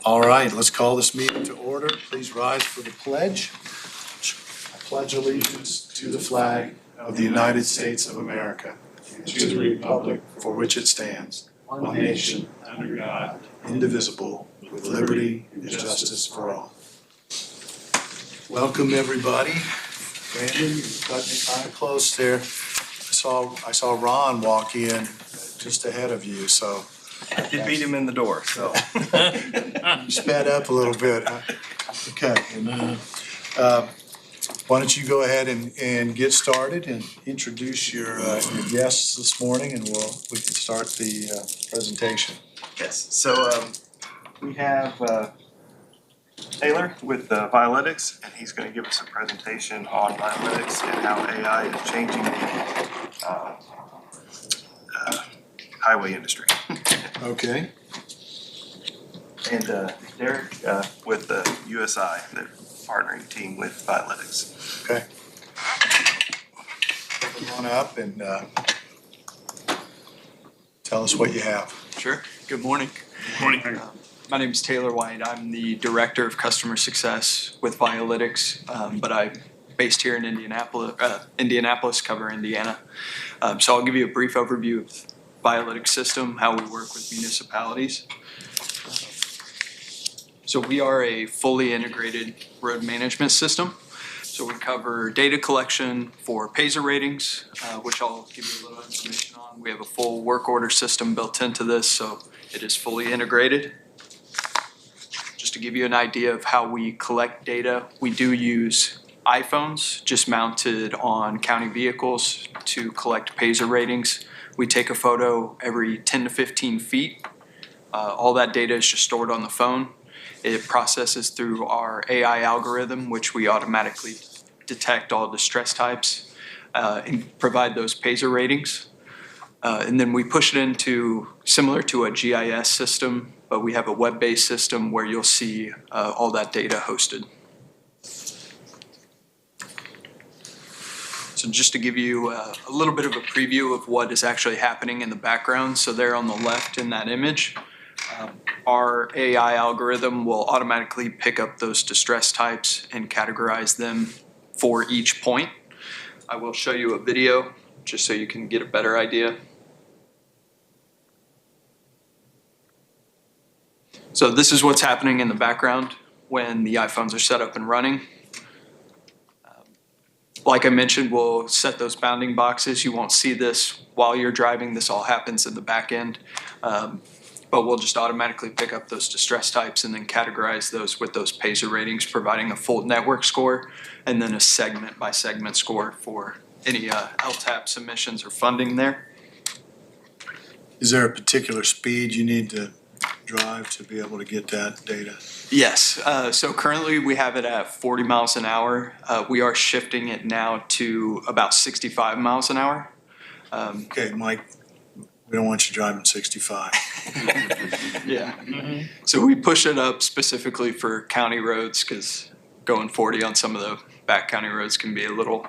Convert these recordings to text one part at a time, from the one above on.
All right, let's call this meeting to order. Please rise for the pledge. I pledge allegiance to the flag of the United States of America, and to the republic for which it stands, one nation, under God, indivisible, with liberty and justice for all. Welcome, everybody. Brandon, you got me kind of close there. I saw Ron walk in just ahead of you, so. You beat him in the door, so. You sped up a little bit, huh? Okay. Why don't you go ahead and get started and introduce your guests this morning, and we can start the presentation. Yes, so we have Taylor with Vialytics, and he's going to give us a presentation on Vialytics and how AI is changing the highway industry. Okay. And Derek with USI, the partnering team with Vialytics. Okay. Come on up and tell us what you have. Sure. Good morning. Morning. My name is Taylor White. I'm the Director of Customer Success with Vialytics, but I'm based here in Indianapolis, cover Indiana. So I'll give you a brief overview of Vialytics system, how we work with municipalities. So we are a fully integrated road management system. So we cover data collection for Payzer ratings, which I'll give you a little information on. We have a full work order system built into this, so it is fully integrated. Just to give you an idea of how we collect data, we do use iPhones just mounted on county vehicles to collect Payzer ratings. We take a photo every 10 to 15 feet. All that data is just stored on the phone. It processes through our AI algorithm, which we automatically detect all distress types and provide those Payzer ratings. And then we push it into similar to a GIS system, but we have a web-based system where you'll see all that data hosted. So just to give you a little bit of a preview of what is actually happening in the background. So there on the left in that image, our AI algorithm will automatically pick up those distress types and categorize them for each point. I will show you a video just so you can get a better idea. So this is what's happening in the background when the iPhones are set up and running. Like I mentioned, we'll set those bounding boxes. You won't see this while you're driving. This all happens in the back end. But we'll just automatically pick up those distress types and then categorize those with those Payzer ratings, providing a full network score and then a segment by segment score for any LTAP submissions or funding there. Is there a particular speed you need to drive to be able to get that data? Yes. So currently we have it at 40 miles an hour. We are shifting it now to about 65 miles an hour. Okay, Mike, we don't want you driving 65. Yeah. So we push it up specifically for county roads because going 40 on some of the back county roads can be a little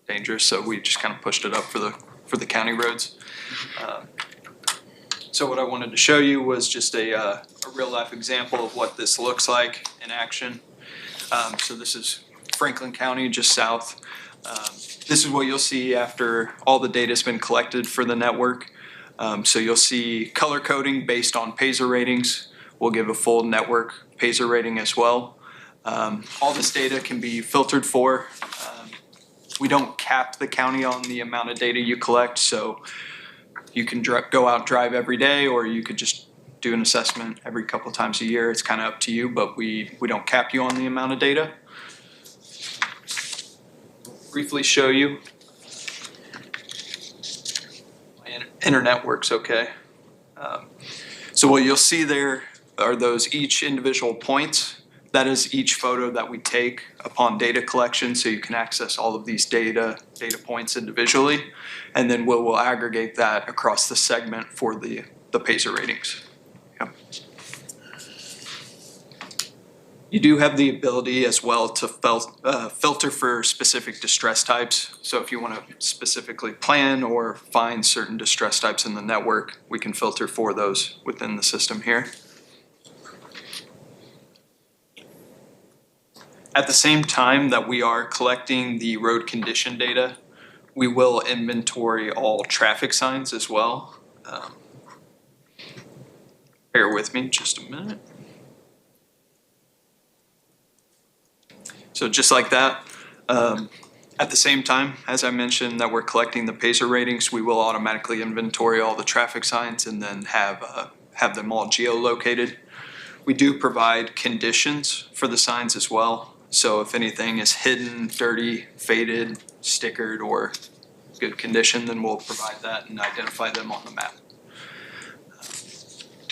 dangerous. So we just kind of pushed it up for the county roads. So what I wanted to show you was just a real life example of what this looks like in action. So this is Franklin County, just south. This is what you'll see after all the data has been collected for the network. So you'll see color coding based on Payzer ratings. We'll give a full network Payzer rating as well. All this data can be filtered for. We don't cap the county on the amount of data you collect, so you can go out and drive every day, or you could just do an assessment every couple of times a year. It's kind of up to you, but we don't cap you on the amount of data. Briefly show you. My internet works okay. So what you'll see there are those each individual points. That is each photo that we take upon data collection, so you can access all of these data points individually, and then we'll aggregate that across the segment for the Payzer ratings. Yep. You do have the ability as well to filter for specific distress types. So if you want to specifically plan or find certain distress types in the network, we can filter for those within the system here. At the same time that we are collecting the road condition data, we will inventory all traffic signs as well. Bear with me just a minute. So just like that, at the same time, as I mentioned, that we're collecting the Pacer ratings, we will automatically inventory all the traffic signs and then have them all geolocated. We do provide conditions for the signs as well. So if anything is hidden, dirty, faded, stickered, or good condition, then we'll provide that and identify them on the map.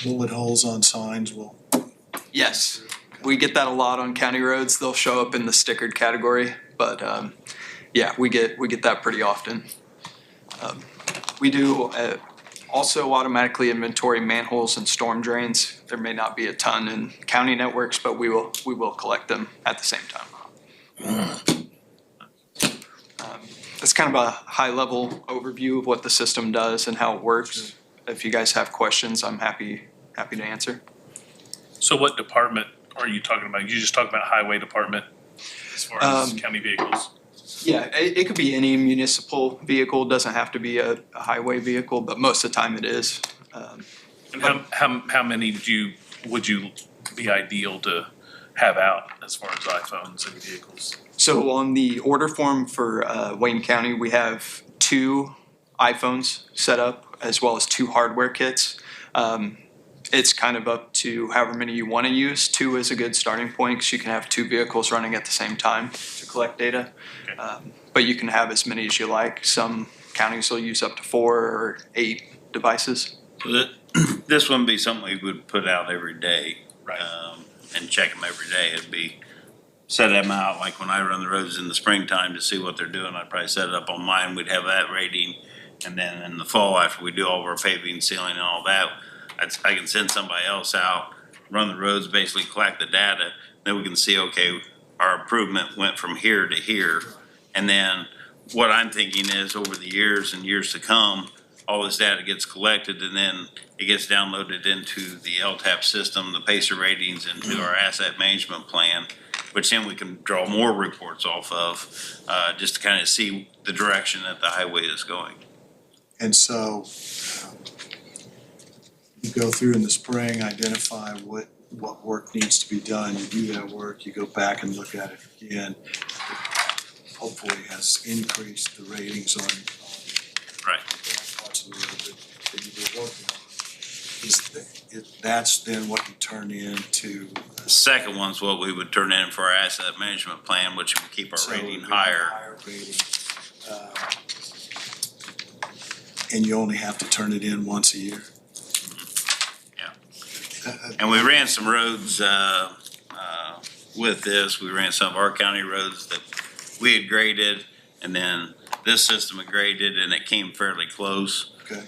Bullet holes on signs will. Yes, we get that a lot on county roads. They'll show up in the stickered category, but yeah, we get that pretty often. We do also automatically inventory manholes and storm drains. There may not be a ton in county networks, but we will collect them at the same time. That's kind of a high level overview of what the system does and how it works. If you guys have questions, I'm happy to answer. So what department are you talking about? You just talking about highway department as far as county vehicles? Yeah, it could be any municipal vehicle. It doesn't have to be a highway vehicle, but most of the time it is. And how many would you be ideal to have out as far as iPhones and vehicles? So on the order form for Wayne County, we have 2 iPhones set up as well as 2 hardware kits. It's kind of up to however many you want to use. 2 is a good starting point because you can have 2 vehicles running at the same time to collect data. Okay. But you can have as many as you like. Some counties will use up to 4 or 8 devices. This wouldn't be something we would put out every day. Right. And check them every day. It'd be set them out like when I run the roads in the springtime to see what they're doing. I'd probably set it up on mine. We'd have that rating. And then in the fall, after we do all of our paving, sealing and all that, I can send somebody else out, run the roads, basically collect the data. Then we can see, okay, our improvement went from here to here. And then what I'm thinking is over the years and years to come, all this data gets collected and then it gets downloaded into the LTAP system, the Pacer ratings, into our asset management plan, which then we can draw more reports off of, just to kind of see the direction that the highway is going. And so you go through in the spring, identify what work needs to be done. You do that work, you go back and look at it again. Hopefully has increased the ratings on Right. parts of the road that you were working on. That's then what you turn into. The second one's what we would turn in for our asset management plan, which would keep our rating higher. Rating. And you only have to turn it in once a year. And we ran some roads, with this. We ran some of our county roads that we had graded, and then this system had graded, and it came fairly close. Okay.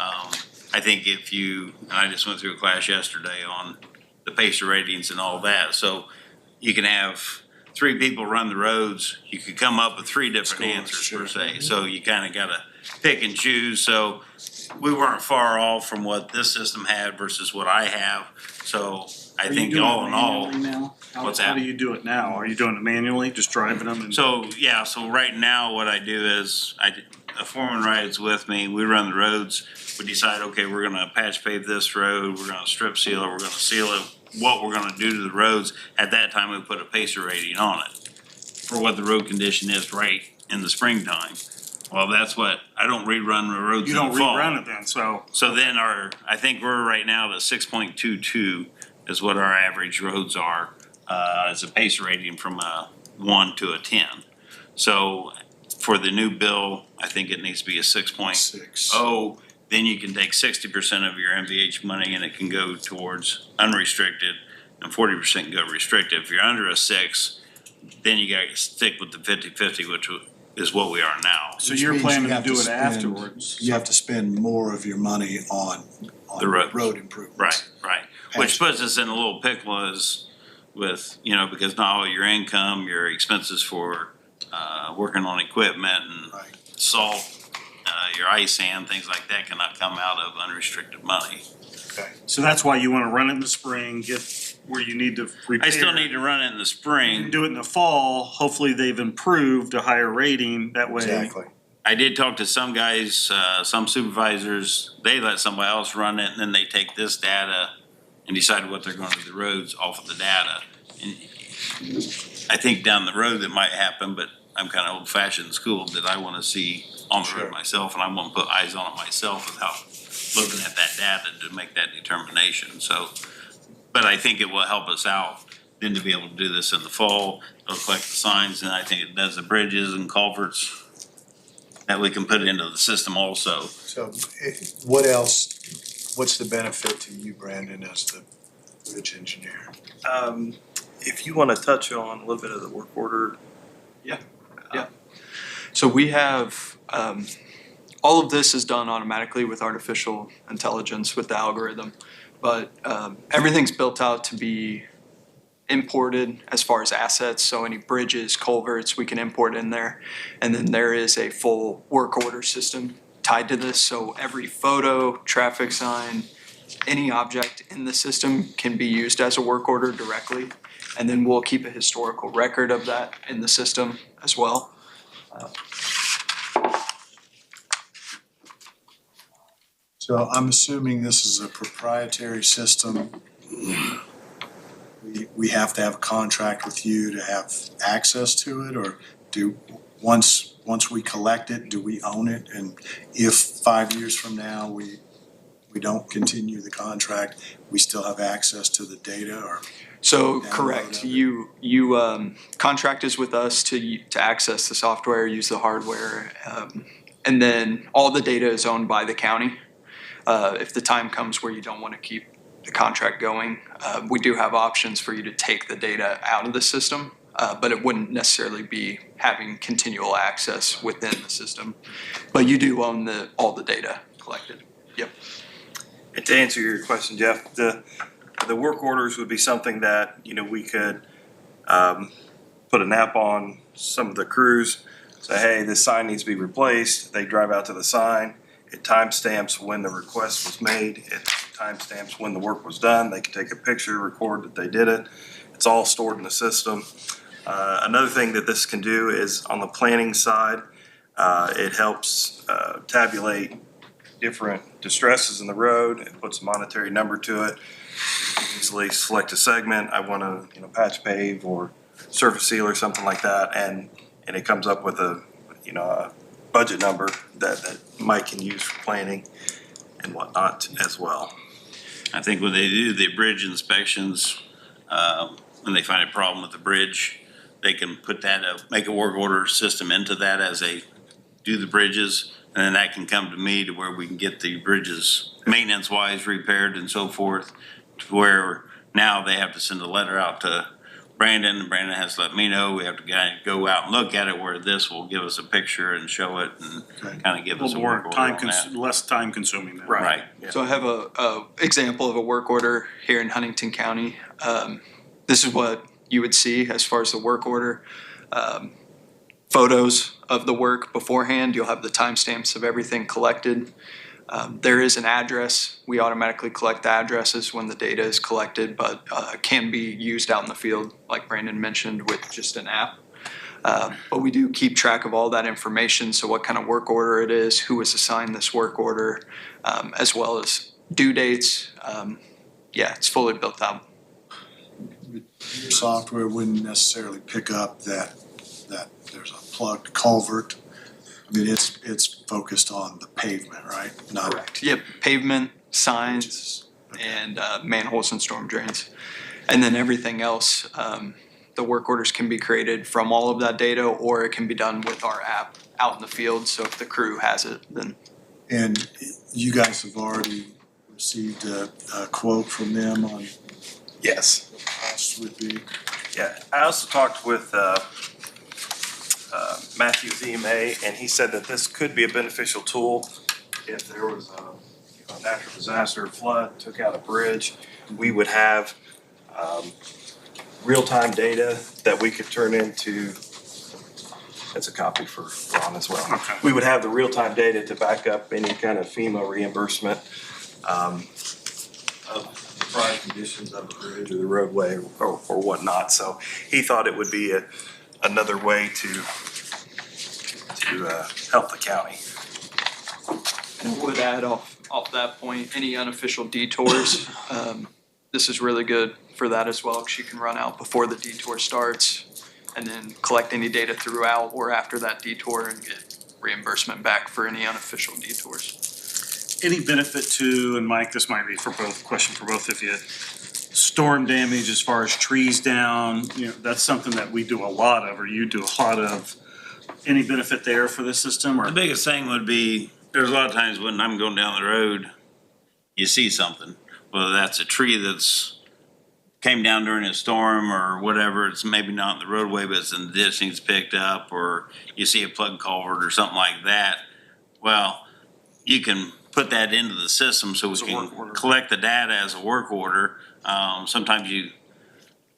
I think and I just went through a class yesterday on the Pacer ratings and all that, so you can have 3 people run the roads, you could come up with 3 different Scores, answers sure. per se, so you kinda gotta pick and choose, so we weren't far off from what this system had versus what I have, so I think all in all. What's How that? do you do it now? Are you doing it manually, just driving them and? So, yeah, so right now what I do is a foreman rides with me, we run the roads, we decide, okay, we're gonna patch pave this road, we're gonna strip seal it, we're gonna seal it, what we're gonna do to the roads. At that time, we put a Pacer rating on it for what the road condition is right in the springtime. Well, that's what, I don't rerun the roads You in don't the fall. rerun it then, so. So then I think we're right now at 6.22 is what our average roads are, as a Pacer rating from a 1 to a 10. So for the new bill, I think it needs to be a 6.0. 6. Then you can take 60% of your MVH money and it can go towards unrestricted and 40% can go restricted. If you're under a 6, then you gotta stick with the 50-50, which is what we are now. So Which you're means planning you to have do it spend- afterwards? You have to spend more of your money on The roads. road improvements. Right. Which puts us in a little pickle with, because not all your income, your expenses for, working on equipment and Right. salt, your ice sand, things like that cannot come out of unrestricted money. Okay. So that's why you wanna run it in the spring, get where you need to repair. I still need to run it in the You spring. do it in the fall, hopefully they've improved a higher rating, that way. Exactly. I did talk to some guys, some supervisors, they let somebody else run it, and then they take this data and decide what they're gonna do to the roads off of the data. And I think down the road that might happen, but I'm kinda old fashioned school that I wanna see on the Sure. road myself, and I wanna put eyes on it myself without looking at that data to make that determination, so. But I think it will help us out then to be able to do this in the fall, it'll collect the signs, and I think it does the bridges and culverts that we can put into the system also. So what else, what's the benefit to you, Brandon, as the bridge engineer? If you wanna touch on a little bit of the work order. So we have, all of this is done automatically with artificial intelligence with the algorithm. But everything's built out to be imported as far as assets. So any bridges, culverts, we can import in there. And then there is a full work order system tied to this. So every photo, traffic sign, any object in the system can be used as a work order directly. And then we'll keep a historical record of that in the system as well. So I'm assuming this is a proprietary system. We have to have a contract with you to have access to it, or once we collect it, do we own it? And if 5 years from now, we don't continue the contract, we still have access to the data, or? So Download correct, of it. you contract is with us to access the software, use the hardware, and then all the data is owned by the county. If the time comes where you don't want to keep the contract going, we do have options for you to take the data out of the system, but it wouldn't necessarily be having continual access within the system. But you do own all the data collected. Yep. And to answer your question, Jeff, the work orders would be something that, we could put an app on some of the crews, say, hey, this sign needs to be replaced. They drive out to the sign. It timestamps when the request was made. It timestamps when the work was done. They can take a picture, record that they did it. It's all stored in the system. Another thing that this can do is on the planning side, it helps tabulate different distresses in the road. It puts a monetary number to it. You can easily select a segment. I want to, patch pave or surface seal or something like that, and it comes up with a budget number that Mike can use for planning and whatnot as well. I think when they do the bridge inspections, when they find a problem with the bridge, they can put that, make a work order system into that as they do the bridges. And then that can come to me to where we can get the bridges maintenance wise repaired and so forth, to where now they have to send a letter out to Brandon, and Brandon has to let me know. We have to go out and look at it, where this will give us a picture and show it and kind of give A us a little work more order on that. less time consuming then. Right. Yeah. So I have a example of a work order here in Huntington County. This is what you would see as far as the work order. Photos of the work beforehand, you'll have the timestamps of everything collected. There is an address. We automatically collect the addresses when the data is collected, but can be used out in the field, like Brandon mentioned, with just an app. But we do keep track of all that information, so what kind of work order it is, who was assigned this work order, as well as due dates. It's fully built out. Your software wouldn't necessarily pick up that there's a plugged culvert. I mean, it's focused on the pavement, right? Not Correct. Yep, pavement, signs, and manholes and storm drains. And then everything else, the work orders can be created from all of that data, or it can be done with our app out in the field. So if the crew has it, then. And you guys have already received a quote from them on Yes. what the cost would be? Yeah. I also talked with Matthew with EMA, and he said that this could be a beneficial tool if there was a natural disaster, flood, took out a bridge. We would have real-time data that we could turn into. That's a copy for Ron as well. Okay. We would have the real-time data to back up any kind of FEMA reimbursement of prior conditions of the bridge or the roadway or whatnot. So he thought it would be another way to help the county. And I would add off that point, any unofficial detours, this is really good for that as well, because you can run out before the detour starts and then collect any data throughout or after that detour and get reimbursement back for any unofficial detours. Any benefit to, and Mike, this might be question for both of you, storm damage as far as trees down, that's something that we do a lot of, or you do a lot of. Any benefit there for this system, or? The biggest thing would be, there's a lot of times when I'm going down the road, you see something, whether that's a tree that's came down during a storm or whatever, it's maybe not in the roadway, but it's in the ditch and it's picked up, or you see a plug culvert or something like that. Well, you can put that into the system so we As a can work order. collect the data as a work order. Sometimes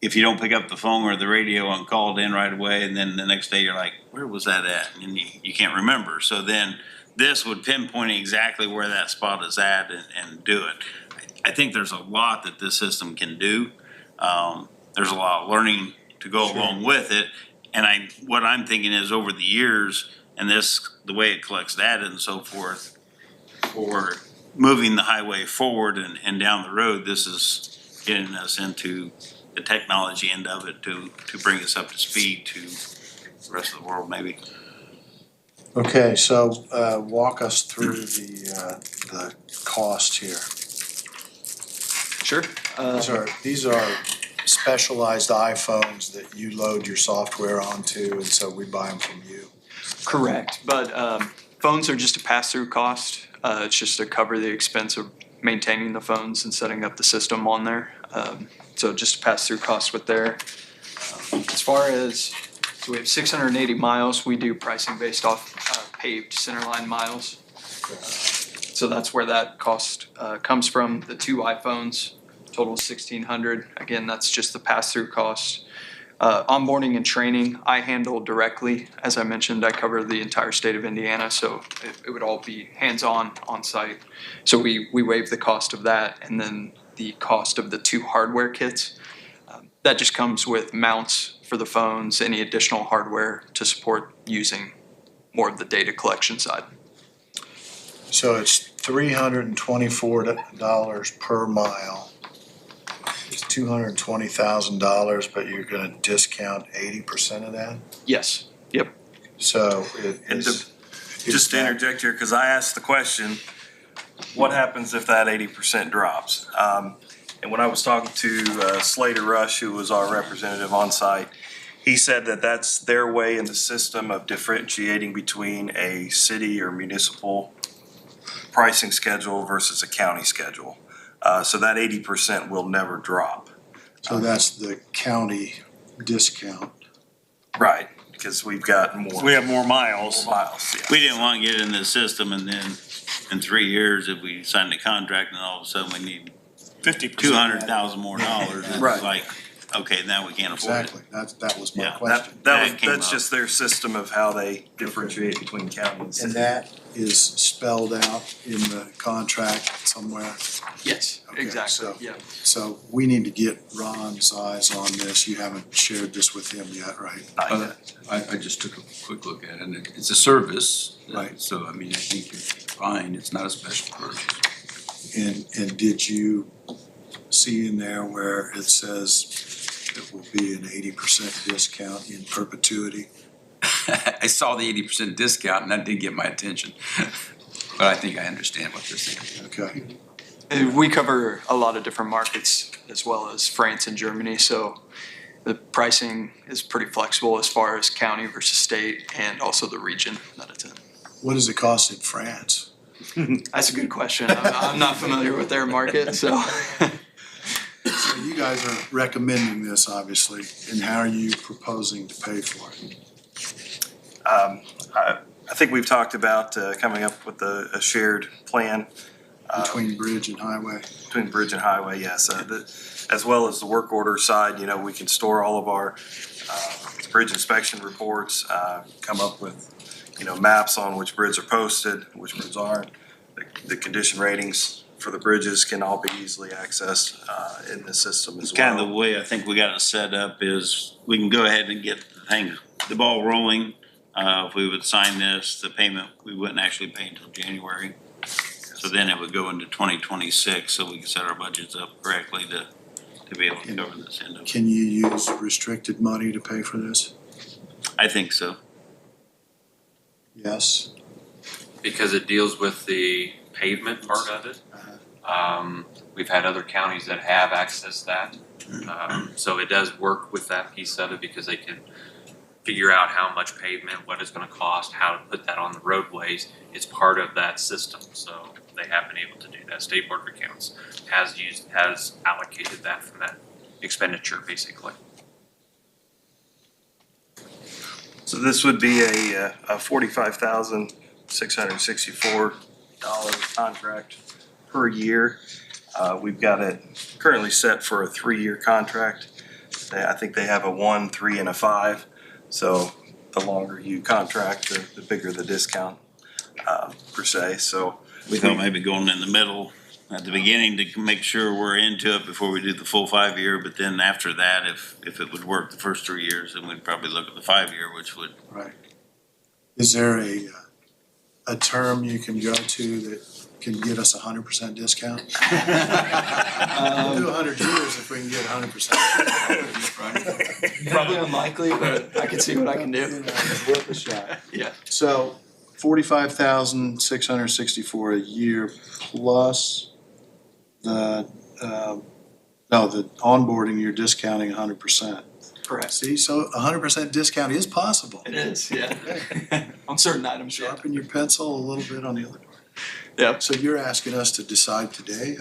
if you don't pick up the phone or the radio and call it in right away, and then the next day you're like, where was that at? And you can't remember. So then this would pinpoint exactly where that spot is at and do it. I think there's a lot that this system can do. There's a lot of learning to go along with it. And what I'm thinking is over the years, and the way it collects data and so forth, for moving the highway forward and down the road, this is getting us into the technology end of it to bring us up to speed to the rest of the world maybe. Okay, so walk us through the cost here. Sure. These are specialized iPhones that you load your software onto, and so we buy them from you. Correct, but phones are just a pass-through cost. It's just to cover the expense of maintaining the phones and setting up the system on there. So just a pass-through cost with there. As far as, so we have 680 miles. We do pricing based off paved centerline miles. So that's where that cost comes from. The two iPhones, total $1,600. Again, that's just the pass-through cost. Onboarding and training, I handle directly. As I mentioned, I cover the entire state of Indiana, so it would all be hands-on, on-site. So we waive the cost of that, and then the cost of the two hardware kits. That just comes with mounts for the phones, any additional hardware to support using more of the data collection side. So it's $324 per mile. It's $220,000, but you're gonna discount 80% of that? Yes, yep. So it And is. Just to interject here, because I asked the question, what happens if that 80% drops? And when I was talking to Slater Rush, who was our representative on site, he said that that's their way in the system of differentiating between a city or municipal pricing schedule versus a county schedule. So that 80% will never drop. So that's the county discount. Right, because we've got more. We have more miles. Miles, yeah. We didn't want to get in this system and then in 3 years, if we signed a contract and all of a sudden we need 50%. $200,000 more dollars, it's Right. like, okay, now we can't afford it. Exactly, that was my Yeah, question. That came That's up. just their system of how they differentiate between county and And city. that is spelled out in the contract somewhere. Yes, Okay, exactly, so- yeah. So we need to get Ron's eyes on this. You haven't shared this with him yet, right? Not yet. I just took a quick look at it, and it's a service. Right. So, I mean, I think you're fine, it's not a special purchase. And did you see in there where it says it will be an 80% discount in perpetuity? I saw the 80% discount, and that did get my attention. But I think I understand what they're saying. Okay, We cover a lot of different markets as well as France and Germany, so the pricing is pretty flexible as far as county versus state and also the region that it's in. what does it cost in France? That's a good question. I'm not familiar with their market, so. So you guys are recommending this, obviously, and how are you proposing to pay for it? I think we've talked about coming up with a shared plan Between bridge and highway? between bridge and highway, yes. As well as the work order side, we can store all of our bridge inspection reports, come up with, maps on which bridges are posted, which bridges aren't, the condition ratings for the bridges can all be easily accessed in the system as well. Kind of the way I think we got it set up is we can go ahead and get the ball rolling. If we would sign this, the payment, we wouldn't actually pay until January. So then it would go into 2026, so we can set our budgets up correctly to be able to cover this end of it. Can you use restricted money to pay for this? I think so. Yes. Because it deals with the pavement part of it. We've had other counties that have accessed that. So it does work with that piece of it because they can figure out how much pavement, what it's gonna cost, how to put that on the roadways. It's part of that system, so they have been able to do that. State Board of Accounts has allocated that from that expenditure, basically. So this would be a $45,664 contract per year. We've got it currently set for a 3-year contract. I think they have a 1, 3, and a 5. So the longer you contract, the bigger the discount per se. So We thought maybe going in the middle at the beginning to make sure we're into it before we do the full 5-year, but then after that, if it would work the first 3 years, then we'd probably look at the 5-year, which would. Right. Is there a term you can go to that can get us 100% discount? We'll do 100 years if we can get 100%. Probably unlikely, but I can see what I can do. It's worth a shot. Yeah. So 45,664 a year plus the onboarding, you're discounting 100%. Correct. See, so 100% discount is possible. It is, yeah. On certain items, yeah. Sharpen your pencil a little bit on the other part. Yep. So you're asking us to decide today?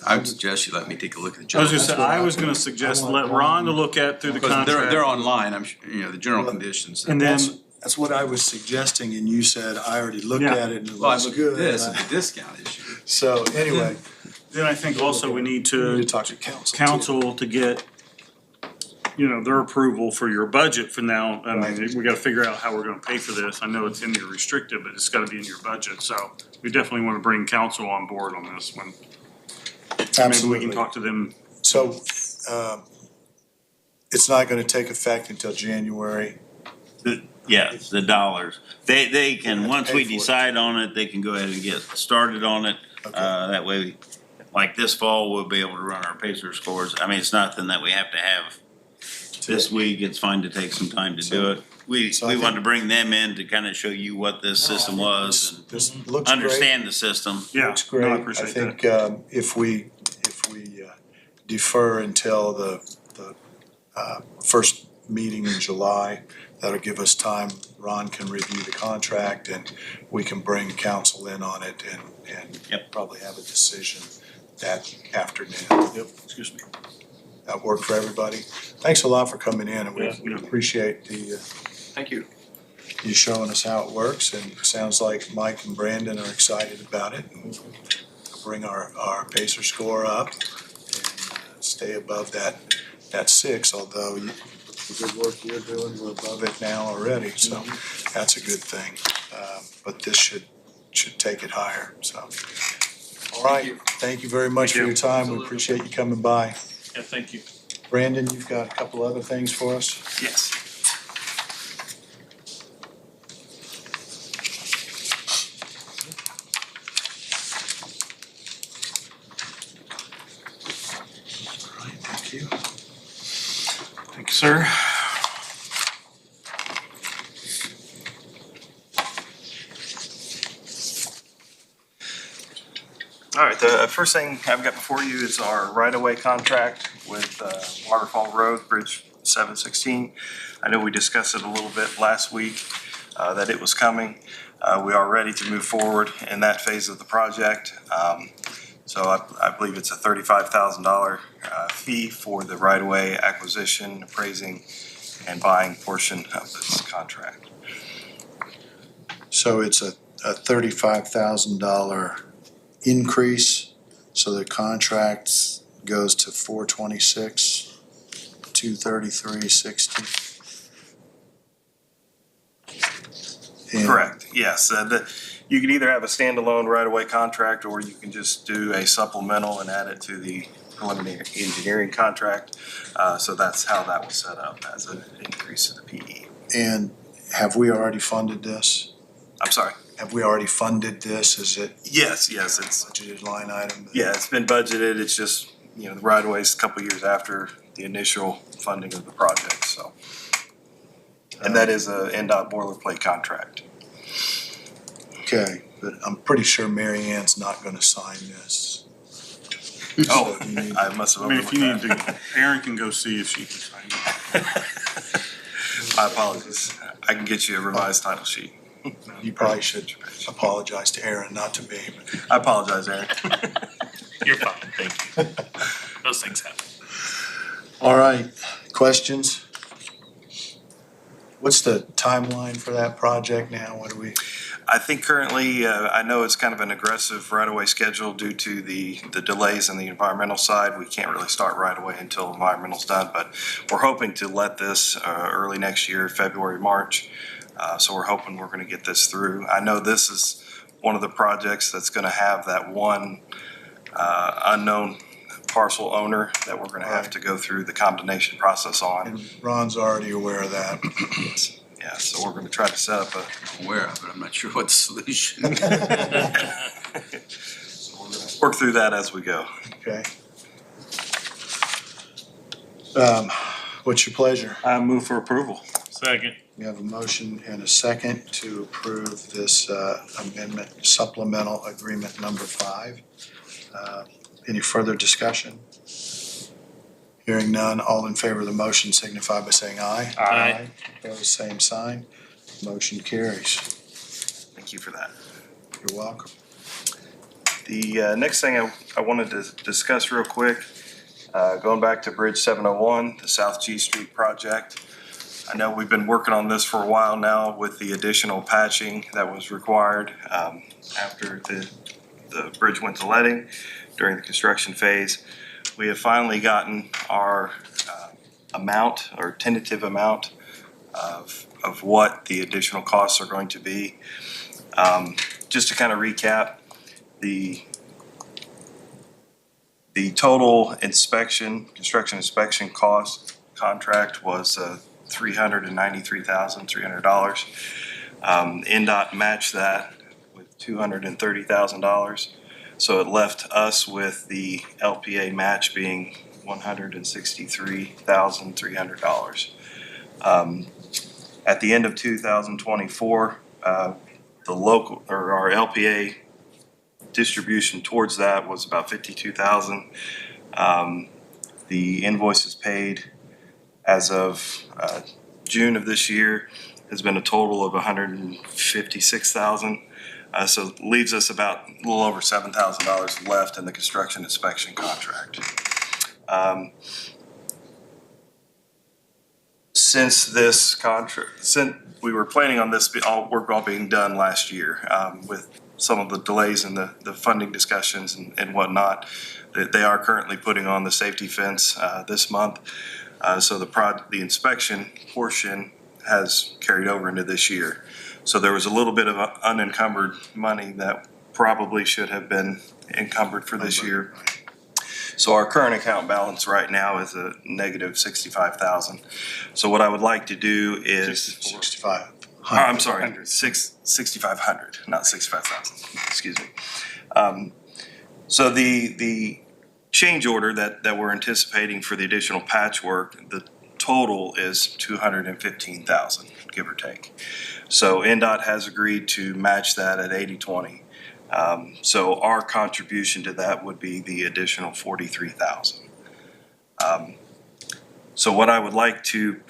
I would suggest you let me take a look at the I was general. gonna say, I was gonna suggest let Ron to look at through the Because contract. they're online, I'm sure, the general conditions. And then, That's what I was suggesting, and you said, I already looked Yeah. at it and it Well, I looks looked good. at this, and and the discount issue. So anyway, then I think also we need we need to to talk to council. too. council to get, their approval for your budget for now. I mean, we gotta figure out how we're gonna pay for this. I know it's in your restricted, but it's gotta be in your budget, so we definitely wanna bring council on board on this one. Maybe we Absolutely. can talk to them. So, it's not gonna take effect until January. Yeah, the dollars. They can, once pay we for it. decide on it, they can go ahead and get started on it. Okay. That way, like this fall, we'll be able to run our Pacer scores. I mean, it's nothing that we have to have this week. It's fine to take some time to do it. We So I wanted to think- bring bring them in to kind of show you what this system was and This looks great. understand the system. Yeah, Looks no, great. I I appreciate think, that. if we defer until the first meeting in July, that'll give us time. Ron can review the contract and we can bring council in on it and Yep. probably have a decision that afternoon. Yep, excuse me. That work for everybody? Thanks a lot for coming in, and we Yeah. appreciate Thank you. you showing us how it works, and it sounds like Mike and Brandon are excited about it. And we'll bring our Pacer score up and stay above that 6, although the good work you're doing, we're above it now already, so that's a good thing. But this should take it higher, so. All right, thank you very much for Thank your you. time, we Absolutely. appreciate you coming by. Yeah, thank you. Brandon, you've got a couple other things for us? yes. All right, thank you. Thank you, sir. All right, the first thing I've got before you is our right-of-way contract with Waterfall Road, Bridge 716. I know we discussed it a little bit last week, that it was coming. We are ready to move forward in that phase of the project. So I believe it's a $35,000 fee for the right-of-way acquisition, appraising, and buying portion of this contract. So it's a $35,000 increase, so the contract goes to 426, 233.60. And- Correct, yes. You can either have a standalone right-of-way contract, or you can just do a supplemental and add it to the preliminary engineering contract. So that's how that was set up, as an increase to the PE. And have we already funded this? I'm sorry? Have we already funded this? Is it Yes, it's, budgeted line item? yeah, it's been budgeted. It's just, the right-of-way's a couple years after the initial funding of the project, so. And that is a NDOT boilerplate contract. Okay, but I'm pretty sure Mary Ann's not gonna sign this. Oh, So you need- I must have I mean, if you need overlooked that. to, Aaron can go see if she can sign it. My apologies. I can get you a revised title sheet. You probably should apologize to Aaron, not to me. I apologize, Aaron. You're fine, thank you. Those things happen. All right, questions? What's the timeline for that project now? What do we? I think currently, I know it's kind of an aggressive right-of-way schedule due to the delays in the environmental side. We can't really start right away until environmental's done, but we're hoping to let this early next year, February, March. So we're hoping we're gonna get this through. I know this is one of the projects that's gonna have that one unknown parcel owner that we're gonna have to go through the condemnation process on. And Ron's already aware of that. Yeah, so we're gonna try to set up I'm aware of it, I'm not sure what the solution. work through that as we go. Okay. What's your pleasure? I move for approval. Second. We have a motion and a second to approve this amendment supplemental agreement number 5. Any further discussion? Hearing none, all in favor of the motion signify by saying aye. Aye. Opposed, same sign. Motion carries. Thank you for that. You're welcome. The next thing I wanted to discuss real quick, going back to Bridge 701, the South G Street project. I know we've been working on this for a while now with the additional patching that was required after the bridge went to letting during the construction phase. We have finally gotten our amount, or tentative amount of what the additional costs are going to be. Just to kind of recap, the total construction inspection cost contract was $393,300. NDOT matched that with $230,000. So it left us with the LPA match being $163,300. At the end of 2024, the local, or our LPA distribution towards that was about $52,000. The invoices paid as of June of this year has been a total of $156,000. So it leaves us about a little over $7,000 left in the construction inspection contract. Since this contract, since we were planning on this work all being done last year, with some of the delays in the funding discussions and whatnot, they are currently putting on the safety fence this month. So the inspection portion has carried over into this year. So there was a little bit of unencumbered money that probably should have been encumbered for this year. So our current account balance right now is a negative $65,000. So what I would like to do is 65. I'm sorry, 6,500, not 65,000. Excuse me. So the change order that we're anticipating for the additional patchwork, the total is 215,000, give or take. So NDOT has agreed to match that at 80/20. So our contribution to that would be the additional 43,000. So what I would like to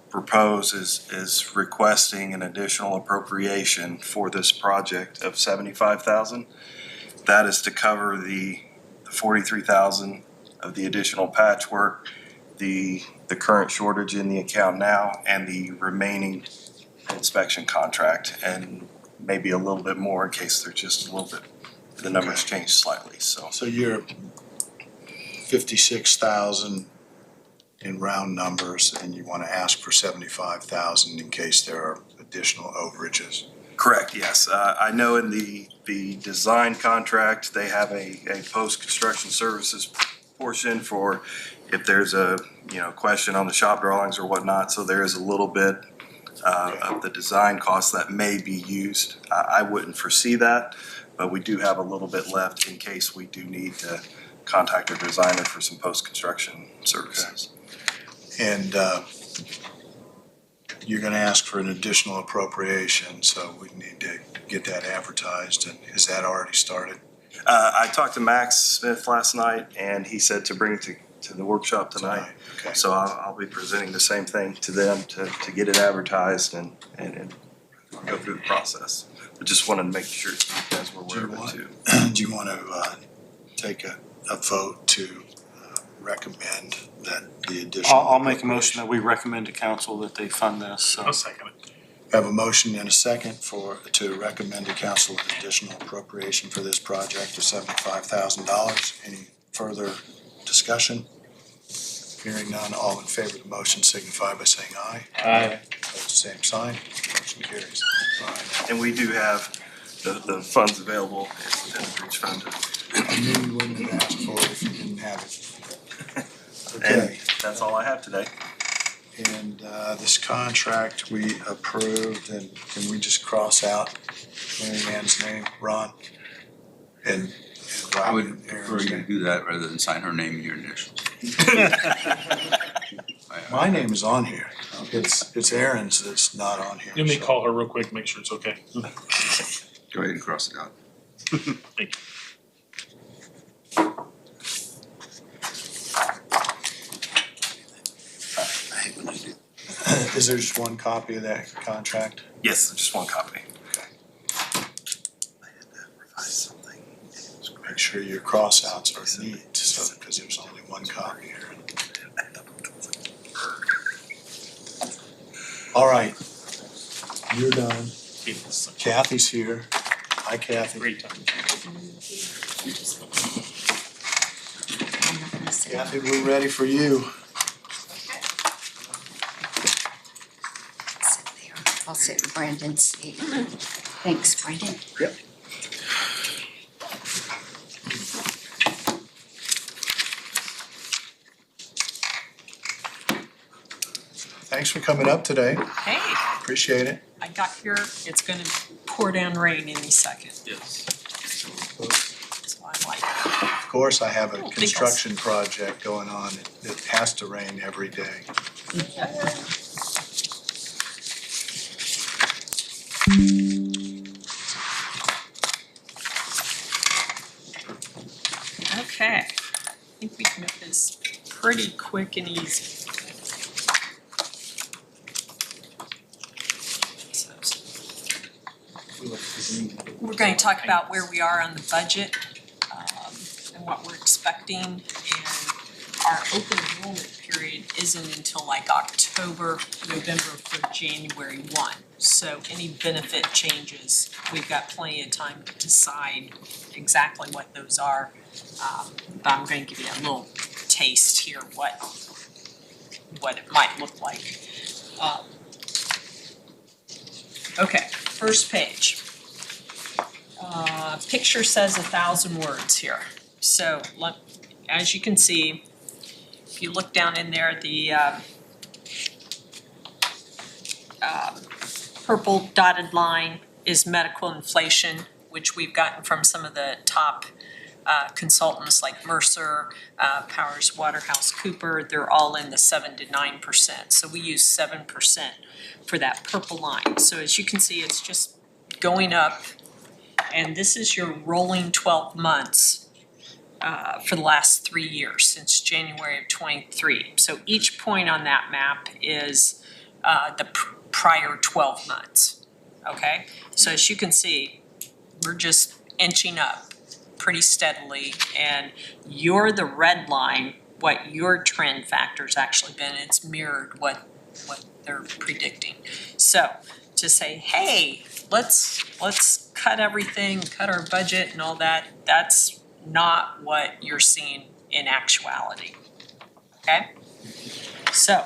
propose is requesting an additional appropriation for this project of 75,000. That is to cover the 43,000 of the additional patchwork, the current shortage in the account now, and the remaining inspection contract, and maybe a little bit more in case there's just a little bit, the numbers changed slightly, so. So you're 56,000 in round numbers, and you want to ask for 75,000 in case there are additional overages. Correct, yes. I know in the design contract, they have a post-construction services portion for if there's a, question on the shop drawings or whatnot. So there is a little bit of the design costs that may be used. I wouldn't foresee that, but we do have a little bit left in case we do need to contact a designer for some post-construction services. And you're gonna ask for an additional appropriation, so we need to get that advertised, and is that already started? I talked to Max Smith last night, and he said to bring it to the workshop tonight. Okay. So I'll be presenting the same thing to them to get it advertised and go through the process. But just wanted to make sure you guys were aware of it too. Do you want to take a vote to recommend that the additional? I'll make a motion that we recommend to council that they fund this, so. I'll second it. We have a motion and a second to recommend to council an additional appropriation for this project of $75,000. Any further discussion? Hearing none, all in favor of the motion signify by saying aye. Aye. Opposed, same sign. Motion carries. All right. And we do have the funds available within the breach fund. I knew you wouldn't have asked for it if you didn't have it. And Okay, that's all I have today. and this contract we approved, and can we just cross out Mary Ann's name, Ron? And I Rob would and prefer Aaron's you to name? do that rather than sign her name and your initials. My name is on here. It's Aaron's that's not on here. Let me so- call her real quick, make sure it's okay. Go ahead and cross it out. Thank you. I hate when I do. Is there just one copy of that contract? Yes, just one copy. Okay. I had to revise something. Make sure your cross-outs are neat, so, because there's only one copy here. All right. You're done. Kathy's here. Hi, Kathy. Great time. Kathy, we're ready for you. Sit there. I'll sit in Brandon's seat. Thanks, Brandon. Yep. Thanks for coming up today. Hey, Appreciate it. I got here, it's gonna pour down rain any second, Yes. so I'm like, Of course, I have a Oh, construction project going on. It has to rain every day. okay. I think we can make this pretty quick and easy. We're going to talk about where we are on the budget, and what we're expecting, and our open enrollment period isn't until like October, November for January 1. So any benefit changes, we've got plenty of time to decide exactly what those are. But I'm going to give you a little taste here what it might look like. Okay, first page. Picture says 1,000 words here. So as you can see, if you look down in there, the purple dotted line is medical inflation, which we've gotten from some of the top consultants like Mercer, Powers, Waterhouse, Cooper. They're all in the 7 to 9%. So we use 7% for that purple line. So as you can see, it's just going up. And this is your rolling 12 months for the last 3 years, since January of 23. So each point on that map is the prior 12 months, okay? So as you can see, we're just inching up pretty steadily, and you're the red line, what your trend factor's actually been. It's mirrored what they're predicting. So to say, hey, let's cut everything, cut our budget and all that, that's not what you're seeing in actuality, okay? So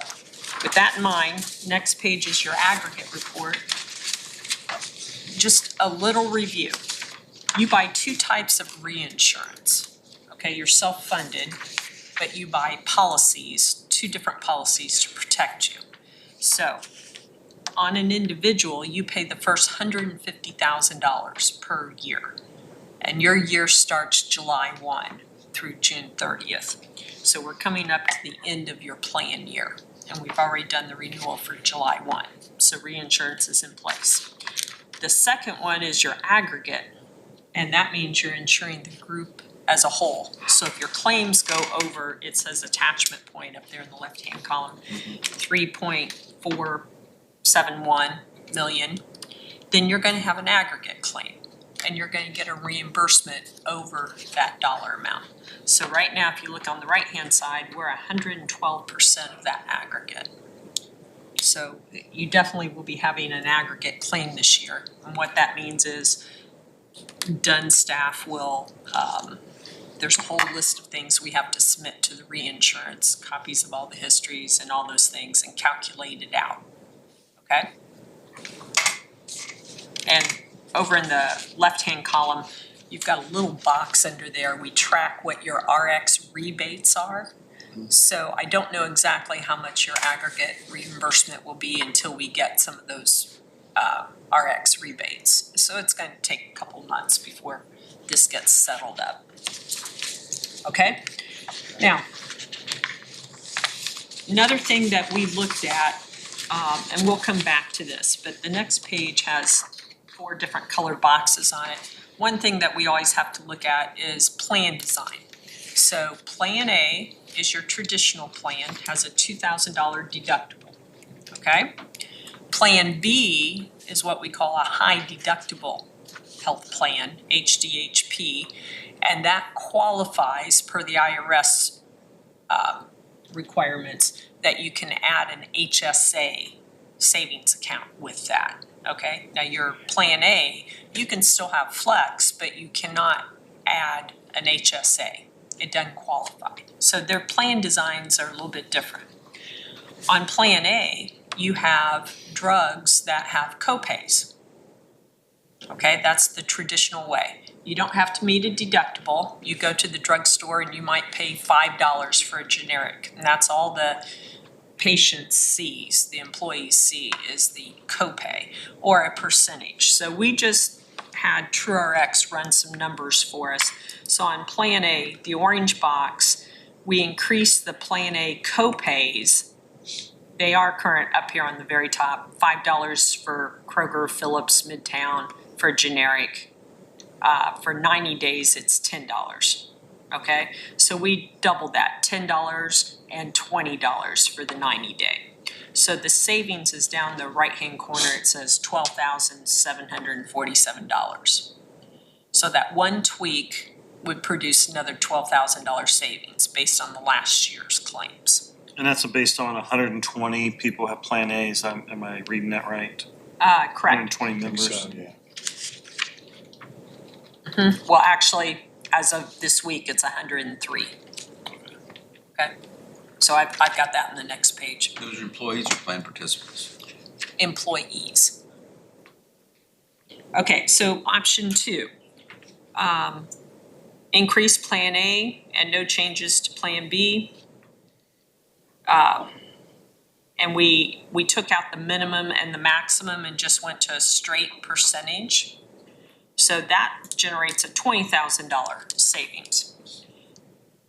with that in mind, next page is your aggregate report. just a little review. You buy two types of reinsurance. Okay, you're self-funded, but you buy policies, two different policies to protect you. So on an individual, you pay the first $150,000 per year. And your year starts July 1 through June 30th. So we're coming up to the end of your plan year, and we've already done the renewal for July 1. So reinsurance is in place. The second one is your aggregate, and that means you're insuring the group as a whole. So if your claims go over, it says attachment point up there in the left-hand column, 3.471 million, then you're gonna have an aggregate claim, and you're gonna get a reimbursement over that dollar amount. So right now, if you look on the right-hand side, we're 112% of that aggregate. So you definitely will be having an aggregate claim this year. And what that means is Dunn staff will, there's a whole list of things we have to submit to the reinsurance, copies of all the histories and all those things, and calculate it out, okay? And over in the left-hand column, you've got a little box under there. We track what your RX rebates are. So I don't know exactly how much your aggregate reimbursement will be until we get some of those RX rebates. So it's going to take a couple months before this gets settled up. Okay? Now, another thing that we looked at, and we'll come back to this, but the next page has 4 different colored boxes on it. One thing that we always have to look at is plan design. So Plan A is your traditional plan, has a $2,000 deductible, okay? Plan B is what we call a high deductible health plan, HDHP, and that qualifies per the IRS requirements that you can add an HSA savings account with that, okay? Now your Plan A, you can still have flex, but you cannot add an HSA. It doesn't qualify. So their plan designs are a little bit different. On Plan A, you have drugs that have copays. Okay, that's the traditional way. You don't have to meet a deductible. You go to the drugstore and you might pay $5 for a generic, and that's all the patient sees, the employees see, is the copay or a percentage. So we just had TrueRx run some numbers for us. So on Plan A, the orange box, we increased the Plan A copays. They are current up here on the very top, $5 for Kroger, Phillips, Midtown for generic. For 90 days, it's $10, okay? So we doubled that, $10 and $20 for the 90-day. So the savings is down the right-hand corner. It says $12,747. So that one tweak would produce another $12,000 savings based on the last year's claims. And that's based on 120 people have Plan A's. Am I reading that right? Correct. 120 members. So, yeah. Well, actually, as of this week, it's 103. Okay, so I've got that in the next page. Those are employees or plan participants? Employees. Okay, so option 2. Increase Plan A and no changes to Plan B. And we took out the minimum and the maximum and just went to a straight percentage. So that generates a $20,000 savings.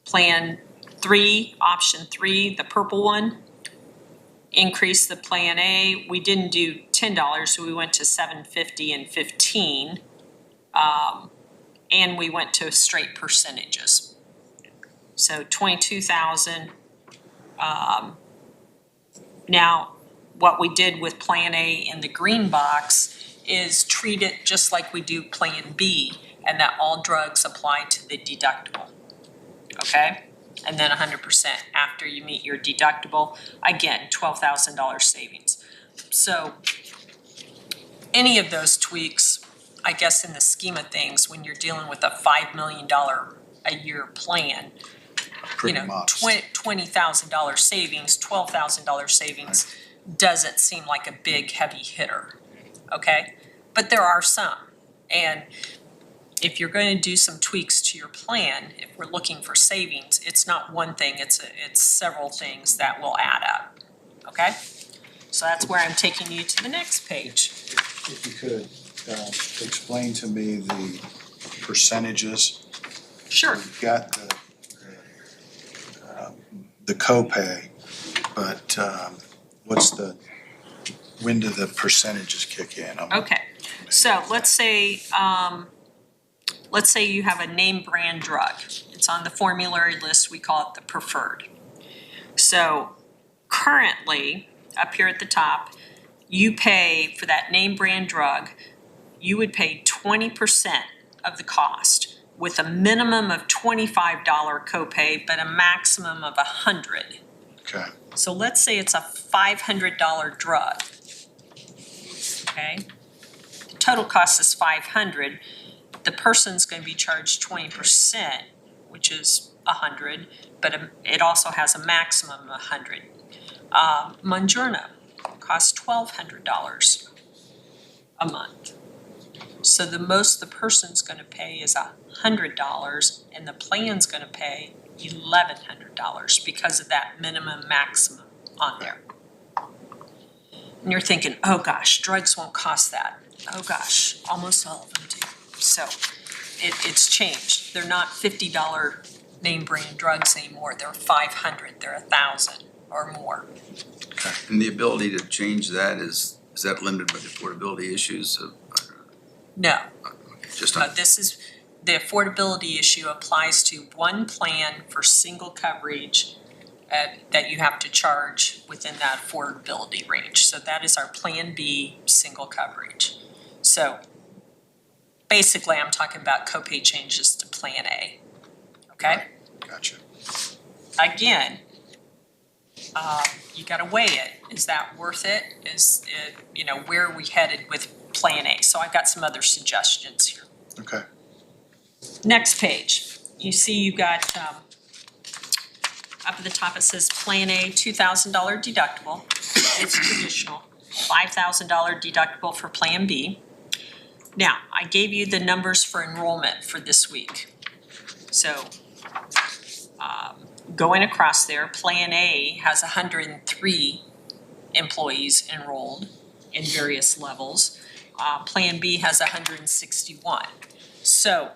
Plan 3, option 3, the purple one, increase the Plan A. We didn't do $10, so we went to $750 and $15, and we went to straight percentages. So $22,000. Now, what we did with Plan A in the green box is treat it just like we do Plan B, and that all drugs apply to the deductible, okay? And then 100% after you meet your deductible, again, $12,000 savings. So any of those tweaks, I guess in the scheme of things, when you're dealing with a $5 million a year plan, Pretty modest. $20,000 savings, $12,000 savings doesn't seem like a big heavy hitter, okay? but there are some. And if you're going to do some tweaks to your plan, if we're looking for savings, it's not one thing, it's several things that will add up, okay? So that's where I'm taking you to the next page. If you could, explain to me the percentages. Sure. You've got the copay, but, when do the percentages kick in? Okay, so let's say you have a name brand drug. It's on the formulary list, we call it the preferred. So currently, up here at the top, you pay for that name brand drug, you would pay 20% of the cost with a minimum of $25 copay, but a maximum of $100. Okay, So let's say it's a $500 drug. Okay? The total cost is $500. The person's going to be charged 20%, which is $100, but it also has a maximum of $100. Monjurna costs $1,200 a month. So the most the person's going to pay is $100, and the plan's going to pay $1,100 because of that minimum maximum on there. And you're thinking, oh gosh, drugs won't cost that. Oh gosh, almost all of them do. So it's changed. They're not $50 name brand drugs anymore. They're $500, they're $1,000 or more. And the ability to change that is that limited by the affordability issues of? No, Just no, on, this is, the affordability issue applies to one plan for single coverage that you have to charge within that affordability range. So that is our Plan B single coverage. So basically, I'm talking about copay changes to Plan A, okay? gotcha. Again, you gotta weigh it. Is that worth it? Is it, where are we headed with Plan A? So I've got some other suggestions here. Okay, Next page, you see you got, up at the top it says Plan A, $2,000 deductible. It's traditional. $5,000 deductible for Plan B. Now, I gave you the numbers for enrollment for this week. So, going across there, Plan A has 103 employees enrolled in various levels. Plan B has 161. So,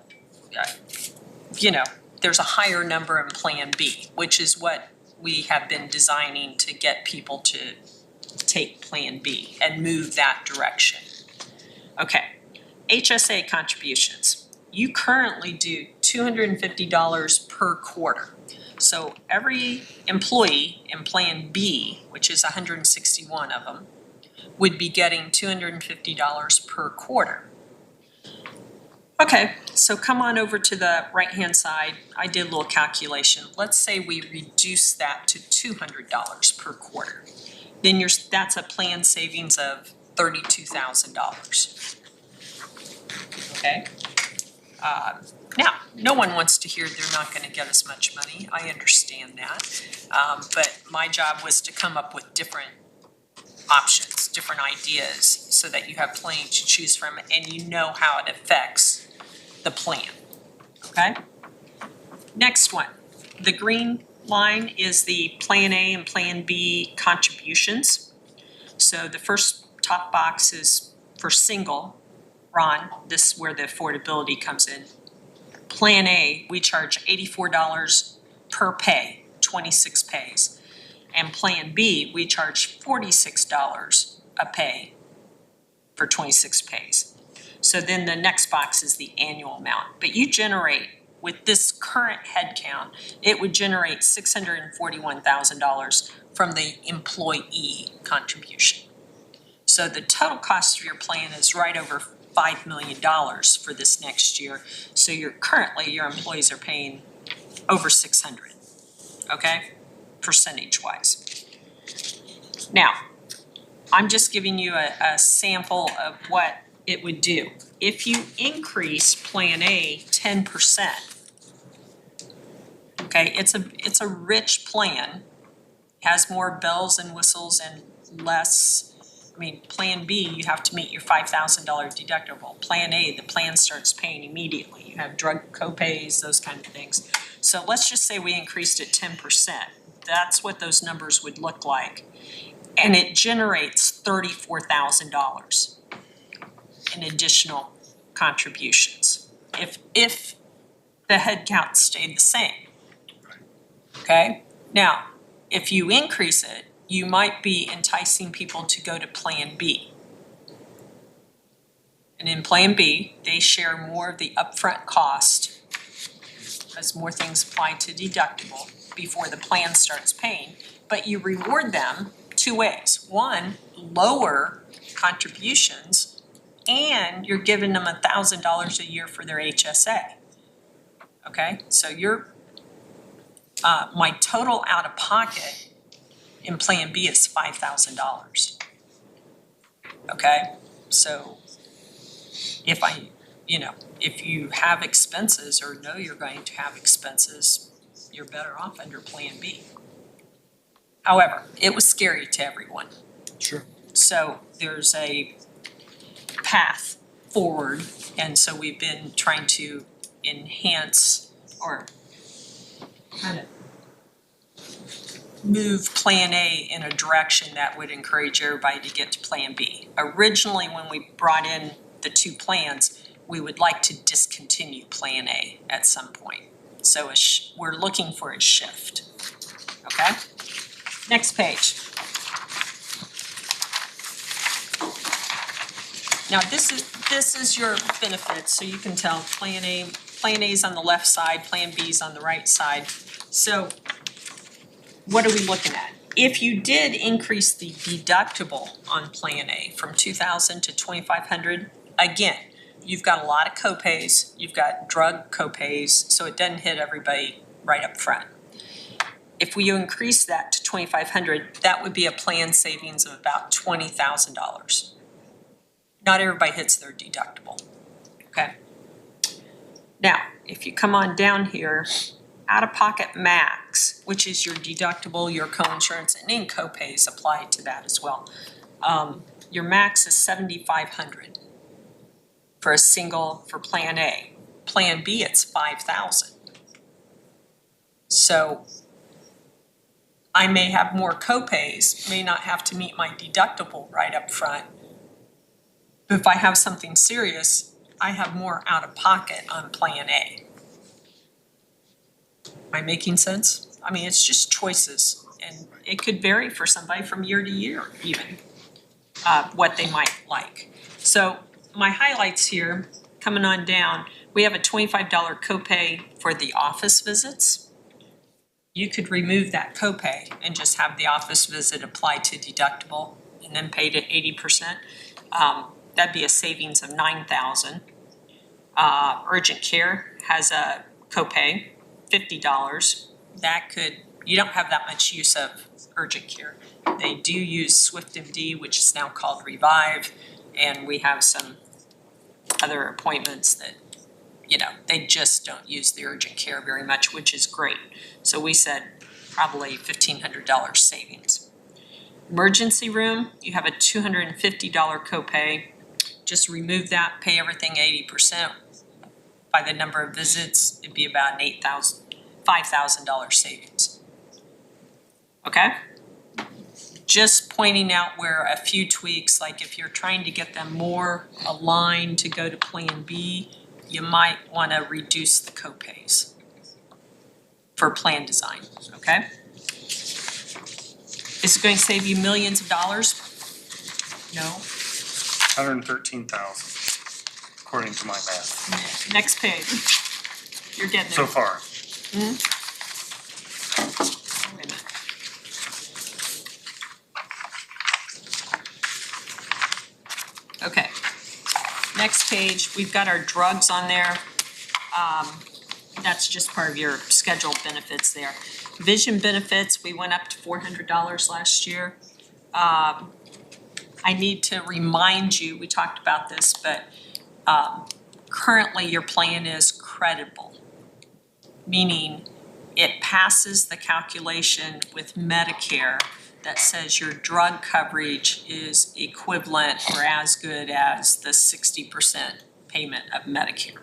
there's a higher number in Plan B, which is what we have been designing to get people to take Plan B and move that direction. Okay, HSA contributions. You currently do $250 per quarter. So every employee in Plan B, which is 161 of them, would be getting $250 per quarter. Okay, so come on over to the right-hand side. I did a little calculation. Let's say we reduce that to $200 per quarter. Then that's a plan savings of $32,000. Okay? Now, no one wants to hear they're not going to get as much money. I understand that. But my job was to come up with different options, different ideas, so that you have plenty to choose from and you know how it affects the plan. Okay? Next one. The green line is the Plan A and Plan B contributions. So the first top box is for single. Ron, this is where the affordability comes in. Plan A, we charge $84 per pay, 26 pays. And Plan B, we charge $46 a pay for 26 pays. So then the next box is the annual amount. But you generate, with this current head count, it would generate $641,000 from the employee contribution. So the total cost of your plan is right over $5 million for this next year. So currently your employees are paying over $600, okay, percentage-wise. Now, I'm just giving you a sample of what it would do. If you increase Plan A 10%, okay, it's a rich plan, has more bells and whistles and less I mean, Plan B, you have to meet your $5,000 deductible. Plan A, the plan starts paying immediately. You have drug co-pays, those kind of things. So let's just say we increased it 10%. That's what those numbers would look like. And it generates $34,000 in additional contributions if the head count stayed the same. Okay? Now, if you increase it, you might be enticing people to go to Plan B. And in Plan B, they share more of the upfront cost as more things apply to deductible before the plan starts paying. But you reward them two ways. One, lower contributions, and you're giving them $1,000 a year for their HSA. Okay, so my total out of pocket in Plan B is $5,000. Okay, so if you have expenses or know you're going to have expenses, you're better off under Plan B. However, it was scary to everyone. Sure. So there's a path forward, and so we've been trying to enhance or kind of move Plan A in a direction that would encourage everybody to get to Plan B. Originally, when we brought in the two plans, we would like to discontinue Plan A at some point. So we're looking for a shift, okay? Next page. Now this is your benefits, so you can tell Plan A's on the left side, Plan B's on the right side. So what are we looking at? If you did increase the deductible on Plan A from $2,000 to $2,500, again, you've got a lot of co-pays, you've got drug co-pays, so it doesn't hit everybody right up front. If we increase that to $2,500, that would be a plan savings of about $20,000. Not everybody hits their deductible, okay? Now, if you come on down here, out-of-pocket max, which is your deductible, your co-insurance, and then co-pays apply to that as well. Your max is $7,500 for Plan A. Plan B, it's $5,000. So I may have more co-pays, may not have to meet my deductible right up front. But if I have something serious, I have more out-of-pocket on Plan A. Am I making sense? I mean, it's just choices, and it could vary for somebody from year to year even, what they might like. So my highlights here, coming on down, we have a $25 copay for the office visits. You could remove that copay and just have the office visit apply to deductible and then pay to 80%. That'd be a savings of $9,000. Urgent care has a copay, $50. You don't have that much use of urgent care. They do use SwiftMD, which is now called Revive, and we have some other appointments that, they just don't use the urgent care very much, which is great. So we said probably $1,500 savings. Emergency room, you have a $250 copay. Just remove that, pay everything 80%. By the number of visits, it'd be about an $5,000 savings. Okay? Just pointing out where a few tweaks, like if you're trying to get them more aligned to go to Plan B, you might want to reduce the copays for plan design, okay? Is it going to save you millions of dollars? No. 113,000, according to my math, Next page. You're getting so there. far. Wait a minute. Okay. Next page, we've got our drugs on there. That's just part of your scheduled benefits there. Vision benefits, we went up to $400 last year. I need to remind you, we talked about this, but currently your plan is credible, meaning it passes the calculation with Medicare that says your drug coverage is equivalent or as good as the 60% payment of Medicare.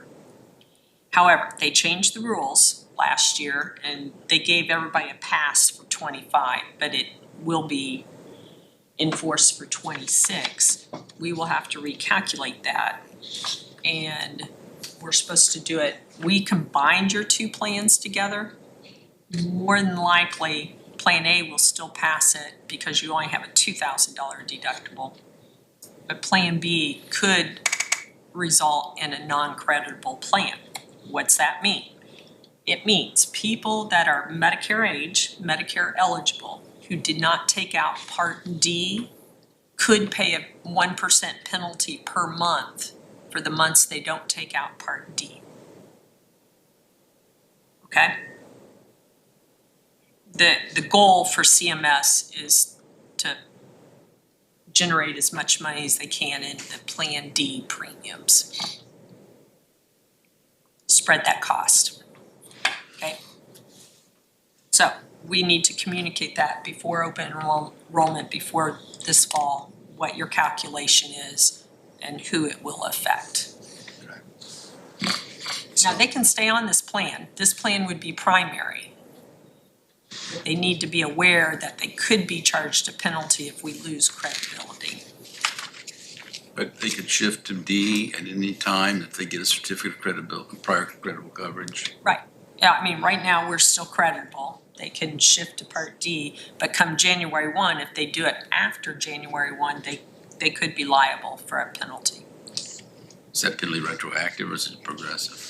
However, they changed the rules last year and they gave everybody a pass for 25, but it will be enforced for 26. We will have to recalculate that. And we're supposed to do it, we combined your two plans together. More than likely, Plan A will still pass it because you only have a $2,000 deductible. But Plan B could result in a non-creditable plan. What's that mean? It means people that are Medicare age, Medicare eligible, who did not take out Part D could pay a 1% penalty per month for the months they don't take out Part D. Okay? The goal for CMS is to generate as much money as they can in the Plan D premiums. Spread that cost. Okay? So we need to communicate that before open enrollment, before this fall, what your calculation is and who it will affect. Now, they can stay on this plan. This plan would be primary. They need to be aware that they could be charged a penalty if we lose credibility. But they could shift to D at any time if they get a certificate of credibility, prior credible coverage. Right. Yeah, I mean, right now, we're still creditable. They can shift to Part D, but come January 1, if they do it after January 1, they could be liable for a penalty. Is that penalty retroactive or is it progressive?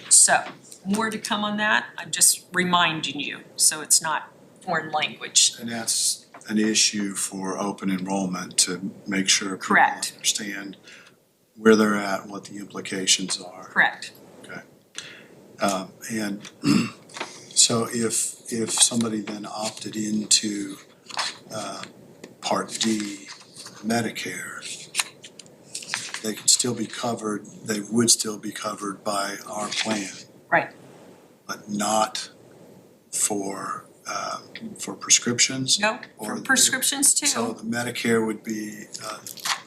So, more to come on that. I'm just reminding you, so it's not foreign language. And that's an issue for open enrollment to make sure people Correct. understand where they're at, what the implications are. Correct. And so if somebody then opted into Part D Medicare, they could still be covered, they would still be covered by our plan. Right. But not for prescriptions? No, for Or- prescriptions too. So the Medicare would be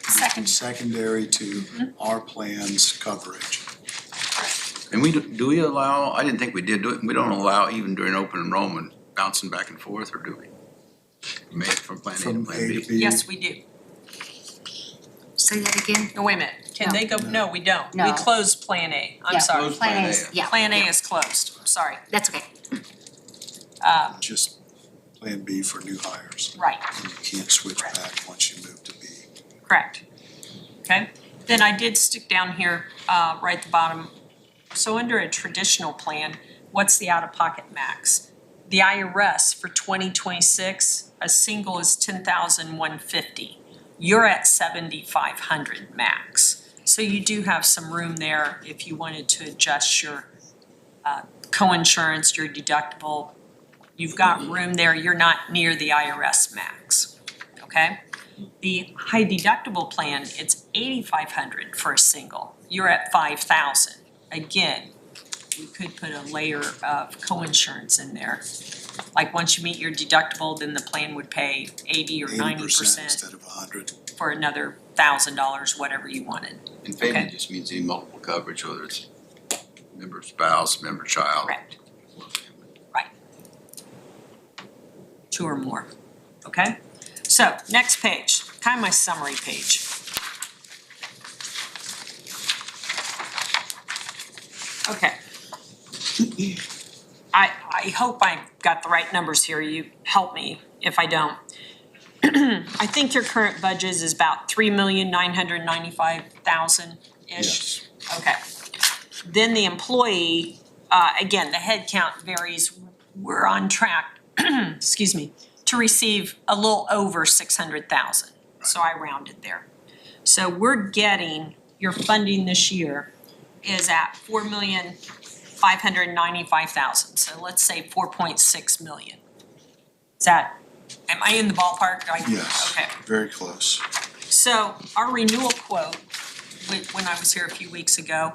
secondary to our plan's coverage. And do we allow, I didn't think we did do it, we don't allow even during open enrollment bouncing back and forth, or do we? From plan A to From plan A B? to B. Yes, we do. Say that again? No, wait a minute. Can they go? No, we don't. We No. closed Plan A. I'm Yeah, sorry. Closed Plan Plan A A. is, yeah. Plan A yeah. is closed. Sorry. That's okay. Just Plan B for new hires. Right. And you can't switch Correct. back once you move to B. Correct. Okay. Then I did stick down here, right at the bottom. So under a traditional plan, what's the out-of-pocket max? The IRS for 2026, a single is $10,150. You're at $7,500 max. So you do have some room there if you wanted to adjust your co-insurance, your deductible. You've got room there. You're not near the IRS max. Okay? The high deductible plan, it's $8,500 for a single. You're at $5,000. Again, we could put a layer of co-insurance in there. Like once you meet your deductible, then the plan would pay 80 or 90% instead of 100. for another $1,000, whatever you wanted. And family Okay. just means any multiple coverage, whether it's member spouse, member child. Correct. Right. 2 or more, okay? So, next page, kind of my summary page. Okay. I hope I got the right numbers here. You help me if I don't. I think your current budget is about $3,995,000-ish. Yes. Okay. Then the employee, again, the head count varies. We're on track, excuse me, to receive a little over 600,000. So I rounded there. So we're getting, your funding this year is at 4,595,000. So let's say 4.6 million. Is that, am I in the ballpark? Yes, Okay. very close. So our renewal quote, when I was here a few weeks ago,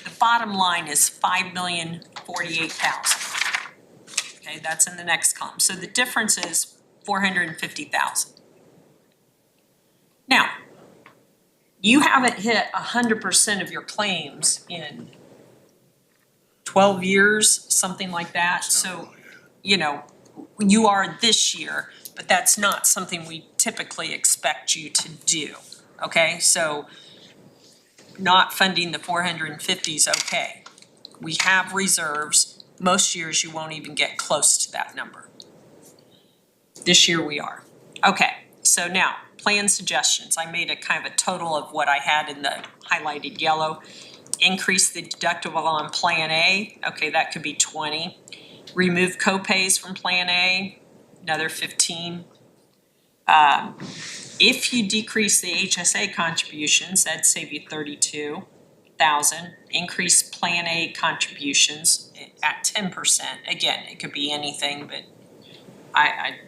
the bottom line is $5,048,000. Okay, that's in the next column. So the difference is 450,000. Now, you haven't hit 100% of your claims in 12 years, something like that. So, you know, you are this year, but that's not something we typically expect you to do. Okay, so not funding the 450 is okay. We have reserves. Most years you won't even get close to that number. This year we are. Okay, so now plan suggestions. I made a kind of a total of what I had in the highlighted yellow. Increase the deductible on Plan A. Okay, that could be 20. Remove copays from Plan A, another 15. If you decrease the HSA contributions, that'd save you 32,000. Increase Plan A contributions at 10%. Again, it could be anything, but I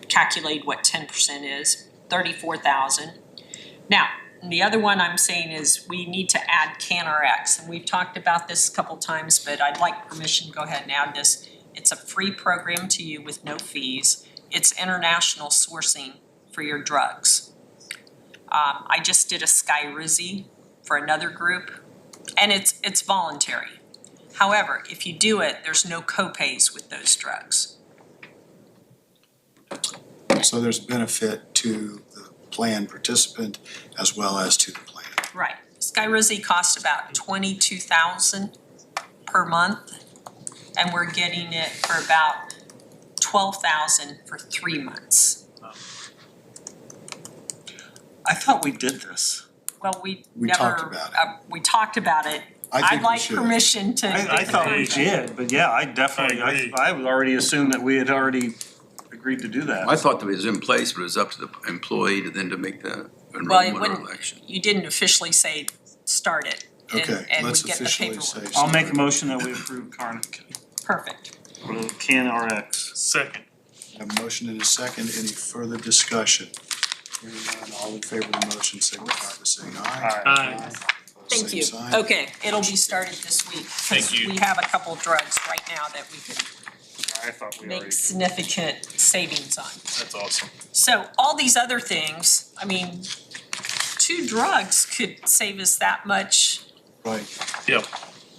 calculate what 10% is, 34,000. Now, the other one I'm saying is we need to add CanRx, and we've talked about this a couple times, but I'd like permission to go ahead and add this. It's a free program to you with no fees. It's international sourcing for your drugs. I just did a Skyrizi for another group, and it's voluntary. However, if you do it, there's no copays with those drugs. So there's benefit to the plan participant as well as to the plan. Right. Skyrizi costs about $22,000 per month, and we're getting it for about $12,000 for 3 months. I thought we did this. Well, we We never, talked about it. we talked about it. I think I'd we like should. permission to. I thought we did, but yeah, I definitely, I agree. I would already assumed that we had already agreed to do that. I thought that it was in place, but it was up to the employee to then to make the Well, it enrollment or wouldn't, election. you didn't officially say start it. and- Okay, and we let's get the officially say. paperwork. I'll make a motion that we approve Perfect. CanRx. Second. A motion and a second. Any further discussion? Hearing none, all in favor of the motion signify by saying aye. Aye. Opposed, Thank same you. sign. Okay, it'll be started this week. 'Cause Thank you. we have a couple drugs right now that we could I thought we make already. significant savings on. That's awesome. So all these other things, I mean, 2 drugs could save us that much Right. Yep.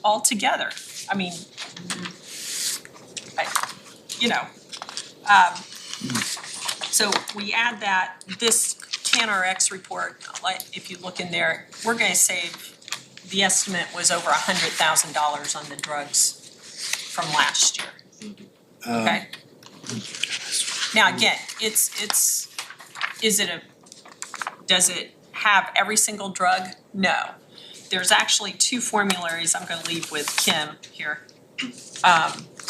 altogether. I mean, you know, so we add that, this CanRx report, like, if you look in there, we're gonna save, the estimate was over $100,000 on the drugs from last year, okay? Now, again, it's, does it have every single drug? No. There's actually 2 formularies I'm gonna leave with Kim here.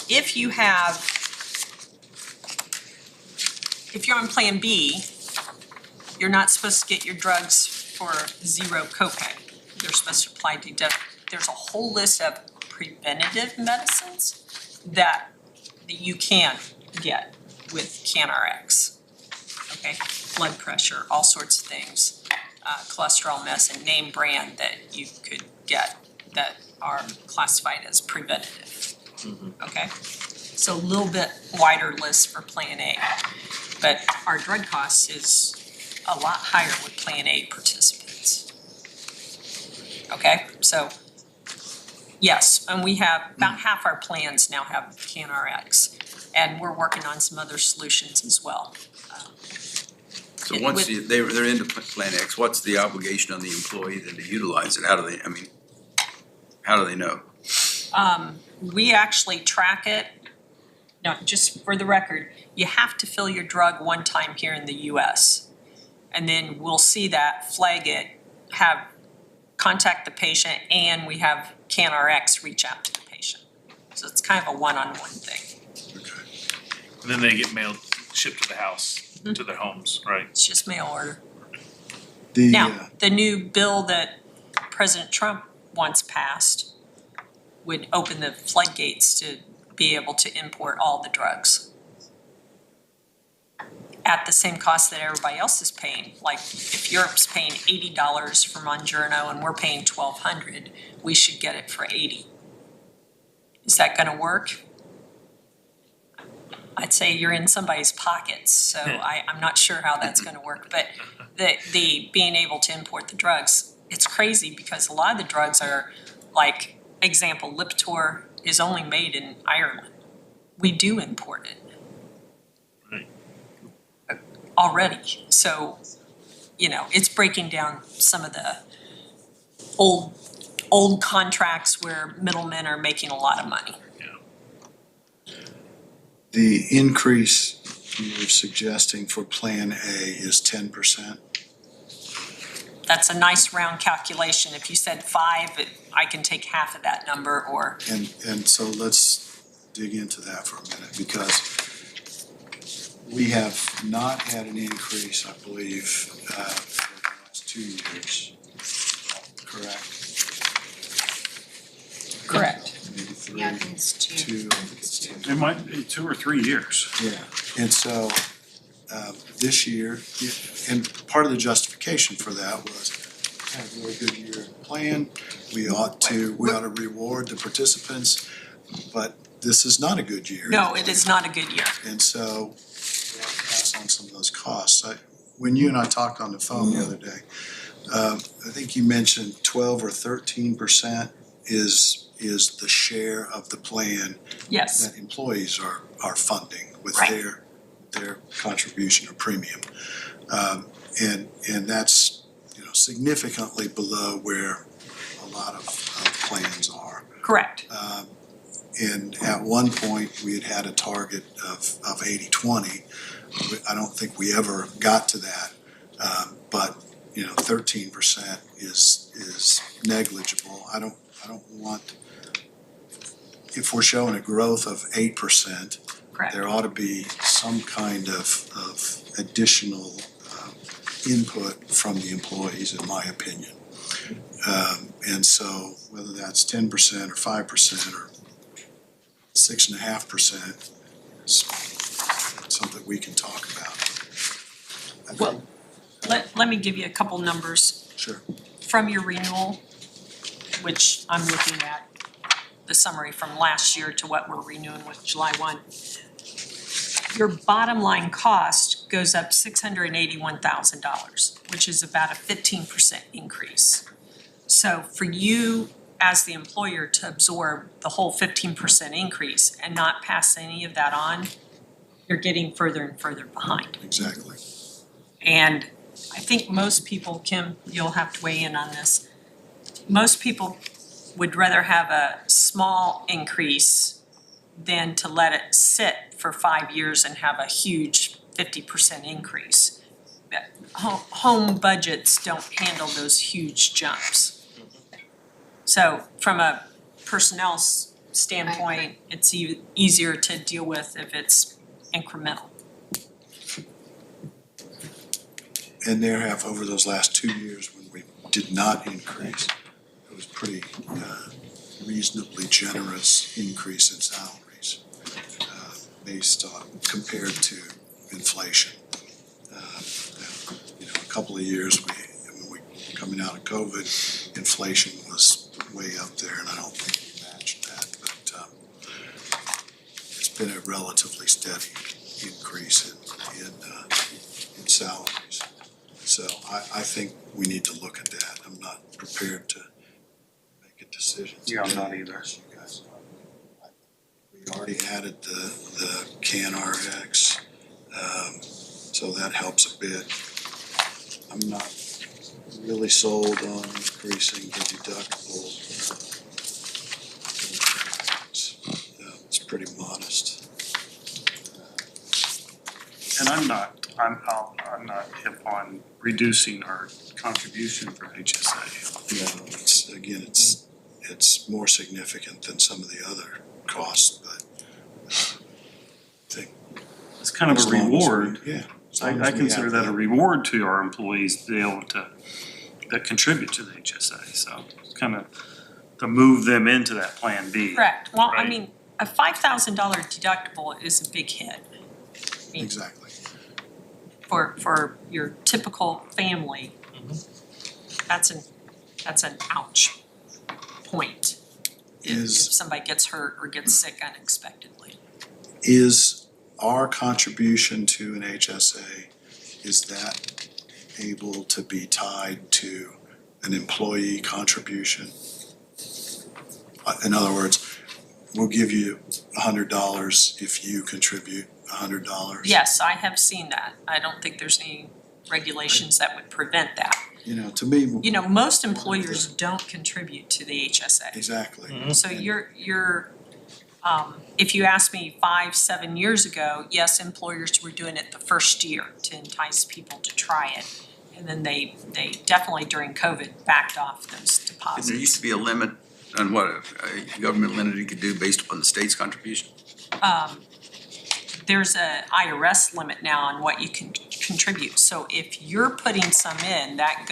If you have, if you're on Plan B, you're not supposed to get your drugs for 0 copay. They're supposed to apply to, there's a whole list of preventative medicines that you can get with CanRx. Okay, blood pressure, all sorts of things, cholesterol medicine, name brand that you could get that are classified as preventative. Okay, so a little bit wider list for Plan A, but our drug cost is a lot higher with Plan A participants. Okay, so yes, and we have about half our plans now have CanRx, and we're working on some other solutions as well. So once they're into Plan X, what's the obligation on the employee then to utilize it? How do they, I mean, how do they know? We actually track it. No, just for the record, you have to fill your drug one time here in the US. And then we'll see that, flag it, contact the patient, and we have CanRx reach out to the patient. So it's kind of a one-on-one thing. And then they get mailed, shipped to the house, to their homes, right? It's just mail order. The, Now, the new bill that President Trump wants passed would open the floodgates to be able to import all the drugs at the same cost that everybody else is paying. Like, if Europe's paying $80 for Monjurno and we're paying $1,200, we should get it for $80. Is that gonna work? I'd say you're in somebody's pockets, so I'm not sure how that's gonna work, but the being able to import the drugs, it's crazy because a lot of the drugs are, like, example, Lipitor is only made in Ireland. We do import it. Right. Already, so, you know, it's breaking down some of the old contracts where middlemen are making a lot of money. The increase you're suggesting for Plan A is 10%. That's a nice round calculation. If you said 5, I can take half of that number, or, And so let's dig into that for a minute, because we have not had an increase, I believe, for the last 2 years. Correct? correct. Maybe 3, Yeah, I think it's 2. 2, I think it's 2. It might be 2 or 3 years. Yeah, and so this year, and part of the justification for that was had a really good year plan. We ought to reward the participants, but this is not a good year. No, it is not a good year. And so we ought to pass on some of those costs. When you and I talked on the phone the other day, I think you mentioned 12 or 13% is the share of the plan Yes, that employees are funding with Right. their contribution or premium. And that's, significantly below where a lot of plans are. correct. And at one point, we had a target of 80-20. I don't think we ever got to that. But 13% is negligible. I don't want, if we're showing a growth of 8%, Correct. there ought to be some kind of additional input from the employees, in my opinion. And so whether that's 10% or 5% or 6.5% is something we can talk about. Well, let me give you a couple numbers. Sure. From your renewal, which I'm looking at the summary from last year to what we're renewing with July 1. Your bottom line cost goes up $681,000, which is about a 15% increase. So for you as the employer to absorb the whole 15% increase and not pass any of that on, you're getting further and further behind. Exactly. And I think most people, Kim, you'll have to weigh in on this. Most people would rather have a small increase than to let it sit for 5 years and have a huge 50% increase. Home budgets don't handle those huge jumps. So from a personnel standpoint, it's easier to deal with if it's incremental. And there have, over those last 2 years when we did not increase, it was pretty reasonably generous increase in salaries based on, compared to inflation. A couple of years, when we coming out of COVID, inflation was way up there, and I don't think we matched that, but it's been a relatively steady increase in salaries. So I think we need to look at that. I'm not prepared to make a decision today. Yeah, I'm not either. You guys, we already added the CanRx, so that helps a bit. I'm not really sold on increasing the deductible. It's pretty modest. And I'm not hip on reducing our contribution for HSA. It's more significant than some of the other costs, but I think. It's kind of a as long as we- reward. Yeah. as I long as we consider have that a reward to our employees to be able to, that contribute to the HSA, so it's kind of to move them into that Plan B. Correct. Well, I Right. mean, a $5,000 deductible is a big hit. Exactly. For your typical family. That's an ouch point. If Is- somebody gets hurt or gets sick unexpectedly. Is our contribution to an HSA, is that able to be tied to an employee contribution? In other words, we'll give you $100 if you contribute $100. Yes, I have seen that. I don't think there's any regulations that would prevent that. You know, to me. You know, most employers don't contribute to the HSA. Exactly. So you're, if you asked me 5-7 years ago, yes, employers were doing it the first year to entice people to try it. And then they definitely during COVID backed off those deposits. There used to be a limit on what a government entity could do based upon the state's contribution. There's a IRS limit now on what you can contribute. So if you're putting some in, that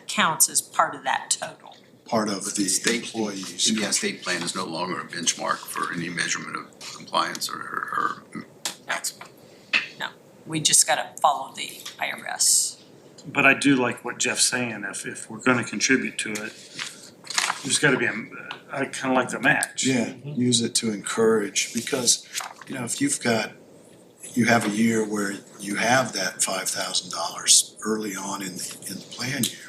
counts as part of that total. Part of the State- employees. Indiana state plan is no longer a benchmark for any measurement of compliance or maximum. We just gotta follow the IRS. But I do like what Jeff's saying, if we're gonna contribute to it, there's gotta be I kinda like the match. Yeah, use it to encourage, because, you know, if you have a year where you have that $5,000 early on in the plan year,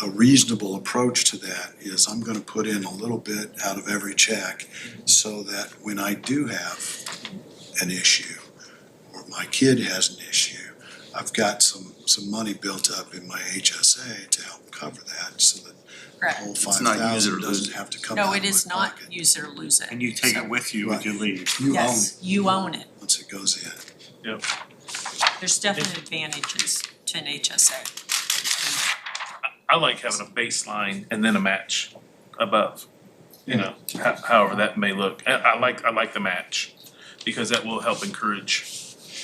a reasonable approach to that is I'm gonna put in a little bit out of every check so that when I do have an issue, or my kid has an issue, I've got some money built up in my HSA to help cover that, so that the Correct. whole It's not use it or 5,000 lose doesn't it. have to come out of No, my it is not pocket. use it or lose it. And you take So- it with you when you leave. You own Yes, it you own it. once it goes in. There's definite advantages to an HSA. I like having a baseline and then a match above, you know, however that may look. And I like the match, because that will help encourage,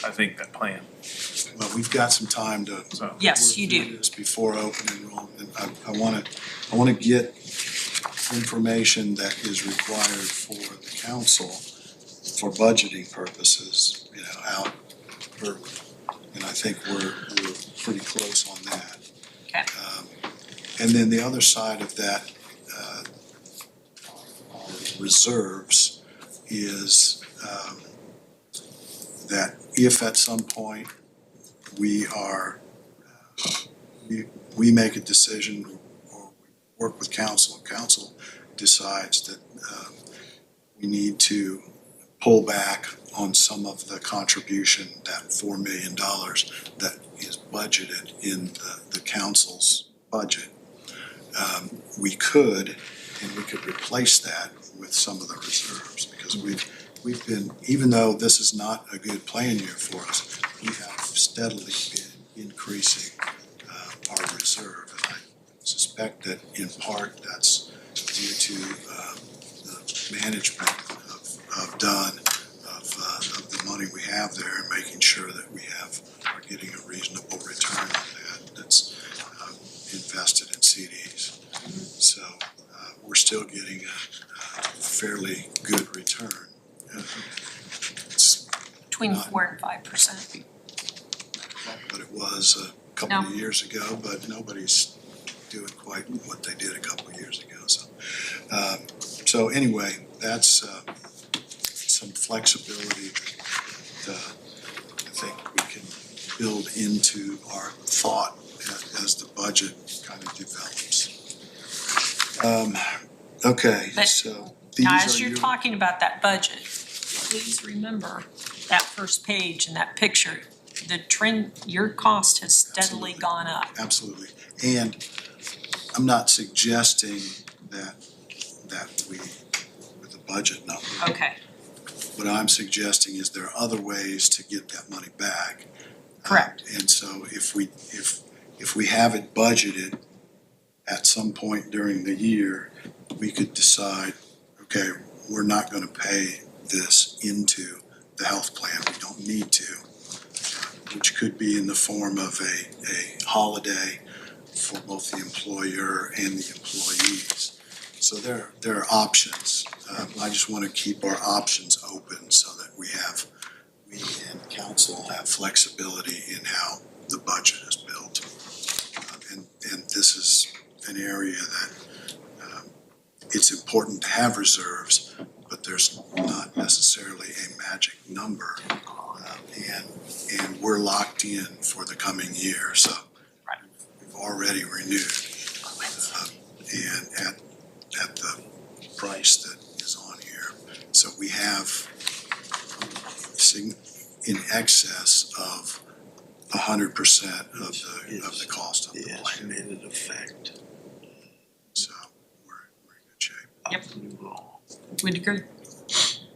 I think, that plan, But we've got some time to so. Yes, you work through do. this before open enrollment. I wanna get information that is required for the council for budgeting purposes, you know, out early. And I think we're pretty close on that. Okay. And then the other side of that, reserves is, that if at some point we make a decision or we work with council, and council decides that we need to pull back on some of the contribution, that $4 million that is budgeted in the council's budget. We could replace that with some of the reserves, because we've been, even though this is not a good plan year for us, we have steadily been increasing our reserve. And I suspect that in part that's due to the management of the money we have there, and making sure that we are getting a reasonable return on that that's invested in CDs. So we're still getting a fairly good return. It's Between not 4 and 5%. what it was a couple of No. years ago, but nobody's doing quite what they did a couple of years ago. So anyway, that's some flexibility that I think we can build into our thought as the budget kind of develops. Okay, But so these Now, are as you're your- talking about that budget, please remember that first page and that picture, the trend, your cost has steadily Absolutely. gone up. Absolutely. And I'm not suggesting that we, with the budget number. Okay, What I'm suggesting is there are other ways to get that money back. correct. And so if we have it budgeted at some point during the year, we could decide, okay, we're not gonna pay this into the health plan, we don't need to, which could be in the form of a holiday for both the employer and the employees. So there are options. I just wanna keep our options open so that we and council have flexibility in how the budget is built. And this is an area that it's important to have reserves, but but there's not necessarily a magic number. And we're locked in for the coming year, so we've already renewed. And at the price that is on here. So we have in excess of 100% of the cost of the plan. Estimated effect. So we're in good shape. Yep. Would agree.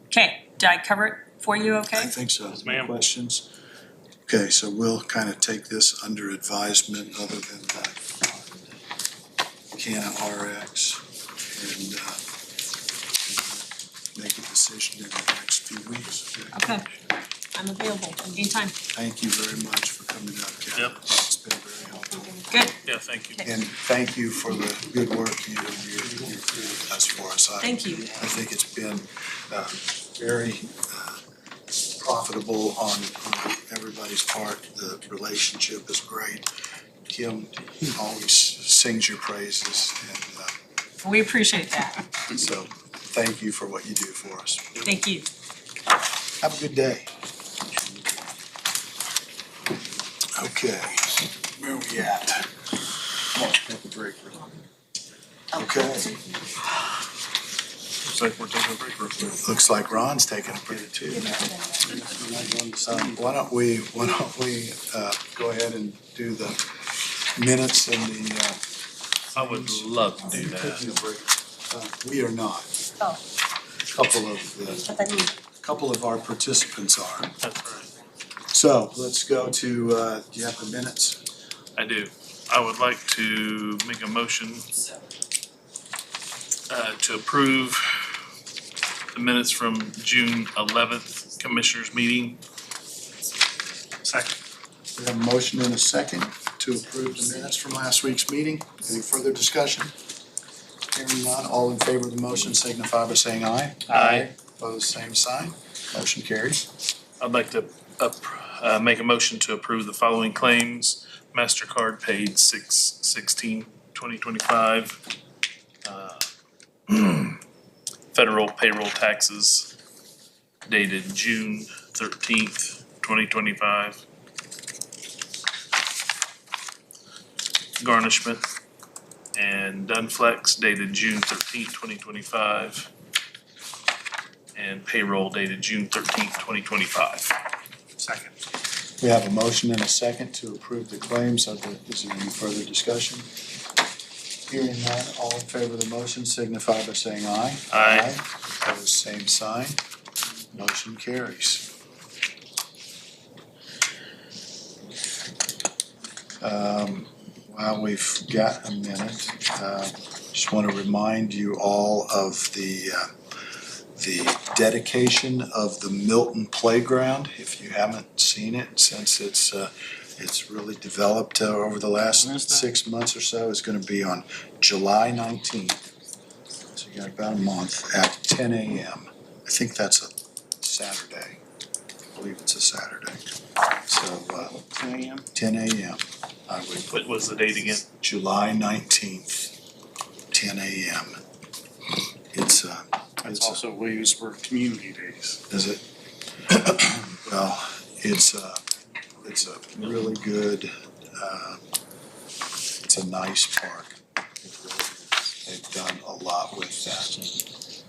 Okay, did I cover it for you I okay? think so. Yes, ma'am. Questions? Okay, so we'll kind of take this under advisement other than Canna RX and make a decision in the next few weeks. Okay, I'm available anytime. Thank you very much for coming up, Ken. Yep. It's been very helpful. Good, Yeah, thank you. And thank you for the good work you're doing for us. thank you. I think it's been very profitable on everybody's part. The relationship is great. Kim always sings your praises, and We appreciate that. so thank you for what you do for us. Thank you. Have a good day. Okay, where are we at? Take a break. Okay, Looks like we're taking a break real quick. looks like Ron's taking a break too. So why don't we go ahead and do the minutes and the I would love to do that. we are not. Oh. Couple of our participants are. That's right. So let's go to, do you have the minutes? I do. I would like to make a motion to approve the minutes from June 11th Commissioners Meeting. Second. We have a motion and a second to approve the minutes from last week's meeting. Any further discussion? Hearing none, all in favor of the motion signify by saying aye. Aye. Opposed, same sign. Motion carries. I'd like to make a motion to approve the following claims. MasterCard paid 6/16/2025. Federal payroll taxes dated June 13th, 2025. Garnishment and Dunflex dated June 13th, 2025. And payroll dated June 13th, 2025. Second. We have a motion and a second to approve the claims. Is there any further discussion? Hearing none, all in favor of the motion signify by saying aye. Aye. Opposed, same sign. Motion carries. While we've got a minute, just want to remind you all of the dedication of the Milton Playground. If you haven't seen it, since it's really developed over the last 6 months or so, it's going to be on July 19th. So you got about a month at 10 a.m. I think that's a Saturday. I believe it's a Saturday. So 10 a.m.? 10 a.m. I would What was the date again? July 19th, 10 a.m. It's That's also Williamsburg Community Days. is it? Well, it's a really good, it's a nice park. It really is. They've done a lot with that.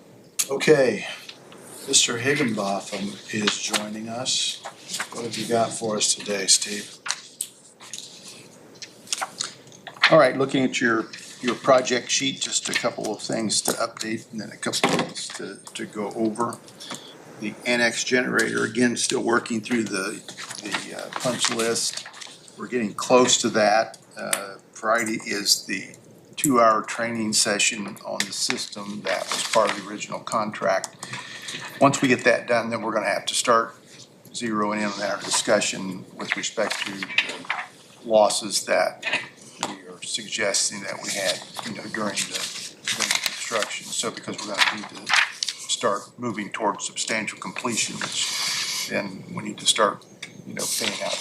Okay, Mr. Higginbotham is joining us. What have you got for us today, Steve? All right, looking at your project sheet, just a couple of things to update and then a couple of things to go over. The annex generator, again, still working through the punch list. We're getting close to that. Friday is the 2-hour training session on the system that was part of the original contract. Once we get that done, then we're gonna have to start zeroing in on our discussion with respect to the losses that we are suggesting that we had, during the construction. So because we're gonna need to start moving towards substantial completion, which then we need to start, paying out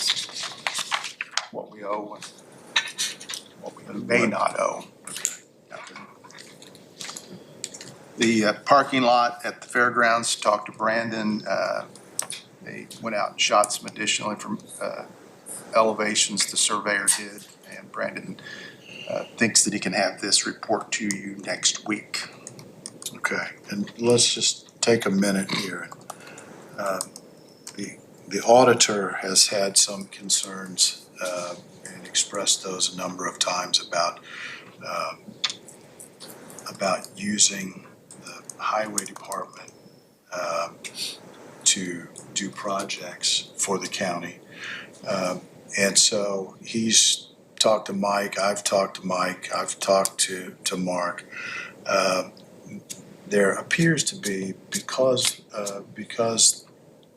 what we owe and what we may not owe. The parking lot at the fairgrounds, talked to Brandon. They went out and shot some additional elevations the surveyor did, and Brandon thinks that he can have this report to you next week. Okay, and let's just take a minute here. The auditor has had some concerns and expressed those a number of times about using the highway department to do projects for the county. And so he's talked to Mike, I've talked to Mike, I've talked to Mark. There appears to be, because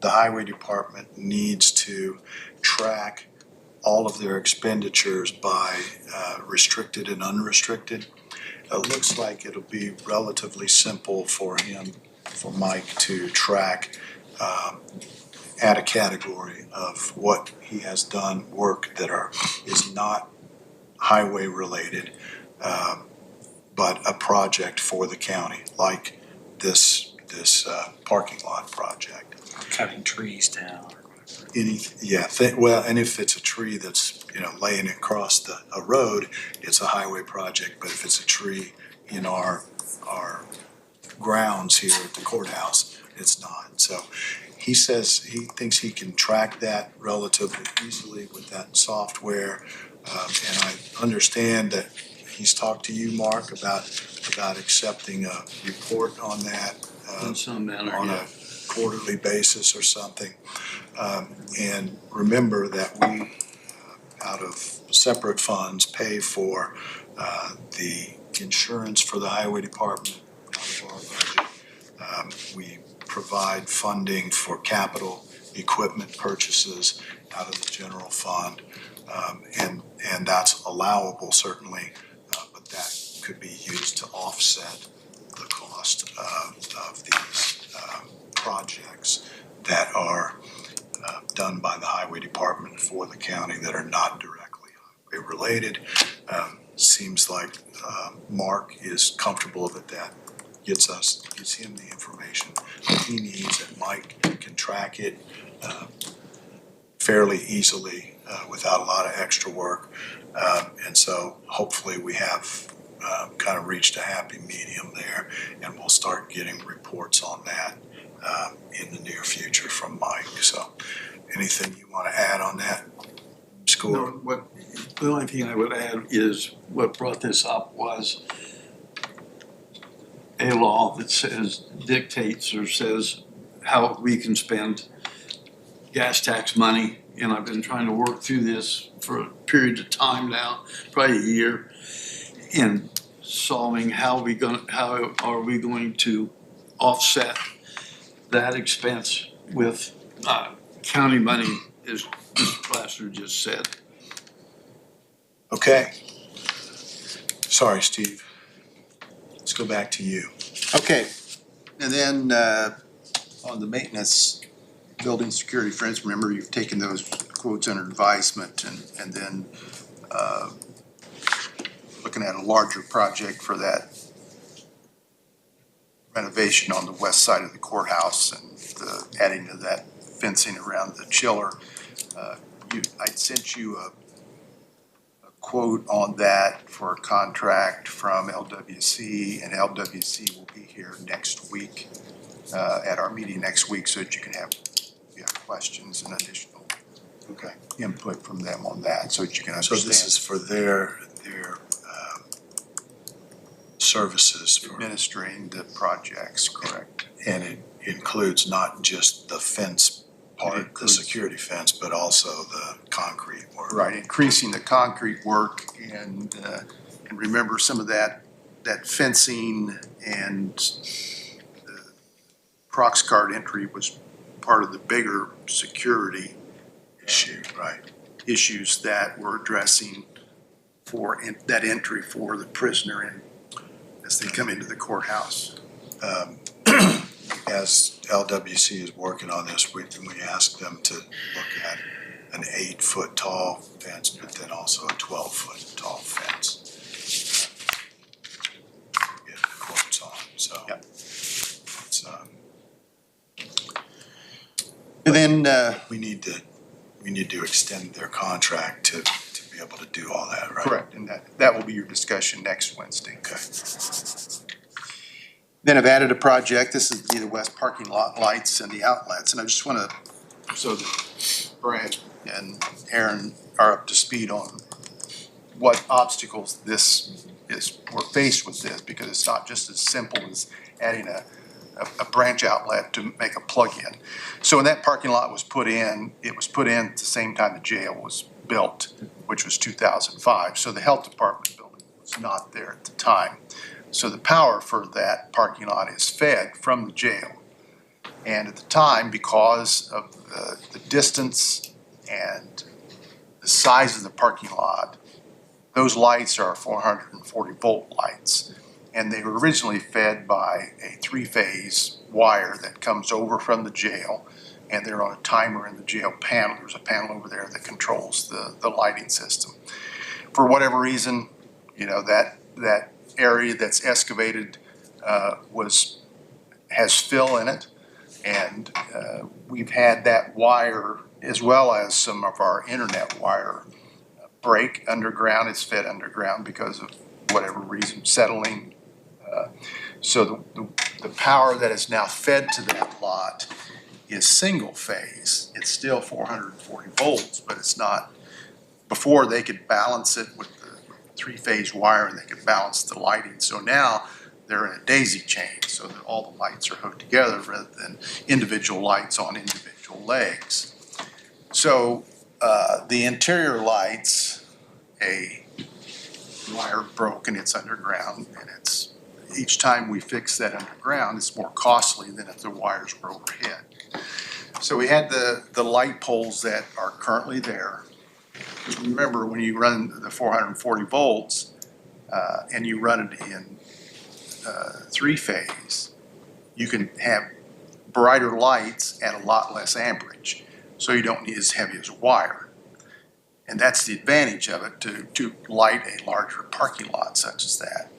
the highway department needs to track all of their expenditures by restricted and unrestricted. It looks like it'll be relatively simple for Mike to track, add a category of what he has done, work that is not highway related, but a project for the county, like this parking lot project. Cutting trees down. Well, and if it's a tree that's, laying across a road, it's a highway project, but if it's a tree in our grounds here at the courthouse, it's not. So he says he thinks he can track that relatively easily with that software. And I understand that he's talked to you, Mark, about accepting a report on that. In some manner, on yeah. a quarterly basis or something. And remember that we, out of separate funds, pay for the insurance for the highway department out of our budget. We provide funding for capital equipment purchases out of the general fund. And that's allowable, certainly, but that could be used to offset the cost of these projects that are done by the highway department for the county that are not directly highway related. Seems like Mark is comfortable with that, gives him the information that he needs, and Mike can track it fairly easily without a lot of extra work. And so hopefully we have kind of reached a happy medium there, and we'll start getting reports on that in the near future from Mike. So anything you want to add on that, Score? No, the only thing I would add is what brought this up was a law that dictates or says how we can spend gas tax money. And I've been trying to work through this for a period of time now, probably a year, in solving how are we going to offset that expense with county money, as Mr. Plaster just said. Okay. Sorry, Steve. Let's go back to you. Okay, and then on the maintenance, building security fence, remember you've taken those quotes under advisement, and then looking at a larger project for that renovation on the west side of the courthouse and adding to that fencing around the chiller. I sent you a quote on that for a contract from LWC, and LWC will be here next week at our meeting next week, so that you can have questions and additional input from them on that, so that you can understand. So this is for their services for administering the projects, correct? And it includes not just the fence part, the security fence, but also the concrete work. Right, increasing the concrete work, and remember some of that fencing and the Prox card entry was part of the bigger security issue, right? Issues that we're addressing for that entry for the prisoner and as they come into the courthouse. As LWC is working on this, we asked them to look at an 8-foot tall fence, but then also a 12-foot tall fence. Get quotes on. so. Yep. It's, And then, we need to extend their contract to be able to do all that, right? correct, and that will be your discussion next Wednesday. Okay. Then I've added a project, this is the west parking lot lights and the outlets, and I just wanna, so that Brad and Aaron are up to speed on what obstacles we're faced with this, because it's not just as simple as adding a branch outlet to make a plug-in. So when that parking lot was put in, it was put in at the same time the jail was built, which was 2005. So the health department building was not there at the time. So the power for that parking lot is fed from the jail. And at the time, because of the distance and the size of the parking lot, those lights are 440 volt lights. And they were originally fed by a 3-phase wire that comes over from the jail, and they're on a timer in the jail panel. There's a panel over there that controls the lighting system. For whatever reason, you know, that area that's excavated has fill in it, and we've had that wire as well as some of our internet wire break underground. It's fed underground because of whatever reason, settling. So the power that is now fed to that lot is single phase. It's still 440 volts, but it's not. Before they could balance it with the 3-phase wire, and they could balance the lighting. So now they're in a daisy chain, so that all the lights are hooked together rather than individual lights on individual legs. So the interior lights, a wire broke and it's underground, and it's each time we fix that underground, it's more costly than if the wires were overhead. So we had the light poles that are currently there. Remember, when you run the 440 volts and you run it in 3-phase, you can have brighter lights at a lot less amperage, so you don't need as heavy as a wire. And that's the advantage of it, to light a larger parking lot such as that.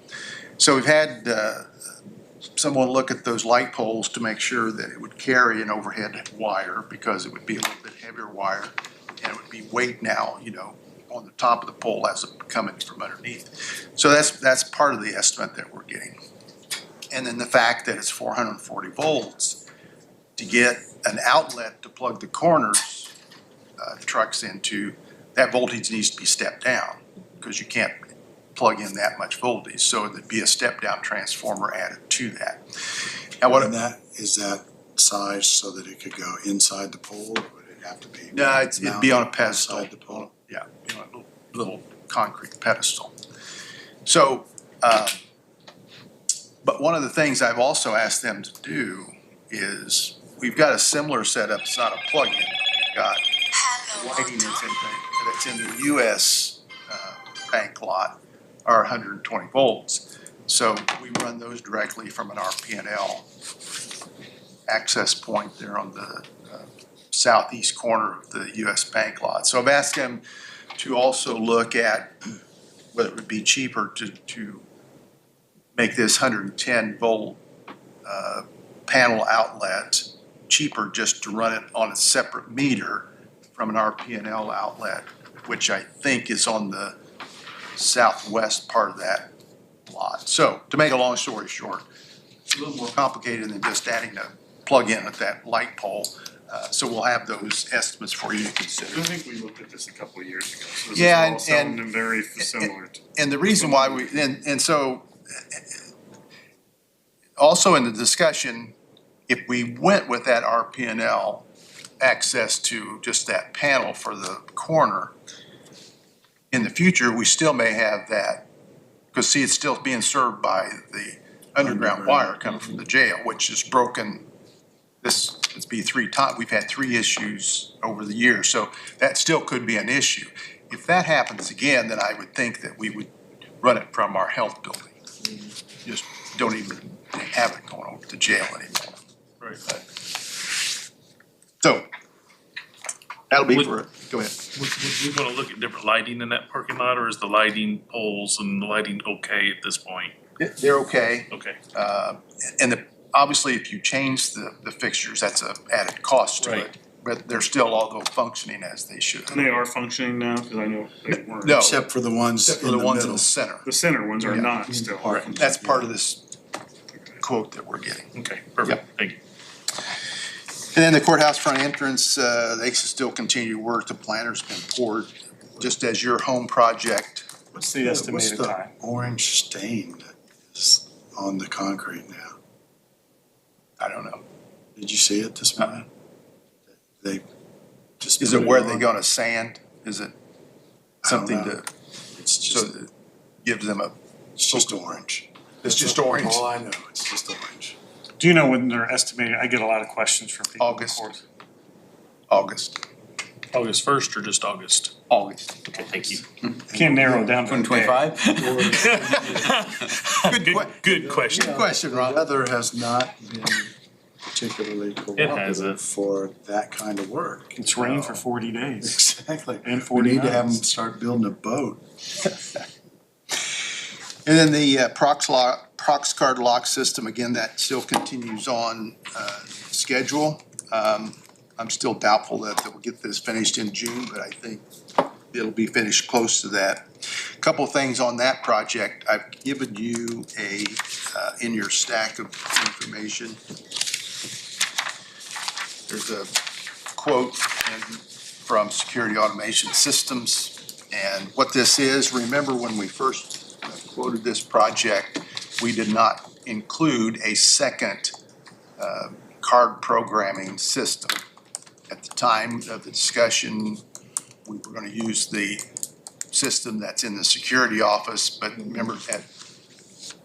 So we've had someone look at those light poles to make sure that it would carry an overhead wire, because it would be a little bit heavier wire, and it would be weight now, you know, on the top of the pole as it coming from underneath. So that's part of the estimate that we're getting. And then the fact that it's 440 volts, to get an outlet to plug the corners trucks into, that voltage needs to be stepped down, because you can't plug in that much voltage. So there'd be a step down transformer added to that. Now And that, is that sized so that it could go inside the pole, or would it have to be? No, it'd be on a pedestal. Outside the pole? Yeah, you know, a little concrete pedestal. So, but one of the things I've also asked them to do is, we've got a similar setup. It's not a plug-in. We've got lighting that's in the US bank lot are 120 volts. So we run those directly from an RP&L access point there on the southeast corner of the US bank lot. So I've asked them to also look at whether it would be cheaper to make this 110 volt panel outlet cheaper, just to run it on a separate meter from an RP&L outlet, which I think is on the southwest part of that lot. So to make a long story short, it's a little more complicated than just adding a plug-in at that light pole. So we'll have those estimates for you to consider. I think we looked at this a couple of years ago, so this Yeah, is all sounding very similar to. And the reason why and so also in the discussion, if we went with that RP&L access to just that panel for the corner, in the future, we still may have that, because see, it's still being served by the underground wire coming from the jail, which is broken. It's be 3 times. We've had 3 issues over the years, so that still could be an issue. If that happens again, then I would think that we would run it from our health building. Just don't even have it going over to jail anymore. Right. So that'll be Would- for it. Go ahead. Would we wanna look at different lighting in that parking lot, or is the lighting poles and the lighting okay at this point? They're okay. Okay, And obviously, if you change the fixtures, that's a added cost to Right. it. But they're still all functioning as they should. And they are functioning now, cause I know they weren't. No. Except for the ones Except for in the the ones in middle. the center. The center ones are Yeah. not still. Right. That's part of this quote that we're getting. okay, perfect, thank you. And then the courthouse front entrance, they still continue to work. The planter's been poured, just as your home project. What's the estimated What's time? the orange stain that is on the concrete now? I don't know. Did you see it this morning? They just. Is put it where on. they're gonna sand? Is it I don't something know. to, It's so just, that it gives them a, it's just orange. it's just orange? All I know, it's just orange. Do you know when they're estimating? I get a lot of questions from people. in August. court. August. August 1st or just August? August. Okay, thank you. Can't narrow it down to a day. 2025? Good question. Good question, The Ron. weather has not been particularly cooperative hasn't. for that kind of work. It's rained for 40 days. Exactly. And We 40 need to have them nights. start building a boat. And then the Prox card lock system, again, that still continues on schedule. I'm still doubtful that we'll get this finished in June, but I think it'll be finished close to that. Couple of things on that project. I've given you in your stack of information. There's a quote from Security Automation Systems. And what this is, remember when we first quoted this project, we did not include a second card programming system. At the time of the discussion, we were gonna use the system that's in the security office, but remember that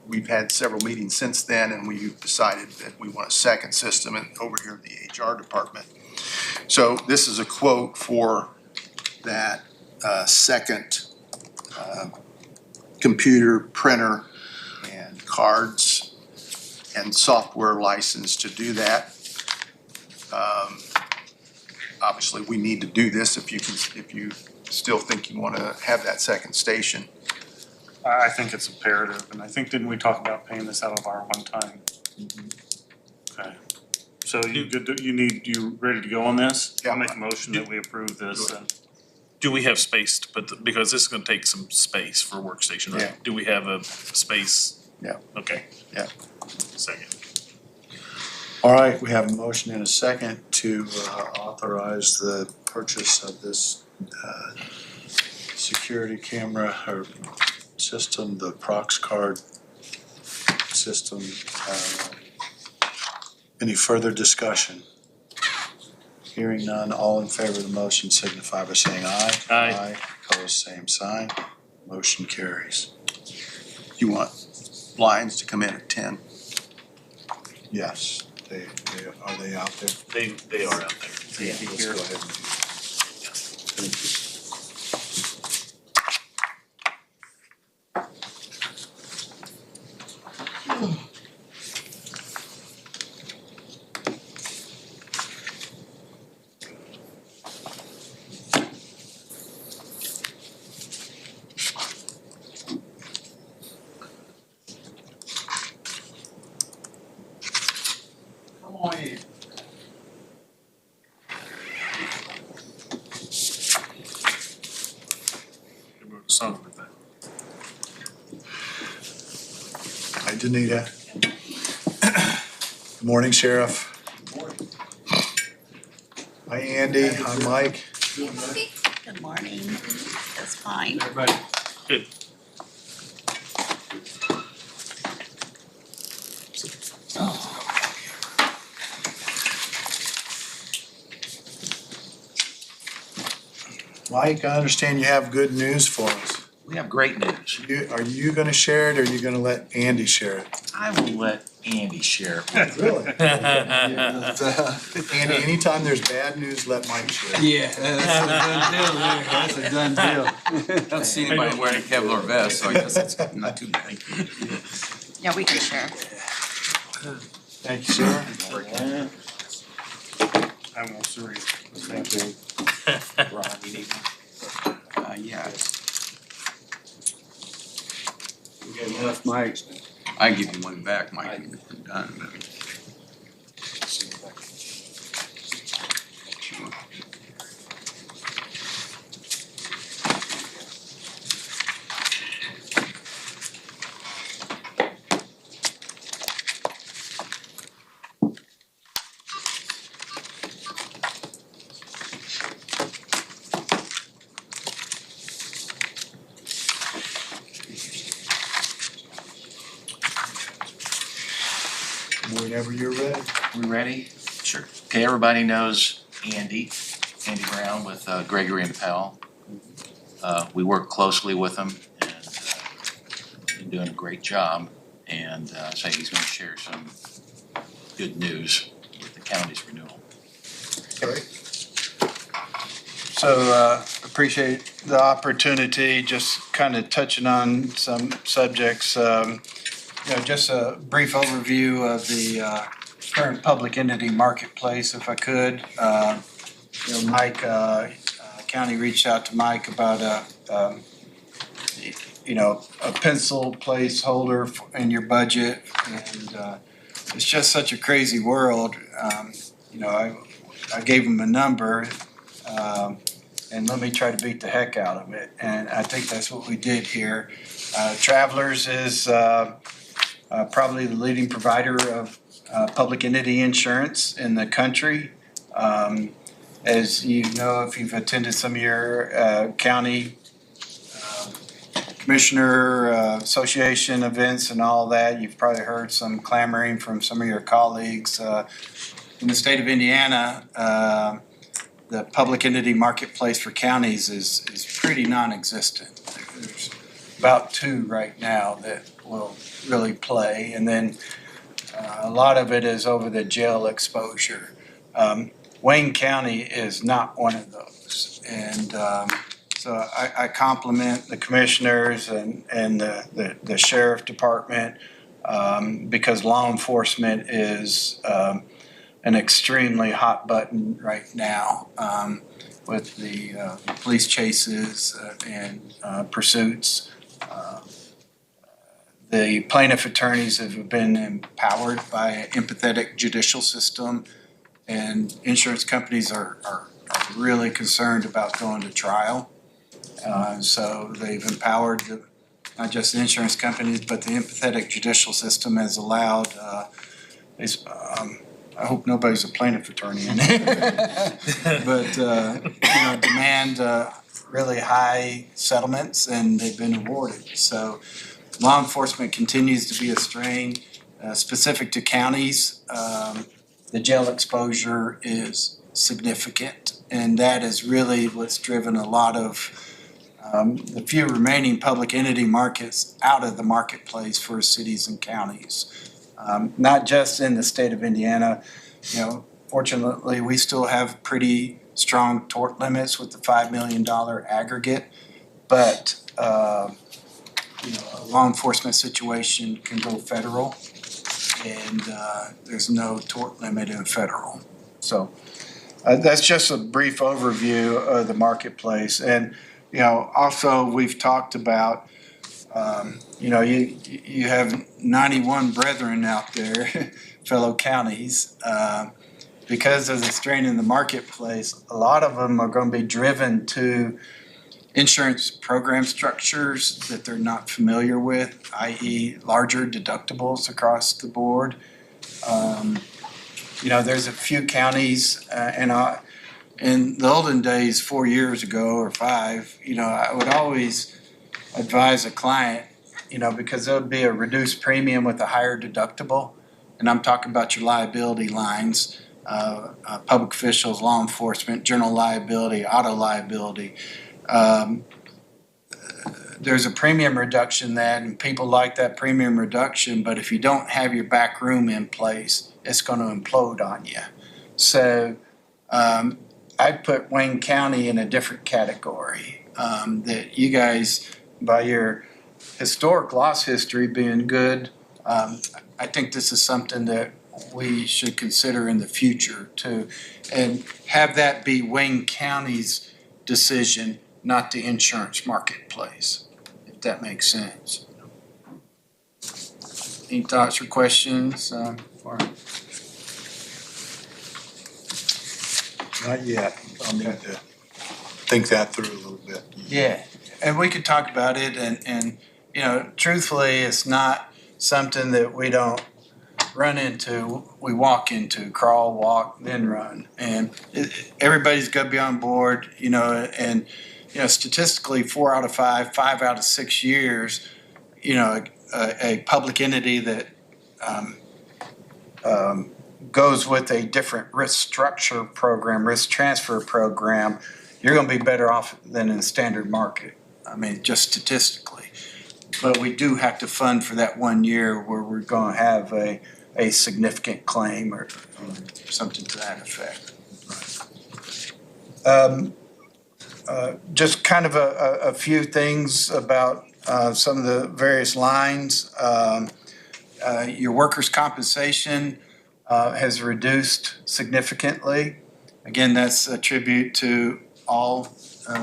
we've had several meetings since then, and we've decided that we want a second system over here in the HR department. So this is a quote for that second computer, printer, and cards and software license to do that. Obviously, we need to do this if you still think you want to have that second station. I think it's imperative, and I think, didn't we talk about paying this out of our one time? Okay, so you ready to go on this? I'll make a motion that we approve this. Do we have space to put, because this is gonna take some space for workstation, right? Yeah. Do we have a space? Yeah. Okay. Yeah. Second. All right, we have a motion and a second to authorize the purchase of this security camera or system, the Prox card system. Any further discussion? Hearing none, all in favor of the motion signify by saying aye. Aye. Opposed, same sign. Motion carries. You want lines to come in at 10? Yes, are they out there? They are out there. Yeah, let's go ahead and do that. Thank you. Come on in. We wrote a song with that. Hi, Danita. Good morning, Sheriff. Hi, Andy. Hi, Mike. Good morning. That's fine. Everybody, good. Mike, I understand you have good news for us. We have great news. Are you gonna share it or are you gonna let Andy share it? I will let Andy share it. Really? Andy, anytime there's bad news, let Mike share it. Yeah, that's a done deal. I don't see anybody wearing a Kevlar vest, so I guess it's not too bad. Yeah, we can share. Thank you, sir. I won't sorry. Thank you. Ron, you need one? Yeah. We got enough mics. I give him one back, Mike, when we're done, but. Whenever you're ready. We ready? Sure. Okay, everybody knows Andy Brown with Gregory and Pell. We work closely with him and been doing a great job. And so he's gonna share some good news with the county's renewal. So, appreciate the opportunity, just kind of touching on some subjects. Just a brief overview of the current public entity marketplace, if I could. Mike, county reached out to Mike about a pencil placeholder in your budget, and it's just such a crazy world. I gave him a number, and let me try to beat the heck out of it, and I think that's what we did here. Travelers is probably the leading provider of public entity insurance in the country. As you know, if you've attended some of your county commissioner association events and all that, you've probably heard some clamoring from some of your colleagues. In the state of Indiana, the public entity marketplace for counties is pretty non-existent. There's about 2 right now that will really play, and then a lot of it is over the jail exposure. Wayne County is not one of those, and so I compliment the commissioners and the sheriff department because law enforcement is an extremely hot button right now with the police chases and pursuits. The plaintiff attorneys have been empowered by an empathetic judicial system, and insurance companies are really concerned about going to trial. So they've empowered not just the insurance companies, but the empathetic judicial system has allowed I hope nobody's a plaintiff attorney in there. But, demand really high settlements, and they've been awarded. So law enforcement continues to be a strain specific to counties. The jail exposure is significant, and that is really what's driven a lot of the few remaining public entity markets out of the marketplace for cities and counties. Not just in the state of Indiana. Fortunately, we still have pretty strong tort limits with the $5 million aggregate, but a law enforcement situation can go federal, and there's no tort limit in federal. So that's just a brief overview of the marketplace. And also we've talked about you have 91 brethren out there, fellow counties. Because of the strain in the marketplace, a lot of them are going to be driven to insurance program structures that they're not familiar with, i.e. larger deductibles across the board. There's a few counties, and in the olden days, 4 years ago or 5, I would always advise a client, because there would be a reduced premium with a higher deductible. And I'm talking about your liability lines, public officials, law enforcement, general liability, auto liability. There's a premium reduction that, and people like that premium reduction, but if you don't have your back room in place, it's going to implode on you. So I'd put Wayne County in a different category, that you guys, by your historic loss history being good, I think this is something that we should consider in the future too, and have that be Wayne County's decision, not the insurance marketplace, if that makes sense. Any thoughts or questions? Not yet. I'll need to think that through a little bit. Yeah, and we could talk about it and, you know, truthfully, it's not something that we don't run into, we walk into, crawl, walk, then run. And everybody's gotta be on board, you know, and, you know, statistically, 4 out of 5, 5 out of 6 years, you know, a public entity that goes with a different risk structure program, risk transfer program, you're gonna be better off than in the standard market. I mean, just statistically. But we do have to fund for that 1 year where we're gonna have a significant claim or something to that effect. Just kind of a few things about some of the various lines. Your workers' compensation has reduced significantly. Again, that's a tribute to all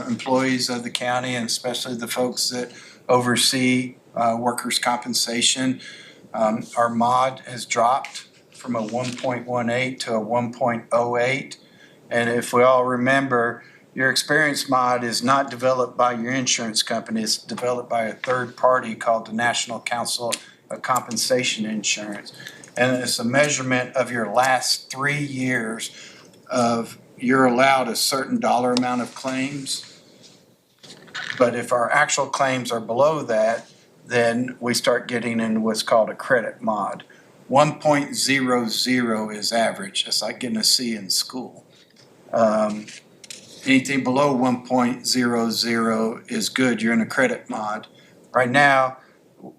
employees of the county and especially the folks that oversee workers' compensation. Our mod has dropped from a 1.18 to a 1.08. And if we all remember, your experience mod is not developed by your insurance company. It's developed by a third party called the National Council of Compensation Insurance. And it's a measurement of your last 3 years of you're allowed a certain dollar amount of claims. But if our actual claims are below that, then we start getting into what's called a credit mod. 1.00 is average. It's like getting a C in school. Anything below 1.00 is good. You're in a credit mod. Right now,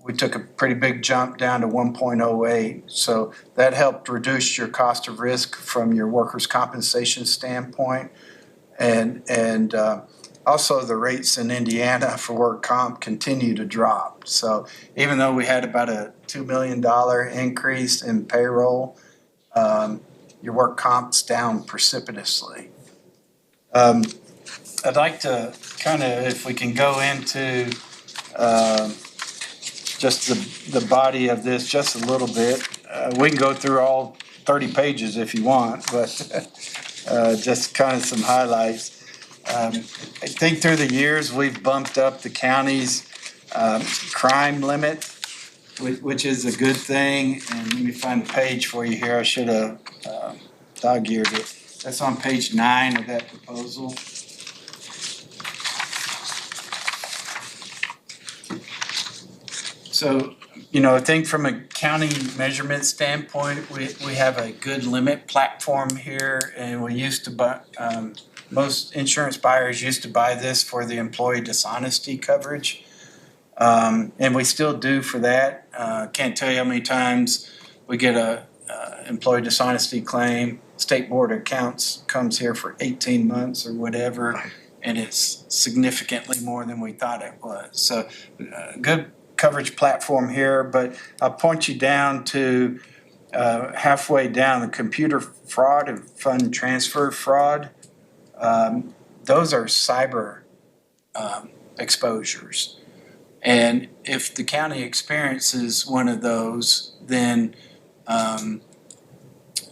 we took a pretty big jump down to 1.08. So that helped reduce your cost of risk from your workers' compensation standpoint. And also the rates in Indiana for work comp continue to drop. So even though we had about a $2 million increase in payroll, your work comp's down precipitously. I'd like to kind of, if we can go into just the body of this just a little bit. We can go through all 30 pages if you want, but just kind of some highlights. I think through the years, we've bumped up the county's crime limit, which is a good thing. And let me find the page for you here. I should have dog-eared it. That's on page 9 of that proposal. So, you know, I think from a county measurement standpoint, we have a good limit platform here, and we used to buy, most insurance buyers used to buy this for the employee dishonesty coverage. And we still do for that. Can't tell you how many times we get a employee dishonesty claim. State Board of Accounts comes here for 18 months or whatever, and it's significantly more than we thought it was. So good coverage platform here, but I'll point you down to halfway down the computer fraud and fund transfer fraud. Those are cyber exposures. And if the county experiences one of those, then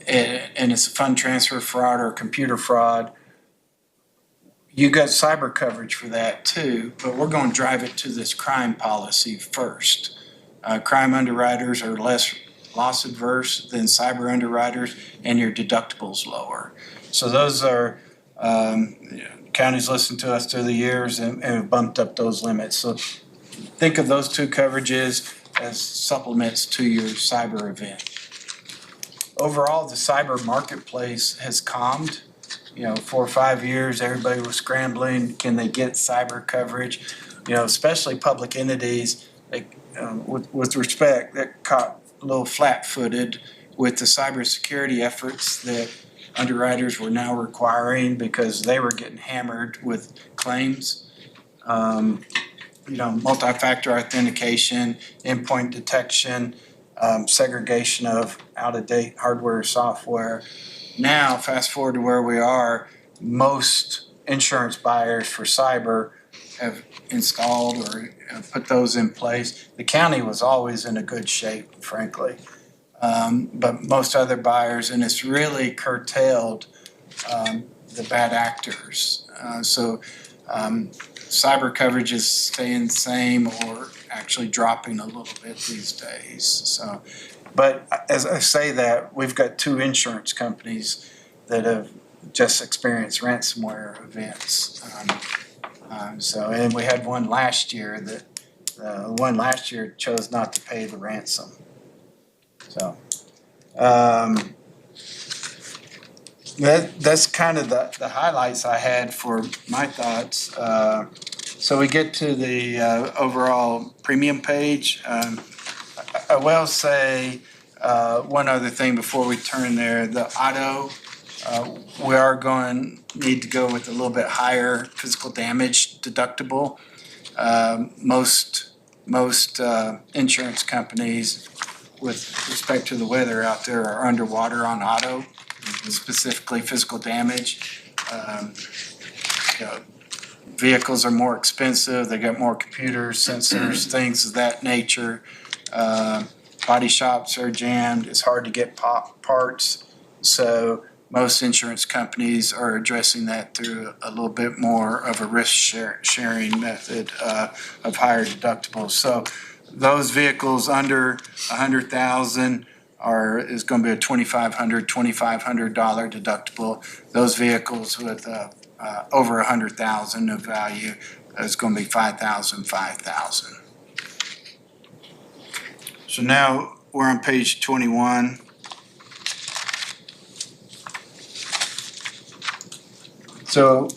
and it's a fund transfer fraud or computer fraud, you got cyber coverage for that too, but we're going to drive it to this crime policy first. Crime underwriters are less loss adverse than cyber underwriters, and your deductible's lower. So those are, counties listened to us through the years and have bumped up those limits. So think of those two coverages as supplements to your cyber event. Overall, the cyber marketplace has calmed. 4 or 5 years, everybody was scrambling. Can they get cyber coverage? Especially public entities, with respect, that caught a little flat-footed with the cybersecurity efforts that underwriters were now requiring because they were getting hammered with claims. Multi-factor authentication, endpoint detection, segregation of out-of-date hardware or software. Now, fast forward to where we are, most insurance buyers for cyber have installed or put those in place. The county was always in a good shape, frankly. But most other buyers, and it's really curtailed the bad actors. Cyber coverage is staying the same or actually dropping a little bit these days. So, but as I say that, we've got 2 insurance companies that have just experienced ransomware events. And we had one last year that chose not to pay the ransom. So, that's kind of the highlights I had for my thoughts. So we get to the overall premium page. I will say one other thing before we turn there. The auto, we are need to go with a little bit higher physical damage deductible. Most insurance companies, with respect to the weather out there, are underwater on auto, specifically physical damage. Vehicles are more expensive. They got more computers, sensors, things of that nature. Body shops are jammed. It's hard to get parts. So most insurance companies are addressing that through a little bit more of a risk sharing method of higher deductibles. So those vehicles under $100,000 is going to be a $2,500 deductible. Those vehicles with over $100,000 of value is going to be $5,000. So now we're on page 21. So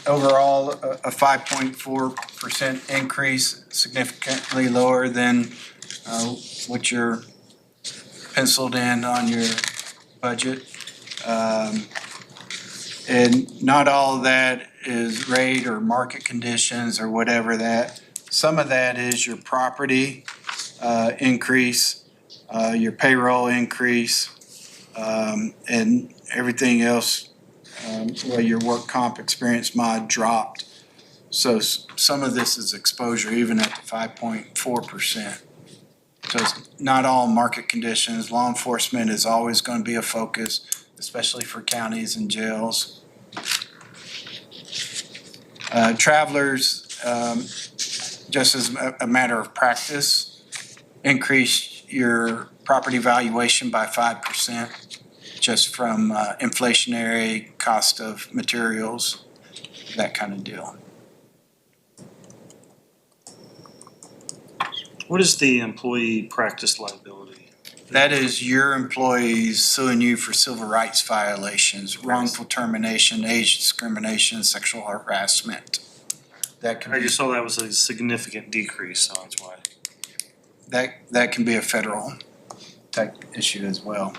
overall, a 5.4% increase, significantly lower than what you're penciled in on your budget. And not all of that is rate or market conditions or whatever that. Some of that is your property increase, your payroll increase, and everything else. Where your work comp experience mod dropped. So some of this is exposure even at the 5.4%. So it's not all market conditions. Law enforcement is always going to be a focus, especially for counties and jails. Travelers, just as a matter of practice, increase your property valuation by 5%. Just from inflationary cost of materials, that kind of deal. What is the employee practice liability? That is your employees suing you for civil rights violations, wrongful termination, age discrimination, sexual harassment. That can I just saw that was a significant decrease, so that's why. That can be a federal type issue as well.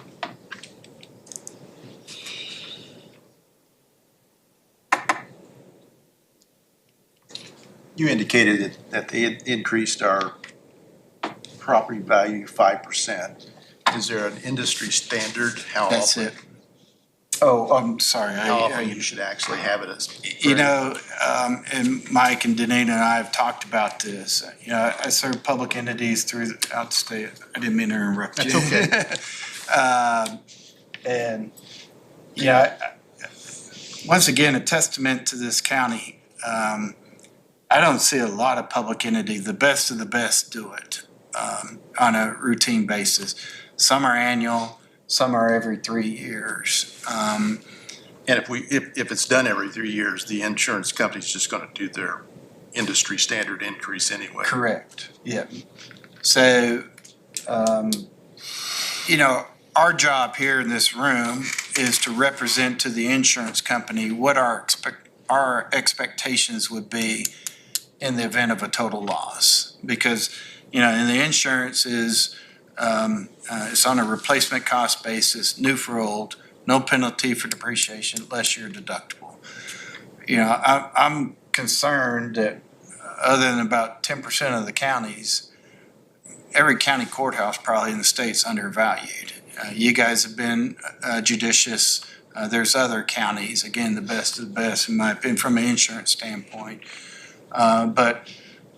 You indicated that they had increased our property value 5%. Is there an industry standard? How That's often? it. Oh, I'm sorry. How often you should actually have it as? And Mike and Deneen and I have talked about this. I serve public entities throughout the state. I didn't mean to interrupt you. That's okay. And once again, a testament to this county. I don't see a lot of public entities. The best of the best do it on a routine basis. Some are annual, some are every 3 years. And if it's done every 3 years, the insurance company's just going to do their industry standard increase anyway. Correct. Yeah. So, our job here in this room is to represent to the insurance company what our expectations would be in the event of a total loss. Because, and the insurance is, it's on a replacement cost basis, new for old, no penalty for depreciation, less your deductible. I'm concerned that other than about 10% of the counties, every county courthouse probably in the state's undervalued. You guys have been judicious. There's other counties, again, the best of the best, in my opinion, from an insurance standpoint. But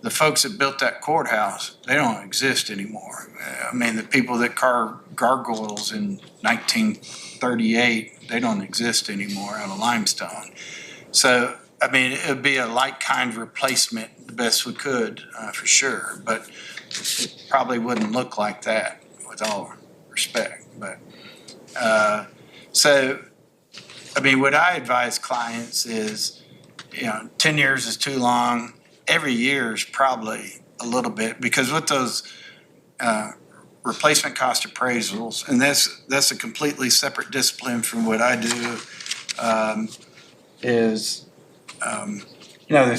the folks that built that courthouse, they don't exist anymore. I mean, the people that carved gargoyles in 1938, they don't exist anymore out of limestone. So, I mean, it would be a like kind replacement the best we could, for sure, but it probably wouldn't look like that with all respect, but, so, I mean, what I advise clients is, 10 years is too long. Every year is probably a little bit, because with those, replacement cost appraisals, and that's a completely separate discipline from what I do, there's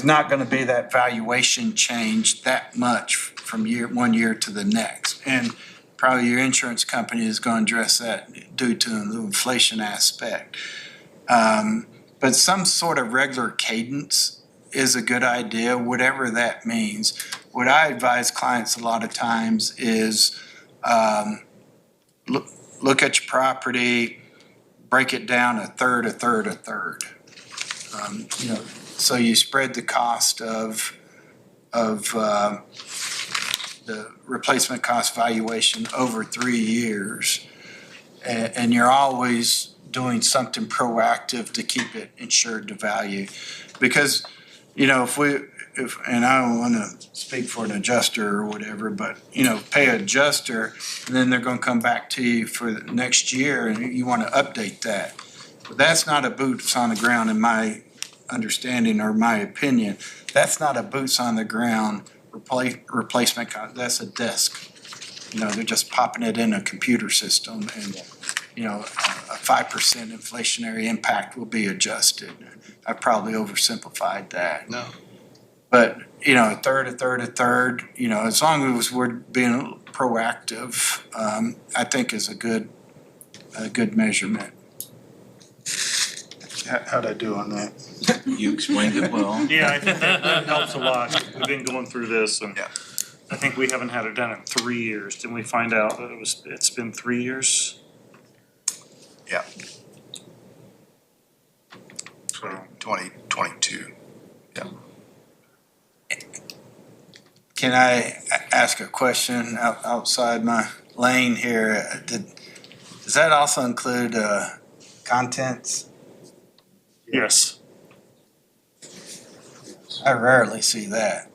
not gonna be that valuation change that much from one year to the next. And probably your insurance company is gonna address that due to the inflation aspect. But some sort of regular cadence is a good idea, whatever that means. What I advise clients a lot of times is, look at your property, break it down a third. So you spread the cost of the replacement cost valuation over 3 year. And you're always doing something proactive to keep it insured to value. Because, and I don't want to speak for an adjuster or whatever, but, pay an adjuster, and then they're going to come back to you for the next year and you want to update that. But that's not a boots on the ground in my understanding or my opinion. That's not a boots on the ground replacement cost. That's a desk. They're just popping it in a computer system and, a 5% inflationary impact will be adjusted. I probably oversimplified that. No. But, a third, as long as we're being proactive, I think is a good measurement. How'd I do on that? You explained it well. Yeah, I think that helps a lot. We've been going through this and I think we haven't had it done in 3 years. Didn't we find out that it's been 3 years? Yeah. 2022. Can I ask a question outside my lane here? Does that also include contents? Yes. I rarely see that.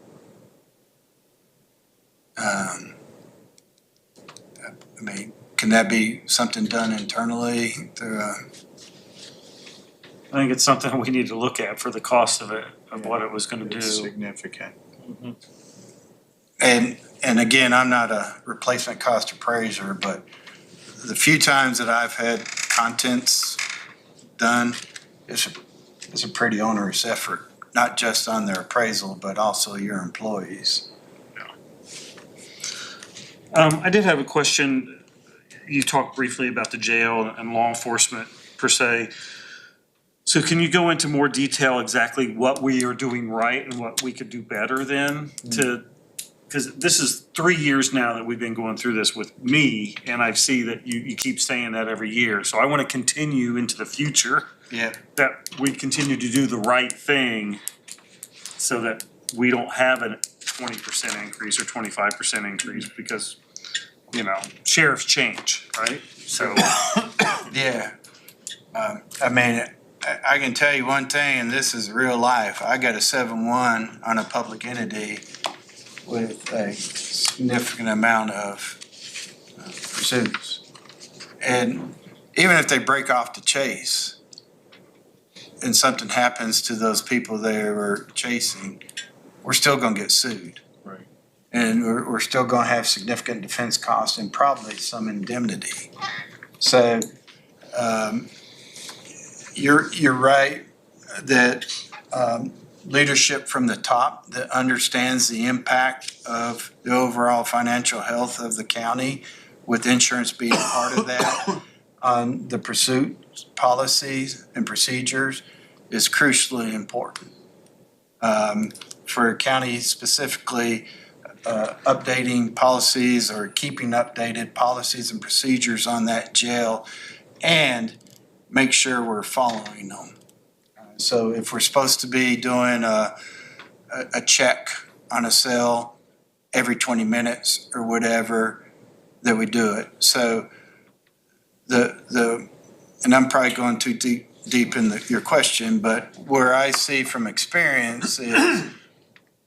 I mean, can that be something done internally through I think it's something we need to look at for the cost of it, of what it was gonna do. It's significant. And again, I'm not a replacement cost appraiser, but the few times that I've had contents done, it's a pretty onerous effort, not just on their appraisal, but also your employees. I did have a question. You talked briefly about the jail and law enforcement per se. So can you go into more detail exactly what we are doing right and what we could do better then because this is 3 years now that we've been going through this with me, and I see that you keep saying that every year. So I want to continue into the future. Yeah. That we continue to do the right thing so that we don't have a 20% increase or 25% increase because, sheriffs change, right? So. Yeah. I mean, I can tell you one thing, and this is real life. I got a 7-1 on a public entity with a significant amount of pursuits. And even if they break off the chase and something happens to those people they were chasing, we're still gonna get sued. Right. And we're still gonna have significant defense costs and probably some indemnity. So, you're right that leadership from the top that understands the impact of the overall financial health of the county, with insurance being part of that, on the pursuit policies and procedures is crucially important. For a county specifically, updating policies or keeping updated policies and procedures on that jail and make sure we're following them. So if we're supposed to be doing a check on a cell every 20 minutes or whatever, that we do it. So and I'm probably going too deep in your question, but where I see from experience is,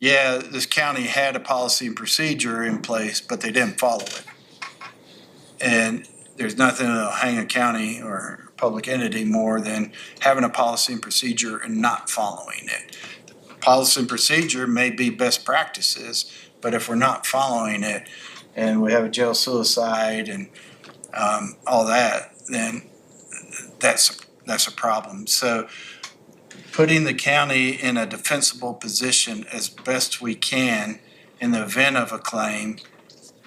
yeah, this county had a policy and procedure in place, but they didn't follow it. And there's nothing that'll hang a county or public entity more than having a policy and procedure and not following it. Policy and procedure may be best practices, but if we're not following it and we have a jail suicide and all that, then that's a problem. So putting the county in a defensible position as best we can in the event of a claim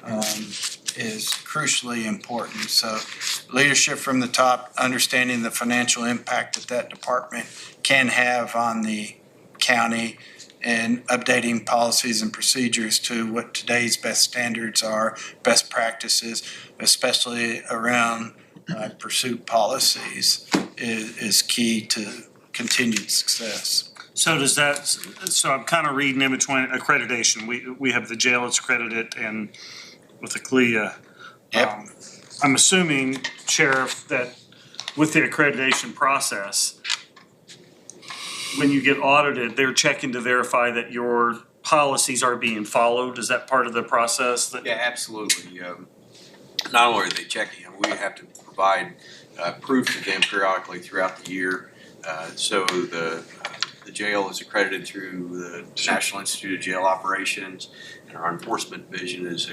is crucially important. So leadership from the top, understanding the financial impact that that department can have on the county, and updating policies and procedures to what today's best standards are, best practices, especially around pursuit policies is key to continued success. So does that, so I'm kind of reading in between accreditation. We have the jail that's accredited and with the CLIA. Yep. I'm assuming, Sheriff, that with the accreditation process, when you get audited, they're checking to verify that your policies are being followed. Is that part of the process? That Yeah, absolutely. Not only are they checking, we have to provide proof to them periodically throughout the year. So the jail is accredited through the National Institute of Jail Operations, and our enforcement division is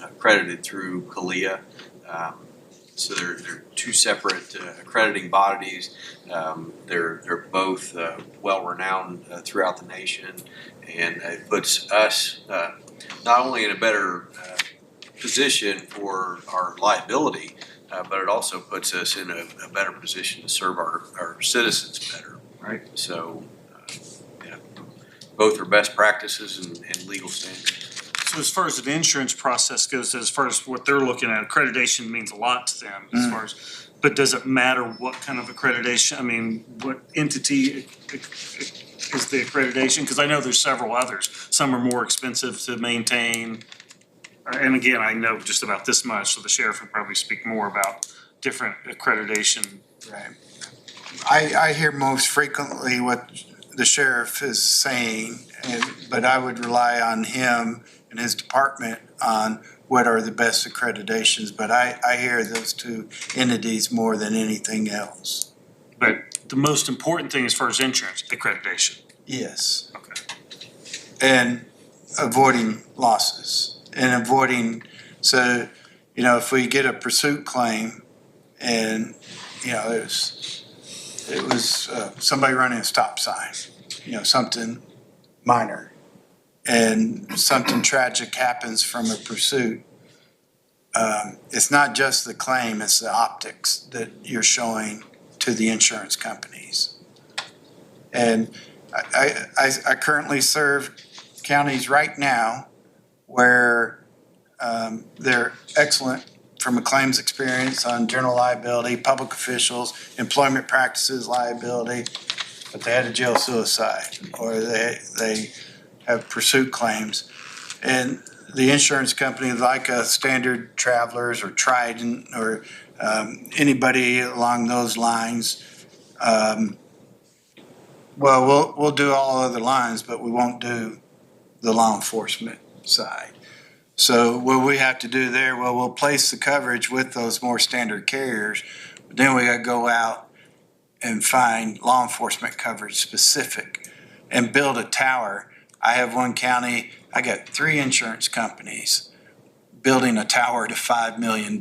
accredited through CALIA. So they're two separate accrediting bodies. They're both well-renowned throughout the nation, and it puts us not only in a better position for our liability, but it also puts us in a better position to serve our citizens better. Right. So, both are best practices and legal standards. So as far as the insurance process goes, as far as what they're looking at, accreditation means a lot to them as far as, but does it matter what kind of accreditation? I mean, what entity is the accreditation? Because I know there's several others. Some are more expensive to maintain. And again, I know just about this much, so the sheriff would probably speak more about different accreditation. Right. I hear most frequently what the sheriff is saying, but I would rely on him and his department on what are the best accreditations. But I hear those two entities more than anything else. But the most important thing as far as insurance, accreditation. Yes. Okay. And avoiding losses and avoiding, so, if we get a pursuit claim and, it was somebody running a stop sign, something minor, and something tragic happens from a pursuit. It's not just the claim, it's the optics that you're showing to the insurance companies. And I currently serve counties right now where they're excellent from a claims experience on general liability, public officials, employment practices liability, but they had a jail suicide or they have pursuit claims. And the insurance company, like a Standard Travelers or Trident or anybody along those lines, we'll do all other lines, but we won't do the law enforcement side. So what we have to do there, we'll place the coverage with those more standard carriers, but then we got to go out and find law enforcement coverage specific and build a tower. I have one county, I got 3 insurance companies building a tower to $5 million.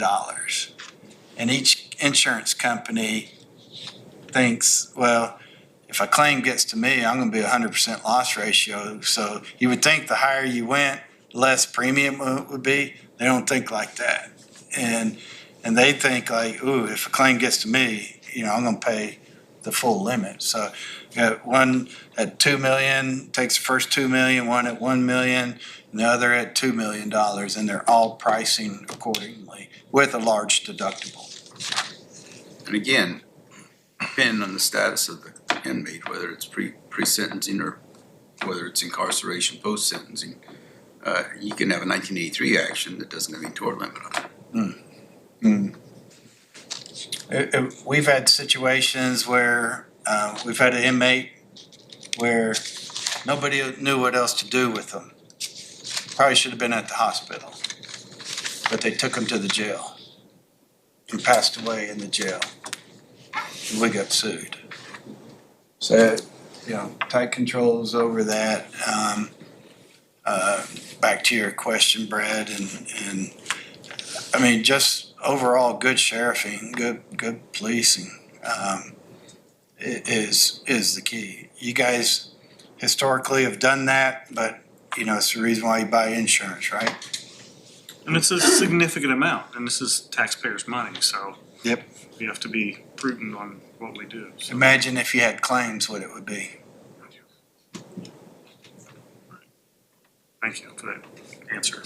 And each insurance company thinks, well, if a claim gets to me, I'm going to be 100% loss ratio. So you would think the higher you went, less premium would be. They don't think like that. And they think like, ooh, if a claim gets to me, I'm going to pay the full limit. So you got one at $2 million, takes the first $2 million, one at $1 million, and the other at $2 million, and they're all pricing accordingly with a large deductible. And again, depending on the status of the inmate, whether it's pre-sentencing or whether it's incarceration, post-sentencing, you can have a 1983 action that doesn't have any tort limit on it. We've had situations where, we've had an inmate where nobody knew what else to do with them. Probably should have been at the hospital, but they took him to the jail and passed away in the jail. And we got sued. So, tight controls over that. Back to your question, Brad, and I mean, just overall good sheriffing, good policing, is the key. You guys historically have done that, but it's the reason why you buy insurance, right? And it's a significant amount, and this is taxpayers' money, so. Yep. We have to be prudent on what we do. So. Imagine if you had claims, what it would be. Thank you for that answer.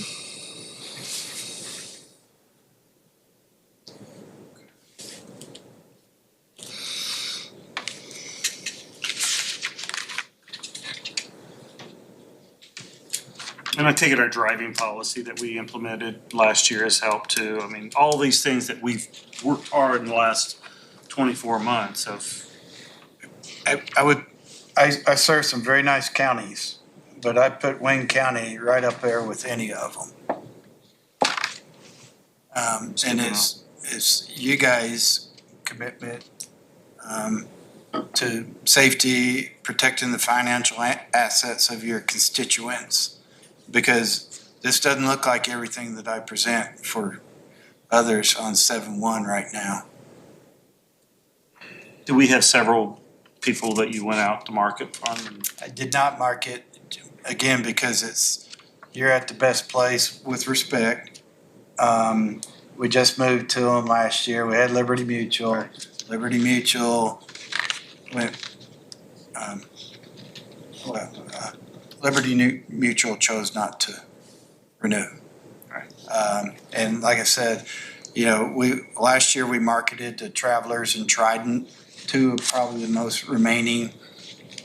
And I take it our driving policy that we implemented last year has helped too. I mean, all these things that we've worked hard in the last 24 months of. I serve some very nice counties, but I put Wayne County right up there with any of them. And it's you guys' commitment to safety, protecting the financial assets of your constituents. Because this doesn't look like everything that I present for others on 7-1 right now. Do we have several people that you went out to market from? I did not market, again, because you're at the best place with respect. We just moved to them last year. We had Liberty Mutual. Liberty Mutual went, Liberty Mutual chose not to renew. And like I said, last year we marketed to Travelers and Trident, two of probably the most remaining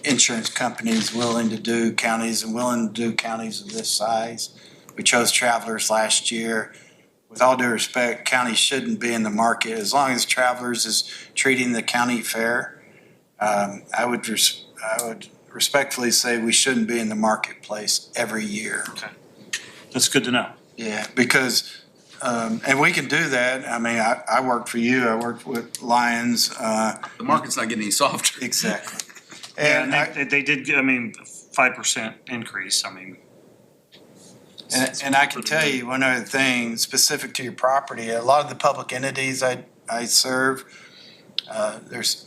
insurance companies willing to do counties and willing to do counties of this size. We chose Travelers last year. With all due respect, counties shouldn't be in the market. As long as Travelers is treating the county fair, I would respectfully say we shouldn't be in the marketplace every year. Okay. That's good to know. Yeah, because, and we can do that. I mean, I worked for you. I worked with Lions. The market's not getting any softer. Exactly. And they did, 5% increase. I mean. And I can tell you one other thing specific to your property. A lot of the public entities I serve, there's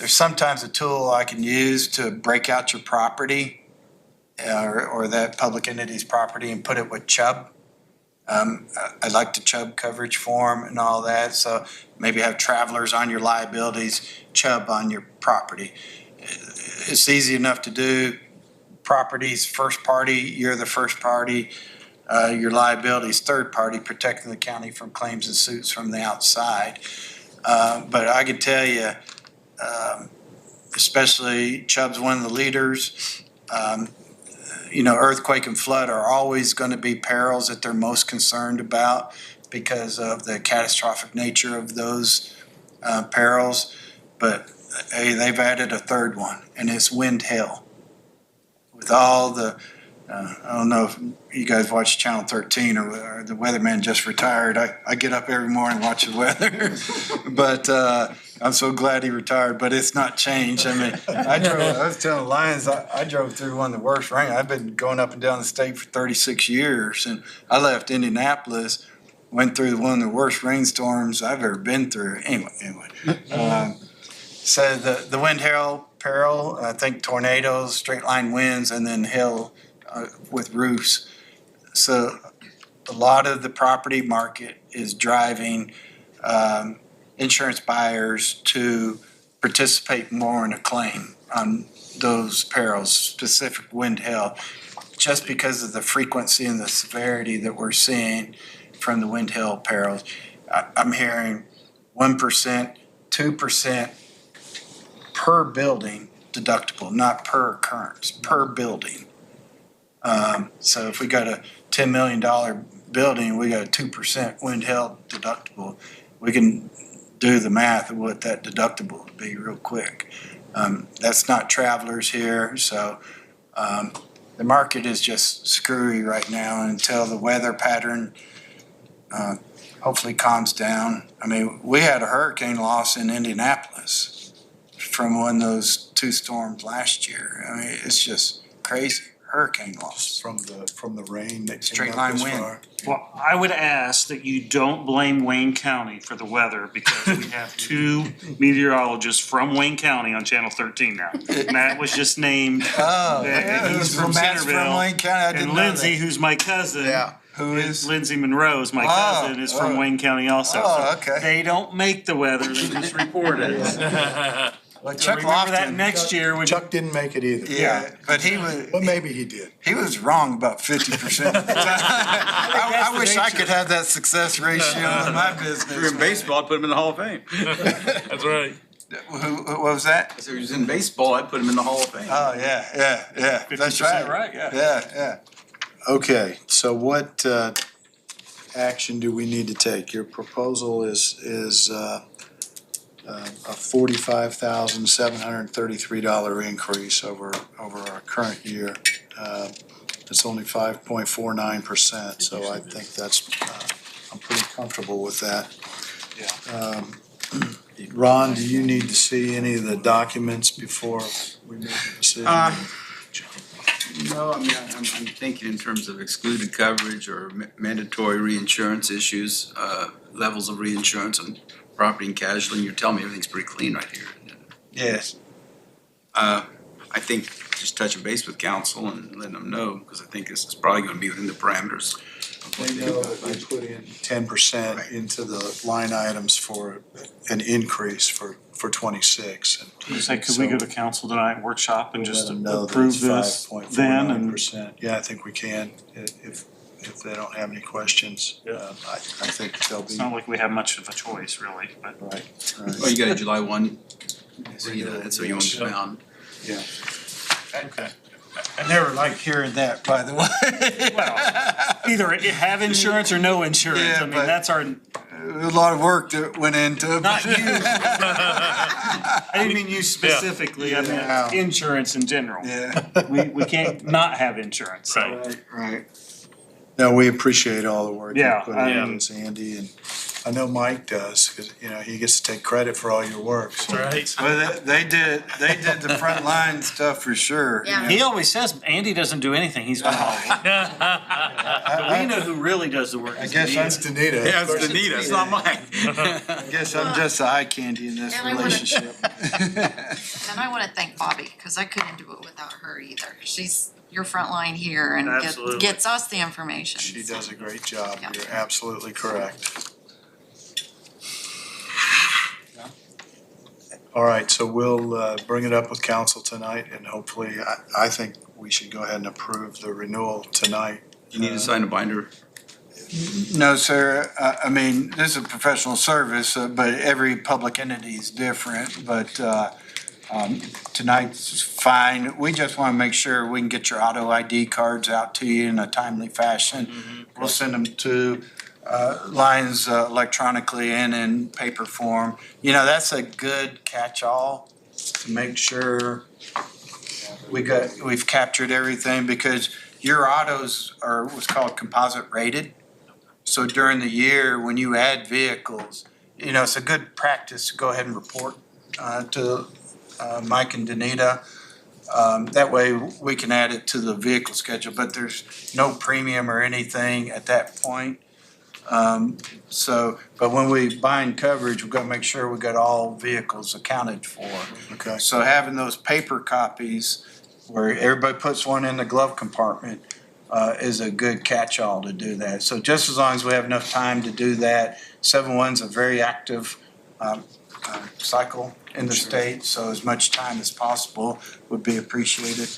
sometimes a tool I can use to break out your property or that public entity's property and put it with Chubb. I like the Chubb coverage form and all that. So maybe have Travelers on your liabilities, Chubb on your property. It's easy enough to do. Properties, first party, you're the first party. Your liabilities, third party, protecting the county from claims and suits from the outside. But I can tell you, especially Chubb's one of the leaders. Earthquake and flood are always going to be perils that they're most concerned about because of the catastrophic nature of those perils. But hey, they've added a third one, and it's wind hail. With all the, I don't know if you guys watch Channel 13 or the weatherman just retired. I get up every morning and watch the weather, but I'm so glad he retired. But it's not changed. I mean, I was telling Lions, I drove through one of the worst rain. I've been going up and down the state for 36 years, and I left Indianapolis, went through one of the worst rainstorms I've ever been through. Anyway. So the wind hail peril, I think tornadoes, straight line winds, and then hail with roofs. So a lot of the property market is driving insurance buyers to participate more in a claim on those perils, specific wind hail, just because of the frequency and the severity that we're seeing from the wind hail perils. I'm hearing 1%, 2% per building deductible, not per occurrence, per building. So if we got a $10 million building, we got a 2% wind hail deductible, we can do the math of what that deductible would be real quick. That's not travelers here, so the market is just screwy right now until the weather pattern hopefully calms down. I mean, we had a hurricane loss in Indianapolis from one of those 2 storms last year. I mean, it's just crazy. Hurricane loss. From the rain that came Straight up line this wind. far. Well, I would ask that you don't blame Wayne County for the weather because we have 2 meteorologists from Wayne County on Channel 13 now. Matt was just named. Oh, and he's from Matt's Centerville. from Wayne County. I didn't And know Lindsay, that. who's my cousin. Yeah. Who is? Lindsay Monroe's my cousin, is from Wayne County also. Oh, So okay. they don't make the weather, they just report it. Well, So remember that next year when. Chuck didn't make it either. Yeah, but he was. Well, maybe he did. He was wrong about 50%. I wish I could have that success ratio in my business. If you're in baseball, I'd put him in the Hall of Fame. That's right. What was that? I said, if he was in baseball, I'd put him in the Hall of Fame. Oh, yeah. That's 50% right, yeah. Yeah. Okay, so what action do we need to take? Your proposal is a $45,733 increase over our current year. It's only 5.49%, so I think that's, I'm pretty comfortable with that. Ron, do you need to see any of the documents before we make a decision? No, I mean, I'm thinking in terms of excluded coverage or mandatory reinsurance issues, levels of reinsurance on property and casualty, and you're telling me everything's pretty clean right here. Yes. I think just touching base with council and letting them know, because I think this is probably gonna be within the parameters. They know that we put in 10% into the line items for an increase for 26. You say, could we go to council tonight, workshop, and just approve approve this then? And 5.49%. Yeah, I think we can, if they don't have any questions. I think they'll be. it's not like we have much of a choice, really, but. Right. Oh, you got a July 1? So you know, that's so you won't be bound. Yeah. Okay. I never liked hearing that, by the way. Well, either have insurance or no insurance. Yeah, I mean, but- that's our, A lot of work that went into it. not you. I didn't mean you specifically, I Yeah. meant insurance in general. Yeah. We can't not have insurance, so. Right. No, we appreciate all the work you Yeah, put I into mean- this, Andy, and I know Mike does, because, he gets to take credit for all your work. So. Right. Well, they did the front line stuff for sure. Yeah. He always says Andy doesn't do anything, he's done all of it. But we know who really does the work. I guess That's Danita. Yeah, it's Danita, it's not mine. I guess I'm just the eye candy in this And I wanna- relationship. And I wanna thank Bobby, cause I couldn't do it without her either. She's your front line here and Absolutely. gets us the information. She does a great job. Yeah. You're absolutely correct. All right, so we'll bring it up with council tonight, and hopefully, I think we should go ahead and approve the renewal tonight. You need to sign a binder. No, sir. I mean, this is a professional service, but every public entity is different. But tonight's fine. We just want to make sure we can get your auto ID cards out to you in a timely fashion. We'll send them to lines electronically and in paper form. That's a good catch-all to make sure we've captured everything, because your autos are what's called composite rated. So during the year, when you add vehicles, it's a good practice to go ahead and report to Mike and Danita. That way we can add it to the vehicle schedule, but there's no premium or anything at that point. But when we bind coverage, we've got to make sure we got all vehicles accounted for. Okay. So having those paper copies where everybody puts one in the glove compartment is a good catch-all to do that. So just as long as we have enough time to do that, 7-1's a very active cycle in the state, so as much time as possible would be appreciated.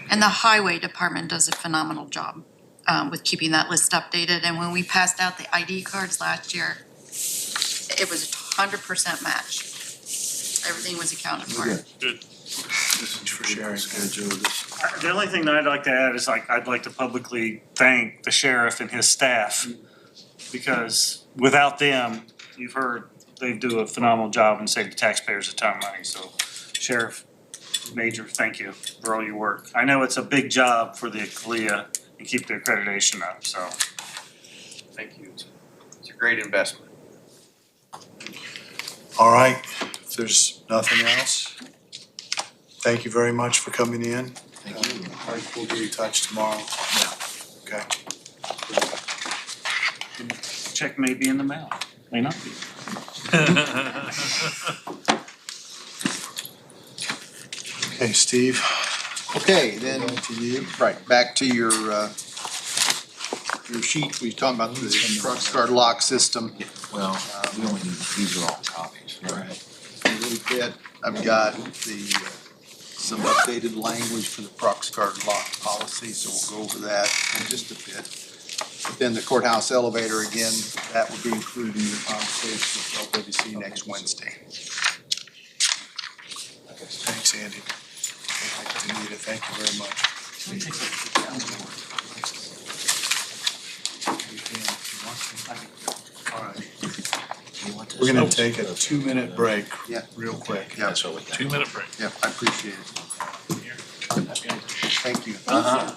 And the highway department does a phenomenal job with keeping that list updated. And when we passed out the ID cards last year, it was 100% match. Everything was accounted for. Good. for sharing. The only thing that I'd like to add is I'd like to publicly thank the sheriff and his staff, because without them, you've heard, they do a phenomenal job and save the taxpayers a ton of money. So Sheriff Major, thank you for all your work. I know it's a big job for the CALIA and keep the accreditation up, so. Thank you. It's a great investment. All right, if there's nothing else, thank you very much for coming in. Thank you. We'll be in touch tomorrow. Okay. Check may be in the mail, may not be. Okay, Steve. Okay, then, To you. right, back to your sheet, we talked about the cross guard lock system. Well, we only need, these are all copies, right? A little bit, I've got some updated language for the prox guard lock policy, so we'll go over that in just a bit. But then the courthouse elevator, again, that will be included in your conversation with LWC next Wednesday. Thanks, Andy. Anita, thank you very much. All right. We're gonna take a 2-minute break. Yeah. Real quick. Yeah, 2-minute break. yeah, I appreciate it. Thank you. Uh-huh.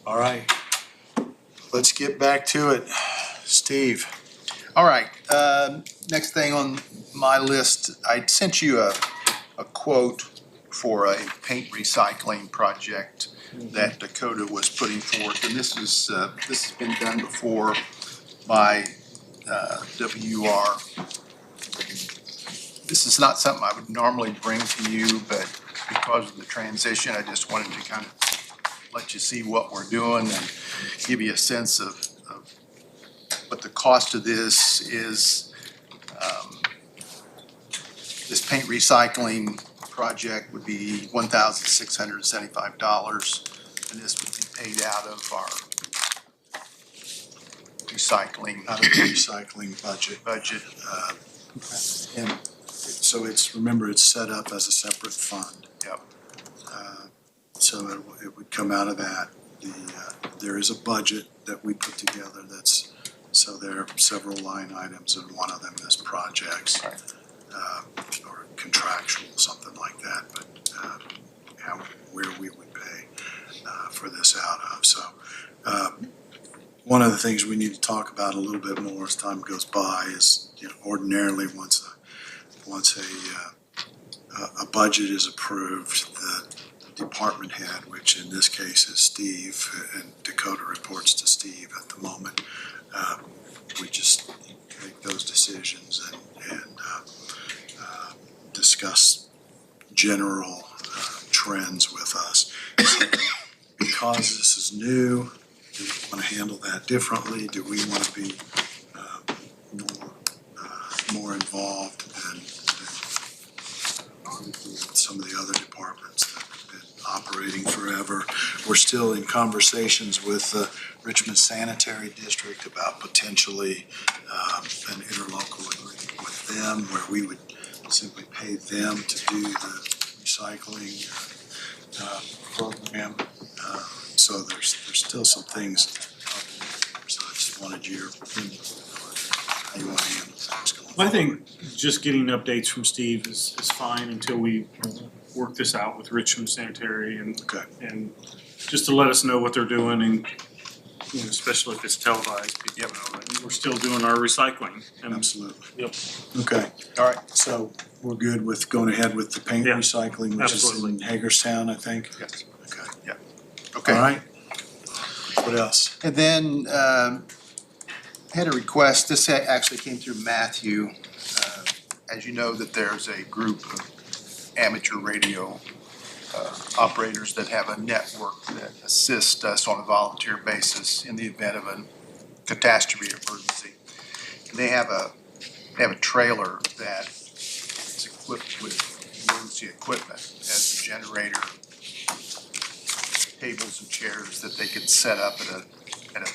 All right. Let's get back to it. Steve. All right, next thing on my list, I sent you a quote for a paint recycling project that Dakota was putting forth, and this has been done before by WR. This is not something I would normally bring to you, but because of the transition, I just wanted to kind of let you see what we're doing and give you a sense of what the cost of this is. This paint recycling project would be $1,675, and this would be paid out of our recycling Budget. And So remember, it's set up as a separate fund. Yep. So it would come out of that. There is a budget that we put together so there are several line items, and one of them is projects. Or contractual, something like that, but where we would pay for this out of. So one of the things we need to talk about a little bit more as time goes by is, ordinarily once a budget is approved, the department head, which in this case is Steve, and Dakota reports to Steve at the moment, we just make those decisions and discuss general trends with us. So because this is new, do we want to handle that differently? Do we want to be more involved than some of the other departments that have been operating forever? We're still in conversations with Richmond Sanitary District about potentially an interlocal agreement with them where we would simply pay them to do the recycling program. So there's still some things. So I just wanted your opinion on how you want to handle things going forward. I think just getting updates from Steve is fine until we work this out with Richmond Sanitary and just to let us know what they're doing, and especially if it's televised, people know that we're still doing our recycling. Absolutely. Yep. Okay. All right. So we're good with going ahead with the paint recycling, which absolutely. is in Hagerstown, I think? Yes. Okay. Yeah. Okay. All right. What else? And then had a request, this actually came through Matthew. As you know, that there's a group of amateur radio operators that have a network that assist us on a volunteer basis in the event of a catastrophe or emergency. And they have a trailer that is equipped with emergency equipment as a generator, tables and chairs that they could set up at a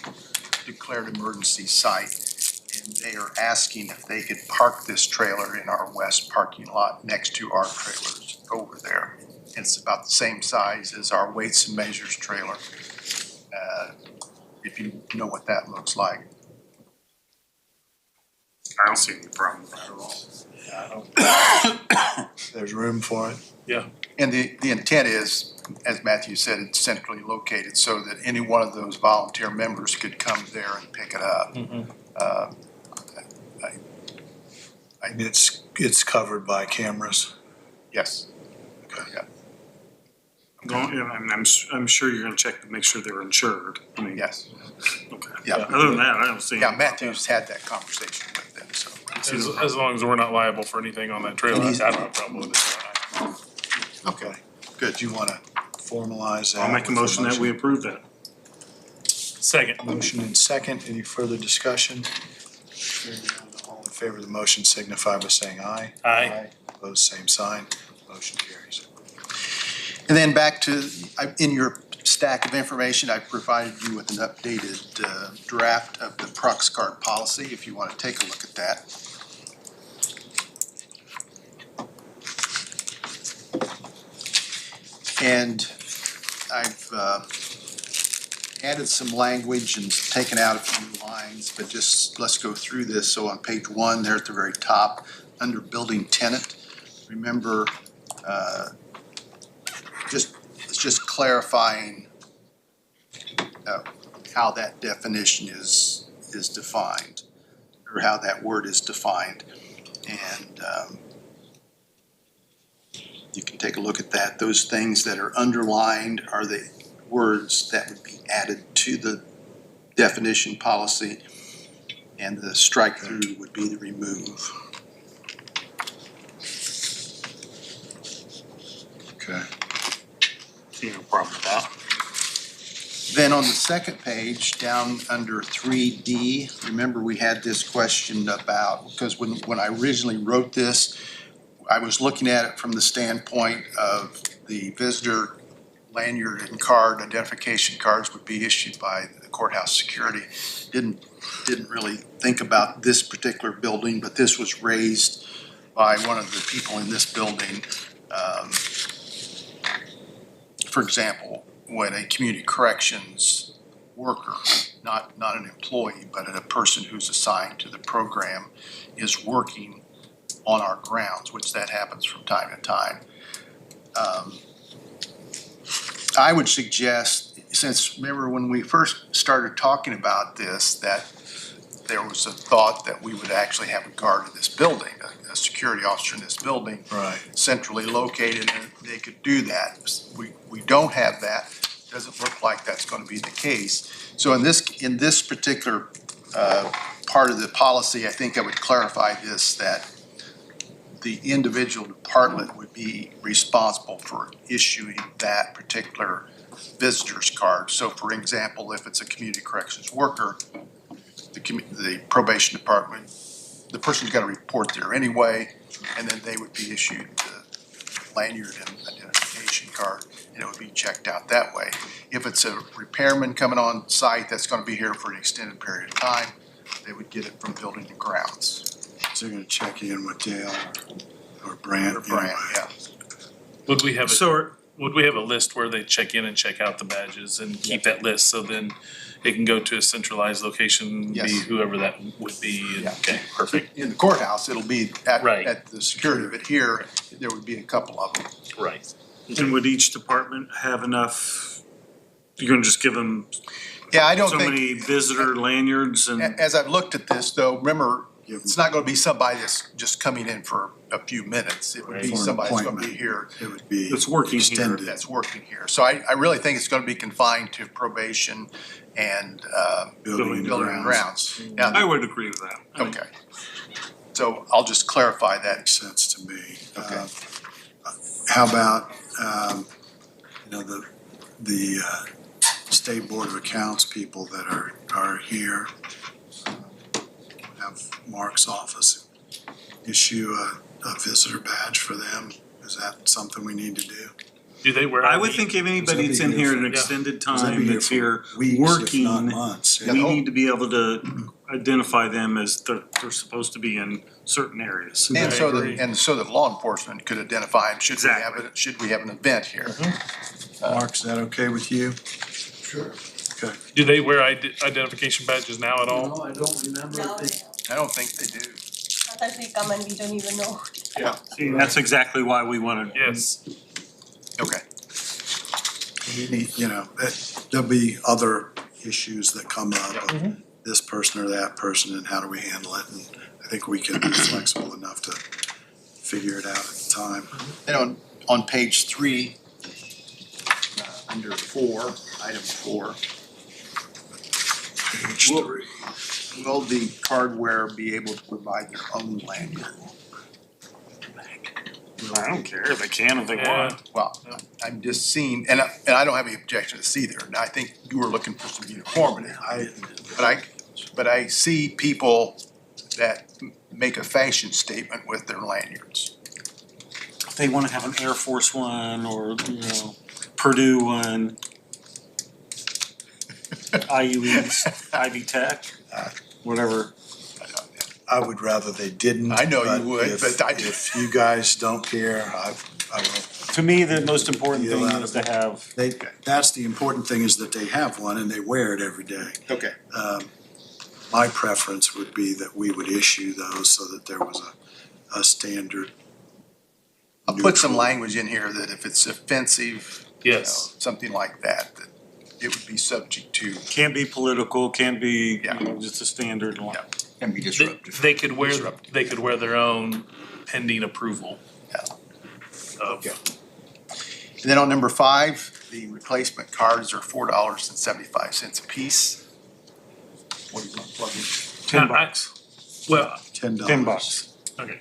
declared emergency site. And they are asking if they could park this trailer in our west parking lot next to our trailers over there. It's about the same size as our weights and measures trailer. If you know what that looks like. I don't see any problem with that at all. There's room for it. Yeah. And the intent is, as Matthew said, it's centrally located so that any one of those volunteer members could come there and pick it up. And it's covered by cameras. Yes. Okay. Yeah. I'm sure you're gonna check to make sure they're insured. I mean, yes. Okay. Yeah. Other than that, I don't see. Yeah, Matthew's had that conversation with them, so. As long as we're not liable for anything on that trailer, I don't have a problem with it. Okay, good. Do you want to formalize that? I'll make a motion that we approve that. Second. Motion and second. Any further discussion? Hearing none, all in favor of the motion signify by saying aye. Aye. Opposed, same sign. Motion carries. And then back to, in your stack of information, I provided you with an updated draft of the Prox card policy, if you want to take a look at that. And I've added some language and taken out a few lines, but just let's go through this. So on page 1, there at the very top, under building tenant, remember, it's just clarifying how that definition is defined, or how that word is defined. And you can take a look at that. Those things that are underlined are the words that would be added to the definition policy, and the strike through would be the remove. Okay. See no problem with that. Then on the second page, down under 3D, remember we had this question about, because when I originally wrote this, I was looking at it from the standpoint of the visitor lanyard and card, identification cards would be issued by the courthouse security. Didn't really think about this particular building, but this was raised by one of the people in this building. For example, when a community corrections worker, not an employee, but a person who's assigned to the program, is working on our grounds, which that happens from time to time. I would suggest, since remember when we first started talking about this, that there was a thought that we would actually have a guard in this building, a security officer in this building. Right. Centrally located, and they could do that. We don't have that. Doesn't look like that's going to be the case. So in this particular part of the policy, I think I would clarify this, that the individual department would be responsible for issuing that particular visitor's card. So for example, if it's a community corrections worker, the probation department, the person's got to report there anyway, and then they would be issued the lanyard and identification card, and it would be checked out that way. If it's a repairman coming on site that's going to be here for an extended period of time, they would get it from building and grounds. So you're gonna check in with Dale or Brant? Or Brant, yeah. Would we have So, would we have a list where they check in and check out the badges and keep that list, so then it can go to a centralized location, be Yes. whoever that would be? And- Yeah. Okay, perfect. In the courthouse, it'll be Right. at the security, but here, there would be a couple of them. Right. and would each department have enough, you're gonna just give them Yeah, I don't so think. many visitor lanyards and? As I've looked at this, though, remember, it's not gonna be somebody that's just coming in for a few minutes. It would be For an somebody that's gonna be appointment. here It would be It's working here. extended. that's working here. So I really think it's gonna be confined to probation and Building and building and grounds. I Now, would agree with that. okay. So I'll just clarify that. Makes sense to me. Okay. How about, the State Board of Accounts people that are here? Have Mark's office issue a visitor badge for them? Is that something we need to do? Do they wear? I would ID? think if anybody that's in here an extended time that's here Weeks, if not working, months. we need to be able to identify them as they're supposed to be in certain areas. And I so agree. that law enforcement could identify them, should we have Exactly. should we have an event here. Mark, is that okay with you? Sure. Okay. Do they wear identification badges now at all? No, I don't remember. No, if they- I don't think they do. sometimes we come and we don't even know. See, that's exactly why we wanted. Yes. Okay. We need, there'll be other issues that come up of this person or that person and how do we handle it? And I think we can be flexible enough to figure it out at the time. And on page 3, under 4, item 4, Page 3. will the card wearer be able to provide their own lanyard? I don't care, they can if they want. Well, I'm just seeing, and I don't have any objection to see there, and I think you were looking for some uniformity. But I see people that make a fashion statement with their lanyards. If they wanna have an Air Force one or, Purdue one. IUE's, Ivy Tech, whatever. I would rather they didn't. I know you would, if- but I- If you guys don't care, I will. To me, the most important Be thing allowed is to have, That's the important thing, is that they have one and they wear it every day. Okay. My preference would be that we would issue those so that there was a standard. I'll put some language in here that if it's offensive, Yes. something like that it would be subject to. Can't be political, can't be, Yeah. just a standard one. Yeah. Can be disruptive. They could wear their own pending approval. Okay. And then on number 5, the replacement cards are $4.75 a piece. What do you want to plug in? $10. Well, $10. $10. okay.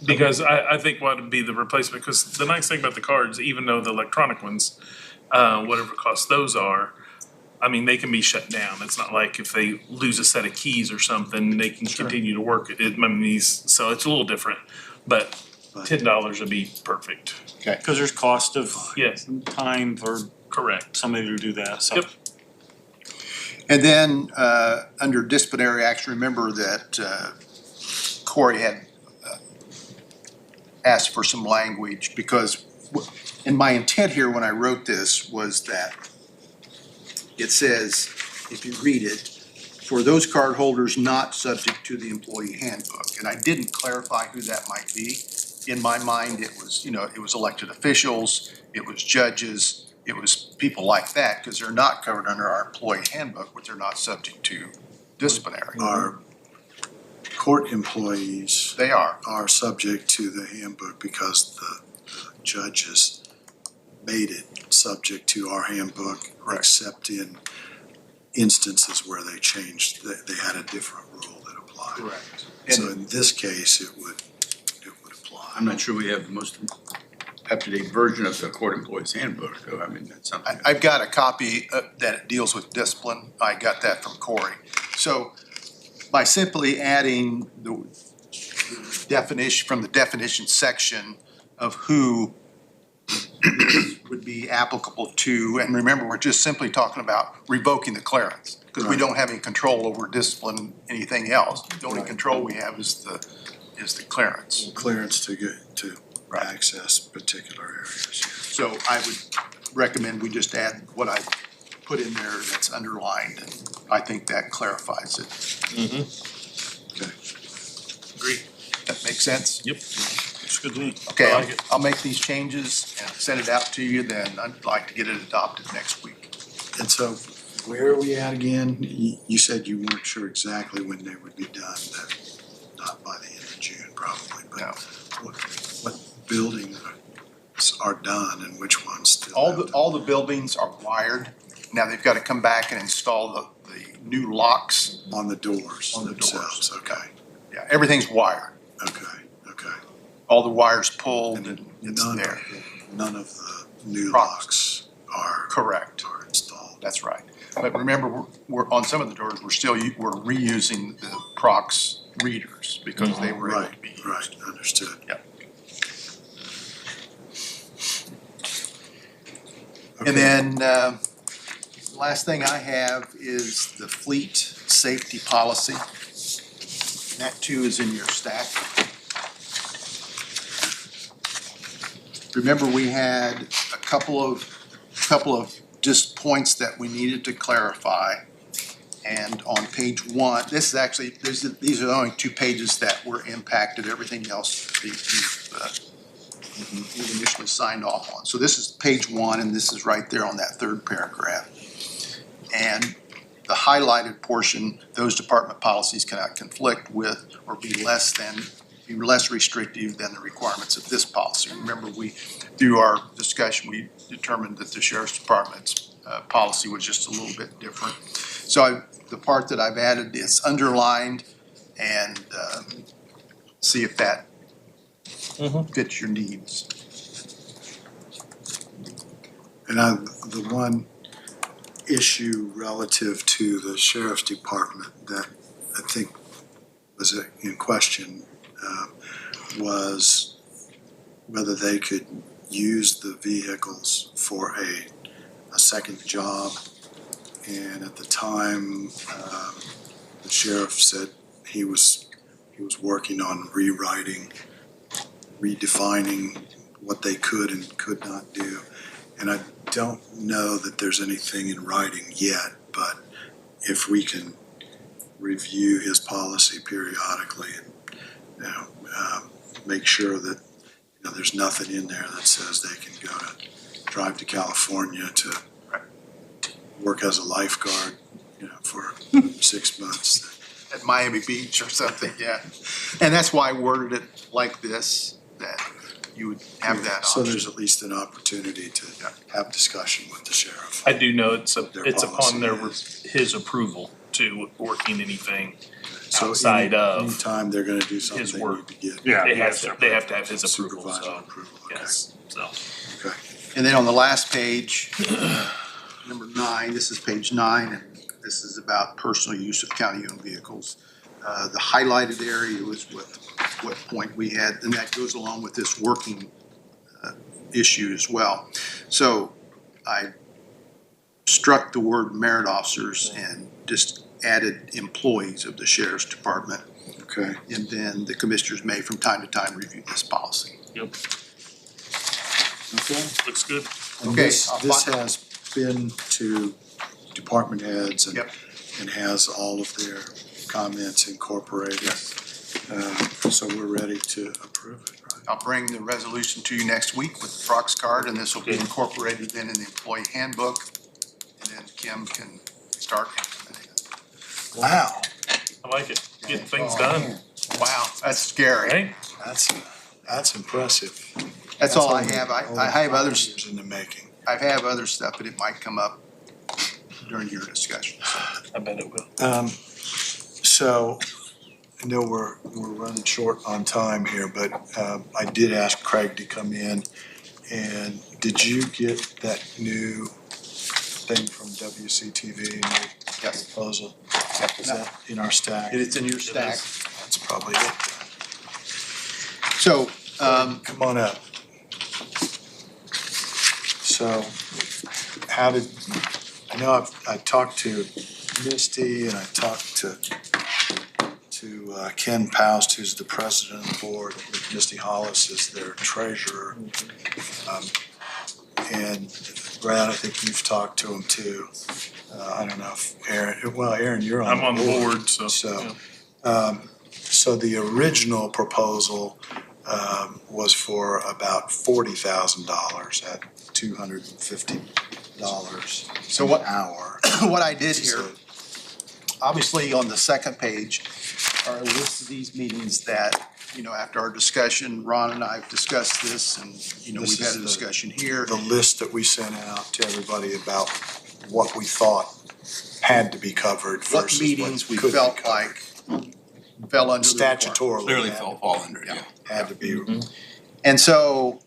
Because I think what would be the replacement, because the nice thing about the cards, even though the electronic ones, whatever cost those are, I mean, they can be shut down. It's not like if they lose a set of keys or something, they can continue to work it. I mean, so it's a little different, but $10 would be perfect. Okay. Because there's cost of Yes, time for correct. somebody to do that, so. Yep. And then, under disciplinary action, remember that, Corey had, asked for some language because, and my intent here when I wrote this was that it says, if you read it, for those card holders not subject to the employee handbook. And I didn't clarify who that might be. In my mind, it was, it was elected officials, it was judges, it was people like that, because they're not covered under our employee handbook, but they're not subject to disciplinary. Our court employees They are. subject to the handbook because the judges made it subject to our handbook, except in instances where they changed, they had a different rule that applied. Correct. So in this case, it would apply. I'm not sure we have the most up-to-date version of the court employees handbook, though. I mean, that's something. I've got a copy that deals with discipline. I got that from Corey. So by simply adding the definition from the definition section of who would be applicable to, and remember, we're just simply talking about revoking the clearance because we don't have any control over discipline, anything else. The only control we have is the clearance. Clearance to get to access particular areas. So I would recommend we just add what I put in there that's underlined, and I think that clarifies it. Okay. Agree. That makes sense? Yep. It's good to me. Okay, I like it. I'll make these changes and send it out to you, then I'd like to get it adopted next week. And so where are we at again? You said you weren't sure exactly when they would be done, that not by the end of June probably, but No. what buildings are done and which ones still? All the buildings are wired. Now they've got to come back and install the new locks. On the doors On the themselves, okay, Yeah, everything's wired. okay. All the wires pulled and it's there. None of the new Props. locks are. Correct. Are installed. That's right. But remember, we're on some of the doors, we're reusing the Prox readers because they were able to be used. Right, understood. Yep. Okay. And then, last thing I have is the fleet safety policy. That too is in your stack. Remember, we had a couple of just points that we needed to clarify. And on page 1, this is actually, these are the only 2 pages that were impacted. Everything else we initially signed off on. So this is page 1, and this is right there on that 3rd paragraph. And the highlighted portion, those department policies cannot conflict with or be less restrictive than the requirements of this policy. Remember, through our discussion, we determined that the sheriff's department's policy was just a little bit different. So the part that I've added is underlined, and see if that fits your needs. And the one issue relative to the sheriff's department that I think was in question was whether they could use the vehicles for a second job. And at the time, the sheriff said he was working on redefining what they could and could not do. And I don't know that there's anything in writing yet, but if we can review his policy periodically and, make sure that, there's nothing in there that says they can drive to California to work as a lifeguard, for 6 months. At Miami Beach or something, yeah. And that's why I worded it like this, that you would have that So option. there's at least an opportunity to have discussion with the sheriff. I do know it's Their upon policy his approval to working anything So outside of anytime they're gonna do something, his they work. need to get Yeah. They have to have his approval, supervisor so, approval, okay. yes, so. Okay. And then on the last page, number 9, this is page 9, and this is about personal use of county-owned vehicles. The highlighted area was what point we had, and that goes along with this working issue as well. So I struck the word merit officers and just added employees of the sheriff's department. Okay. And then the commissioners may from time to time review this policy. Yep, Okay. looks good. And Okay, this I'll has been to department heads and, Yep. and has all of their comments incorporated. So we're ready to approve it, right? I'll bring the resolution to you next week with the Prox card, and this will be incorporated then in the employee handbook. And then Kim can start implementing it. Wow. I like it, getting things done, Wow, that's scary. right? That's impressive. That's all I only- have. only I have 5 others, years in the making. I have other stuff, but it might come up during your discussion. I bet it will. So, I know we're running short on time here, but I did ask Craig to come in. And did you get that new thing from WCTV, new Yes. proposal? Is that in our stack? It's in your stack. That's probably it. So, Come on up. So, how did, I know I talked to Misty and I talked to Ken Poust, who's the president of the board. Misty Hollis is their treasurer. And Brad, I think you've talked to him too. I don't know if Aaron, you're on I'm the on the board, so. So the original proposal was for about $40,000 at $250 So what- an hour. what I did here, obviously on the second page are a list of these meetings that, after our discussion, Ron and I have discussed this and, This we've is had a discussion here. The list that we sent out to everybody about what we thought had to be covered versus What meetings we could be felt covered. like fell under the requirement. Statutorily. Clearly had to fall under it, yeah. Had to be. And so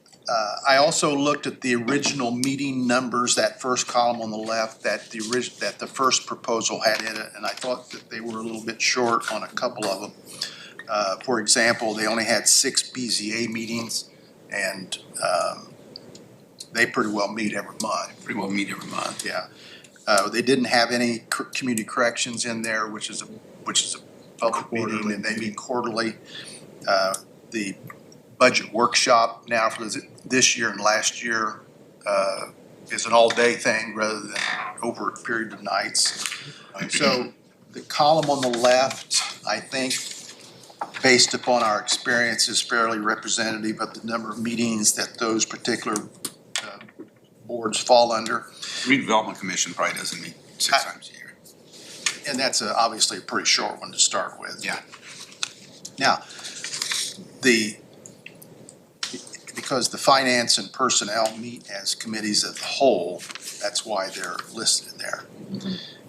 I also looked at the original meeting numbers, that first column on the left, that the first proposal had in it, and I thought that they were a little bit short on a couple of them. For example, they only had 6 BZA meetings, and they pretty well meet every month. Pretty well meet every month. Yeah. They didn't have any community corrections in there, which is a public meeting, and they meet quarterly. The budget workshop now for this year and last year is an all-day thing rather than over a period of nights. So the column on the left, I think, based upon our experience, is fairly representative of the number of meetings that those particular boards fall under. Redevelopment Commission probably doesn't meet 6 times a year. And that's obviously a pretty short one to start with. Yeah. Now, because the finance and personnel meet as committees of the whole, that's why they're listed there.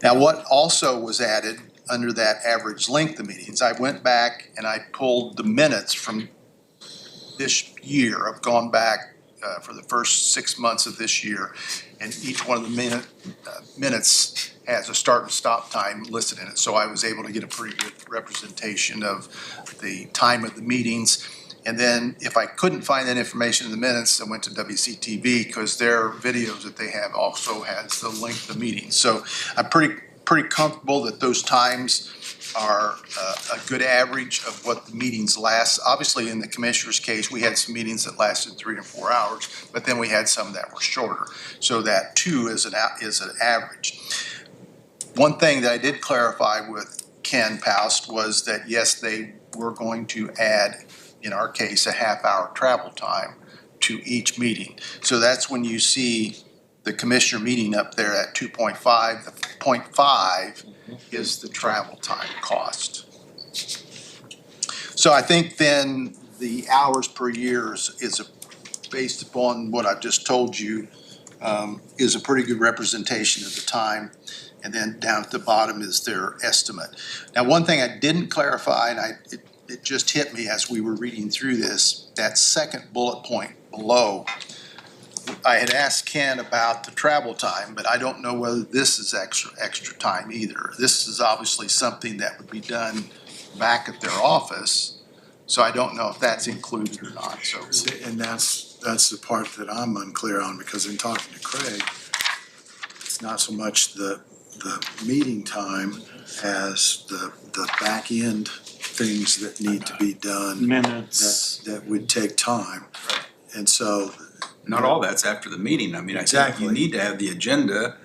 Now, what also was added under that average length of meetings, I went back and I pulled the minutes from this year. I've gone back for the first 6 months of this year, and each one of the minutes has a start and stop time listed in it. So I was able to get a pretty good representation of the time of the meetings. And then if I couldn't find that information in the minutes, I went to WCTV because their videos that they have also has the length of meetings. So I'm pretty comfortable that those times are a good average of what the meetings last. Obviously, in the commissioner's case, we had some meetings that lasted 3 or 4 hours, but then we had some that were shorter. So that 2 is an average. One thing that I did clarify with Ken Poust was that, yes, they were going to add, in our case, a half-hour travel time to each meeting. So that's when you see the commissioner meeting up there at 2.5. The 0.5 is the travel time cost. So I think then the hours per year is based upon what I've just told you, is a pretty good representation of the time. And then down at the bottom is their estimate. Now, one thing I didn't clarify, and it just hit me as we were reading through this, that second bullet point below. I had asked Ken about the travel time, but I don't know whether this is extra time either. This is obviously something that would be done back at their office, so I don't know if that's included or not, so. And that's the part that I'm unclear on, because in talking to Craig, it's not so much the meeting time as the back end things that need to be done. Minutes. That would take time. And so. Not all that's after the meeting. I mean, I think you need to have the agenda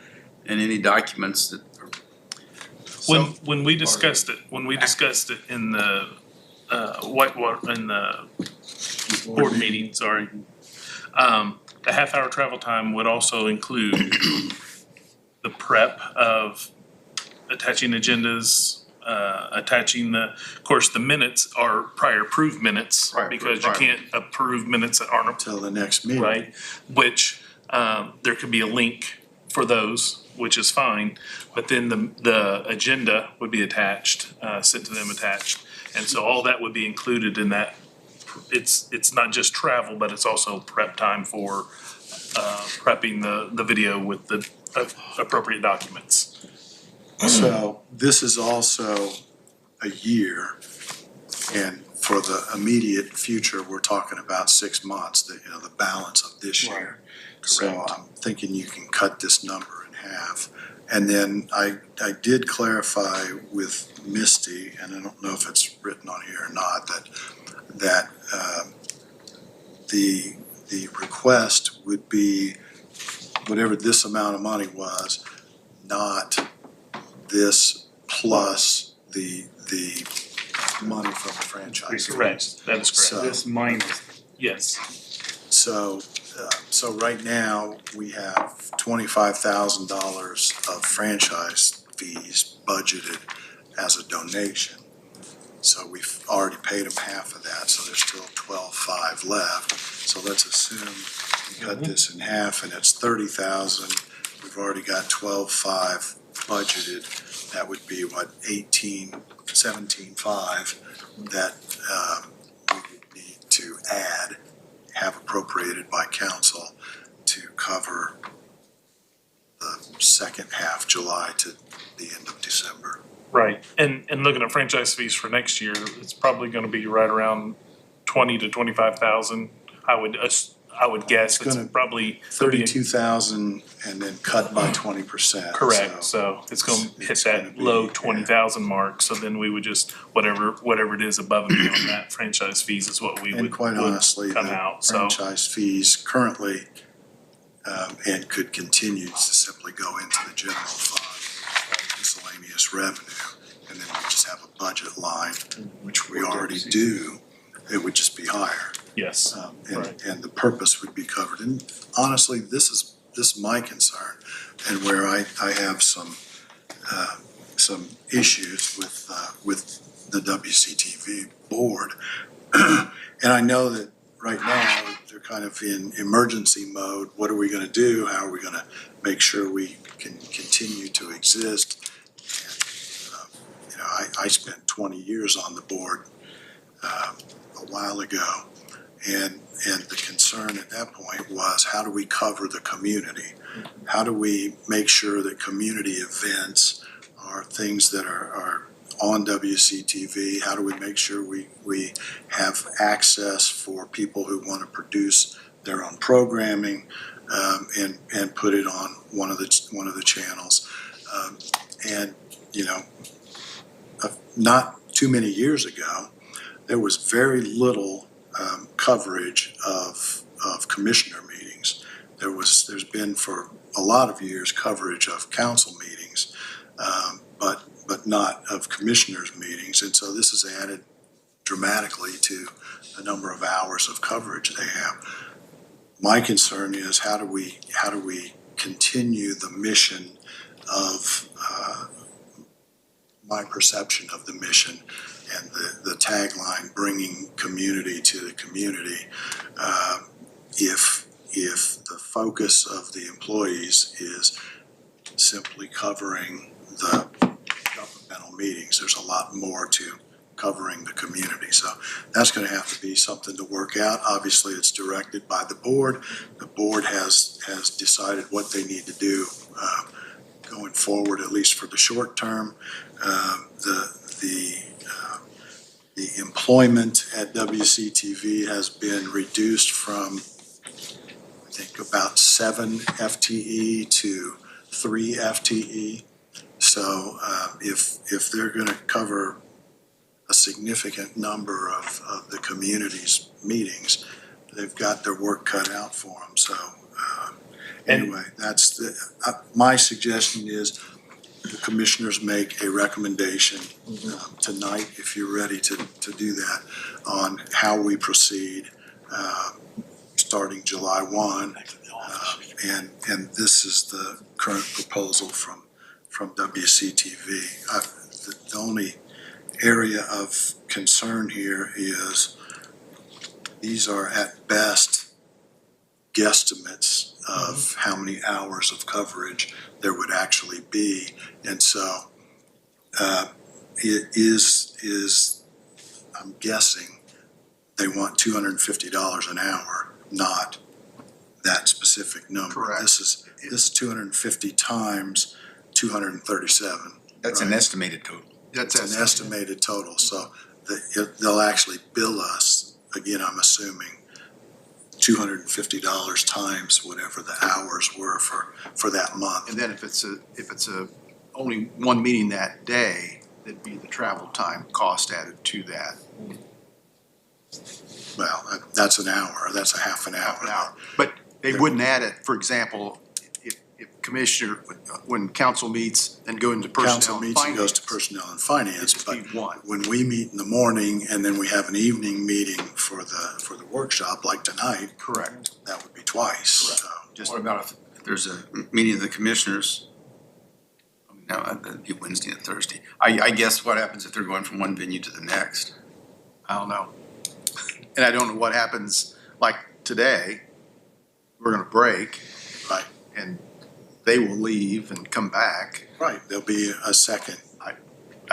and any documents that. When we discussed it in the board meeting, sorry. The half-hour travel time would also include the prep of attaching agendas, attaching of course, the minutes are prior approved minutes. Right, because you right. can't approve minutes that aren't Until the next meeting. right? Which, there could be a link for those, which is fine. But then the agenda would be attached, sent to them attached. And so all that would be included in that. It's not just travel, but it's also prep time for, prepping the video with the appropriate documents. So this is also a year, and for the immediate future, we're talking about 6 months, the balance of this year. So I'm thinking you can cut this number in half. And then I did clarify with Misty, and I don't know if it's written on here or not, that the request would be whatever this amount of money was, not this plus the money from the franchise. Correct, that is correct. So- This minus. Yes. So right now, we have $25,000 of franchise fees budgeted as a donation. So we've already paid them half of that, so there's still 12,500 left. So let's assume we cut this in half and it's 30,000. We've already got 12,500 budgeted. That would be what, 17,500 that we would need to add, have appropriated by council to cover the second half, July to the end of December. Right, and looking at franchise fees for next year, it's probably gonna be right around 20 to 25,000. I would guess it's gonna probably 32,000 and then cut by 20%. correct, so it's gonna hit that low 20,000 mark, so then we would just, whatever it is above and beyond that, franchise fees is what we And would quite honestly, come the out, so. franchise fees currently, and could continue to simply go into the general fund, miscellaneous revenue. And then we just have a budget line, which we already do. It would just be higher. Yes, And the purpose would be covered. And honestly, this is my concern, and where I have some issues with the WCTV board. And I know that right now, they're kind of in emergency mode. What are we gonna do? How are we gonna make sure we can continue to exist? And, I spent 20 years on the board a while ago. And the concern at that point was, how do we cover the community? How do we make sure that community events are things that are on WCTV? How do we make sure we have access for people who want to produce their own programming and put it on one of the channels? And not too many years ago, there was very little coverage of commissioner meetings. There's been for a lot of years coverage of council meetings, but not of commissioners' meetings. And so this has added dramatically to the number of hours of coverage they have. My concern is how do we continue the mission of, my perception of the mission and the tagline, bringing community to the community. If the focus of the employees is simply covering the governmental meetings, there's a lot more to covering the community. So that's gonna have to be something to work out. Obviously, it's directed by the board. The board has decided what they need to do going forward, at least for the short term. The employment at WCTV has been reduced from, I think, about 7 FTE to 3 FTE. So if they're gonna cover a significant number of the community's meetings, they've got their work cut out for them. So anyway, that's my suggestion is the commissioners make a recommendation tonight, if you're ready to do that, on how we proceed starting July 1. And this is the current proposal from WCTV. The only area of concern here is these are at best guesstimates of how many hours of coverage there would actually be. And so it is, I'm guessing, they want $250 an hour, not that specific number. Correct. This is 250 times 237. That's an estimated total. It's an estimated total, so they'll actually bill us, again, I'm assuming, $250 times whatever the hours were for that month. And then if it's only one meeting that day, it'd be the travel time cost added to that. Well, that's an hour, that's a half an hour. But they wouldn't add it, for example, if commissioner, when council meets and go into personnel Council and meets and goes finance, to personnel and finance, it'd but be one. when we meet in the morning and then we have an evening meeting for the workshop, like tonight. Correct. That would be twice, so. What about if there's a meeting of the commissioners? No, that'd be Wednesday and Thursday. I guess what happens if they're going from one venue to the next? I don't know. And I don't know what happens, like today, we're gonna break. Right. And they will leave and come back. Right, there'll be a second. I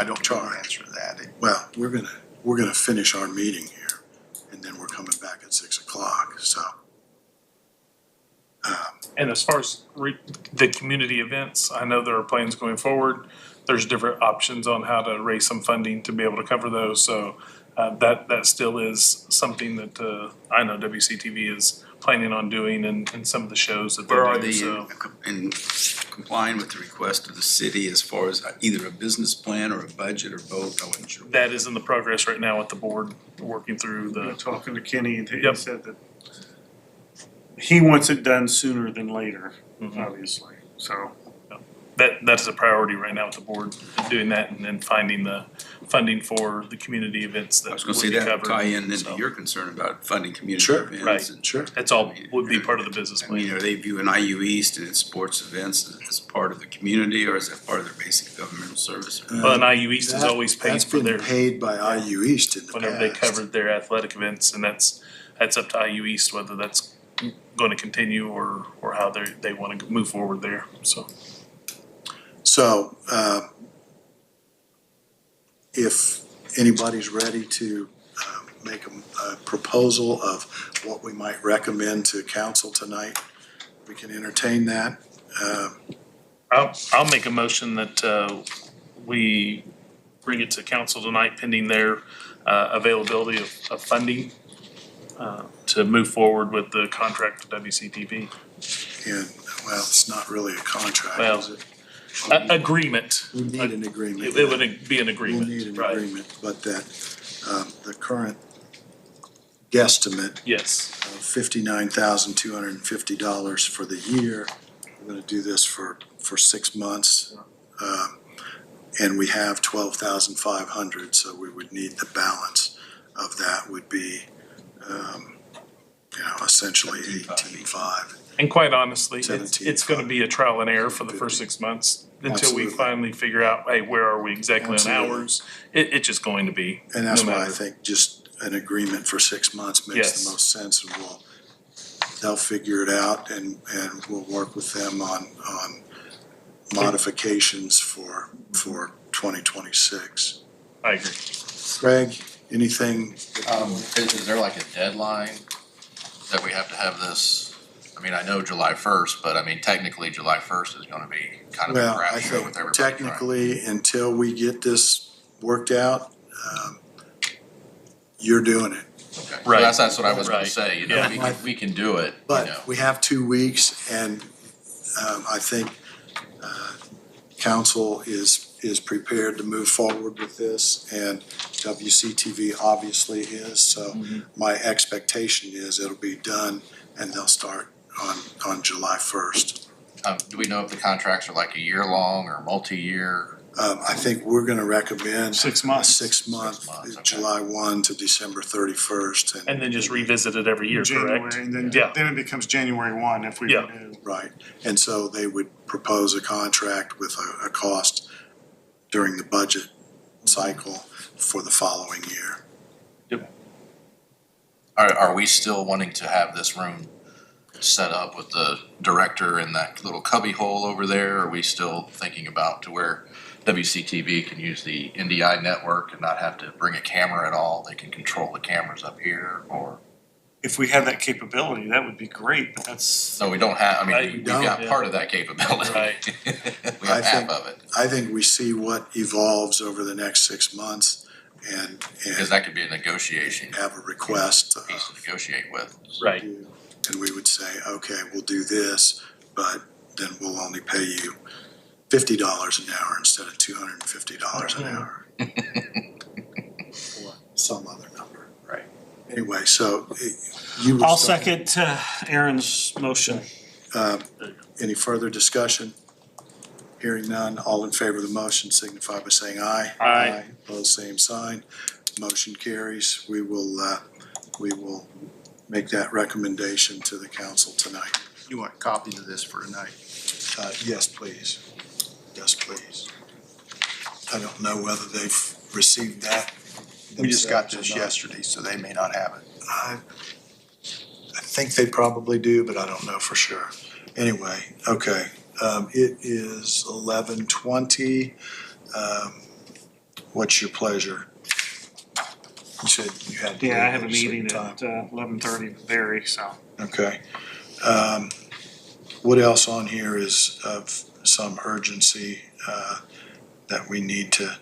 don't know the answer to that. Well, we're gonna finish our meeting here, and then we're coming back at 6 o'clock, so. And as far as the community events, I know there are plans going forward. There's different options on how to raise some funding to be able to cover those. So that still is something that I know WCTV is planning on doing in some of the shows that they do. Where are they So in complying with the request of the city as far as either a business plan or a budget or both? I wasn't sure. that is in the progress right now with the board, working through We're the, talking to Kenny, and he Yep. said that he wants it done sooner than later, obviously, so. that is a priority right now with the board, doing that and then finding the funding for the community events I that was would gonna say be that covered. tie in So into your concern about funding community Sure, events. right. and- Sure. That's all would be part of the business I mean, plan. are they viewing IU East and its sports events as part of the community, or is that part of their basic governmental service? Well, and IU East has always paid for their, That's been paid by IU East in the past. whenever they covered their athletic events, and that's up to IU East whether that's gonna continue or how they wanna move forward there, so. So, if anybody's ready to make a proposal of what we might recommend to council tonight, we can entertain that. I'll make a motion that we bring it to council tonight pending their availability of funding to move forward with the contract with WCTV. And, well, it's not really a contract, Well, is it? Agreement. We need an agreement. It would be an agreement, We'll need an right? agreement, but that, the current guesstimate Yes, of $59,250 for the year. We're gonna do this for 6 months. And we have 12,500, so we would need the balance of that would be essentially 18.5. And quite honestly, it's 17.5. gonna be a trial and error for the first 6 months until we Absolutely. finally figure out, hey, where are we exactly on Absolutely. hours? It's just going to be, And that's no why I matter. think just an agreement for 6 months makes Yes. the most sense, and they'll figure it out, and we'll work with them on modifications for 2026. I agree. Greg, anything? Is there like a deadline that we have to have this? I mean, I know July 1st, but I mean, technically July 1st is gonna be kind of a Well, I crap show think with everybody trying. technically, until we get this worked out, you're doing it. Okay. Right. So that's what I was gonna Right. say, you know, Yeah. we can do it, you know. But we have 2 weeks, and I think council is prepared to move forward with this, and WCTV obviously is. So my expectation is it'll be done, and they'll start on July 1st. Do we know if the contracts are like a year long or multi-year? I think we're gonna recommend 6 months. 6 month, 6 months, okay. July 1 to December 31st. And then just revisit it every year, correct? January, and then, Yeah. then it becomes January 1 if we Yeah. renew. Right, and so they would propose a contract with a cost during the budget cycle for the following year. Are we still wanting to have this room set up with the director in that little cubby hole over there? Are we still thinking about to where WCTV can use the NDI network and not have to bring a camera at all? They can control the cameras up here, or? If we had that capability, that would be great, but that's, No, we don't have, I Right, mean, we've don't, got yeah. part of that capability. Right. We have I half think- of it, I think we see what evolves over the next 6 months and because that could be a negotiation have a request. piece to negotiate with. Right. And we would say, okay, we'll do this, but then we'll only pay you $50 an hour instead of $250 an hour. Or some other number. Right. Anyway, so you were. I'll second Aaron's motion. Any further discussion? Hearing none, all in favor of the motion signify by saying aye. Aye. Opposed, same sign. Motion carries. We will make that recommendation to the council tonight. You want copies of this for tonight? Yes, please. Yes, please. I don't know whether they've received that. We just got themselves this or not. yesterday, so they may not have it. I think they probably do, but I don't know for sure. Anyway, okay, it is 11:20. What's your pleasure? You said you had to. Yeah, I have a leave at certain meeting time. at 11:30 with Barry, so. Okay. What else on here is of some urgency that we need to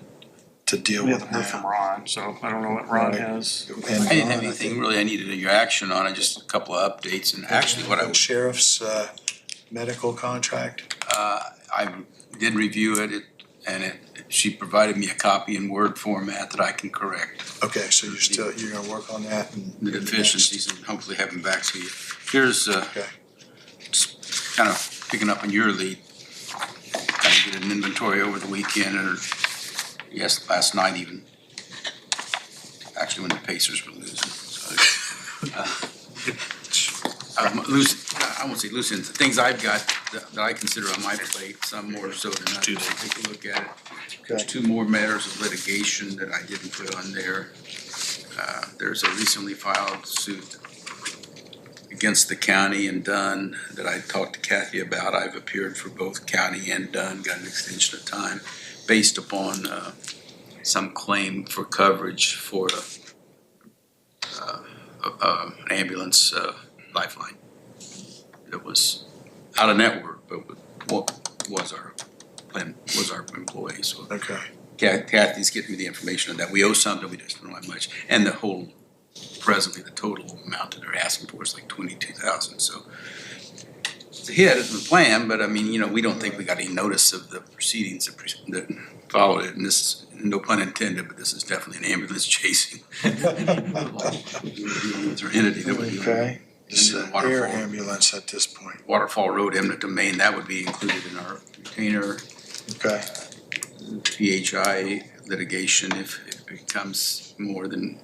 deal We with haven't heard from now? Ron, so I don't know what Ron Right. has. And I didn't have Ron, anything really I needed your action on, just a couple of updates, and actually what I was, Sheriff's medical contract. I did review it, she provided me a copy in Word format that I can correct Okay, so you're gonna work on that and. the deficiencies and hopefully have them back to you. Here's, Okay. just kind of picking up on your lead. Kind of did an inventory over the weekend, or yes, last night even. Actually, when the Pacers were losing, so. I won't say losing, the things I've got that I consider on my plate, some more so than others. Take a look at it. There's two more matters of litigation that I didn't put on there. There's a recently filed suit against the county and Dunn that I talked to Kathy about. I've appeared for both county and Dunn, got an extension of time based upon some claim for coverage for an ambulance lifeline that was out of network, but was our employee, so. Okay. Kathy's getting me the information on that. We owe something, we just don't know how much. And the whole, presently, the total amount that they're asking for is like 22,000, so. It's a hit, it's the plan, but I mean, we don't think we got any notice of the proceedings that followed it. And this is, no pun intended, but this is definitely an ambulance chasing. It's our entity that would be. Okay. It's And an then air Waterfall. ambulance at this point. Waterfall Road, eminent domain, that would be included in our retainer. Okay. PHI litigation, if it becomes more than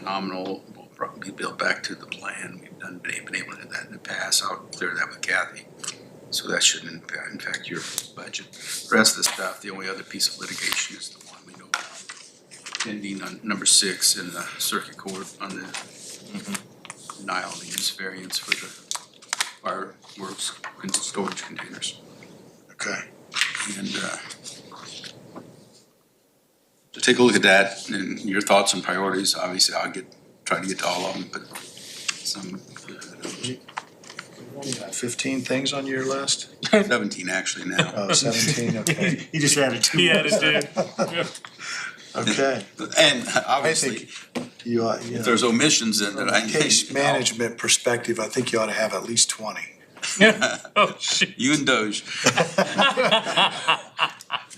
nominal, we'll probably be built back to the plan. We've been able to do that in the past. I'll clear that with Kathy. So that shouldn't impact your budget. The rest of the stuff, the only other piece of litigation is the one we know about. Pending on number 6 in the circuit court on the denial of the use variance for the fireworks and storage containers. Okay. And so take a look at that and your thoughts and priorities. Obviously, try to get to all of them, but some. You only got 15 things on your list? 17 actually now. Oh, 17, okay. He just added 2. He added 2. Okay. And I obviously, think you ought, if there's omissions in from that a case management perspective, I think you ought to have at least 20. Oh, shit. You and Doge.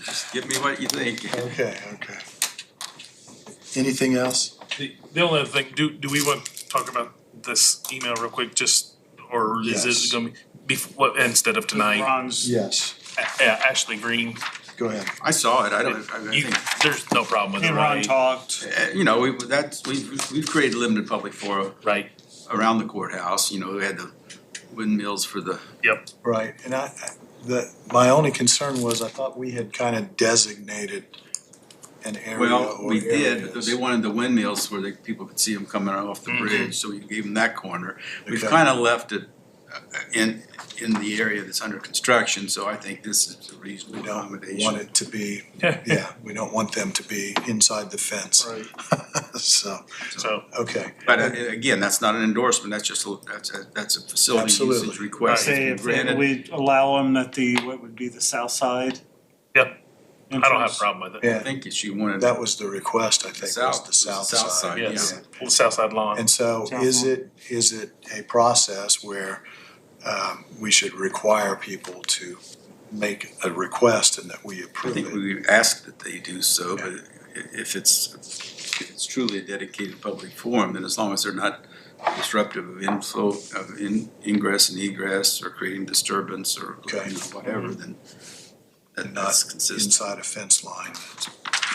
Just give me what you think. Okay. Anything else? The only other thing, do we want to talk about this email real quick, or is Yes. it gonna be, instead of tonight? Ron's. Yes. Ashley Green, Go ahead. I saw it. I you, think, there's no problem with it, And Ron right? talked. we've created limited public forum Right, around the courthouse. We had the windmills for the, yep. Right, and my only concern was I thought we had kind of designated an area well, or we did, but areas. they wanted the windmills where people could see them coming off the bridge, so we gave them that corner. We've Okay. kind of left it in the area that's under construction, so I think this is a reasonable We don't accommodation. want it to be, we don't want them to be inside the fence. Right. So, So, okay. But again, that's not an endorsement, that's just that's a facility Absolutely. usage request. Say It's if been granted. we allow them at what would be the south side. yep, I don't have a entrance. problem with it. I Yeah, think she wanted. that was the request, I think, was South- the south side. Yes, Yeah. South Side Lawn. And so is it a process where we should require people to make a request and that we I approve think it? we ask that they do so, but if it's truly a dedicated public forum, then as long as they're not disruptive of inflow, of ingress and egress, or creating disturbance, or Okay. whatever, then And that's not consistent. inside a fence line, that's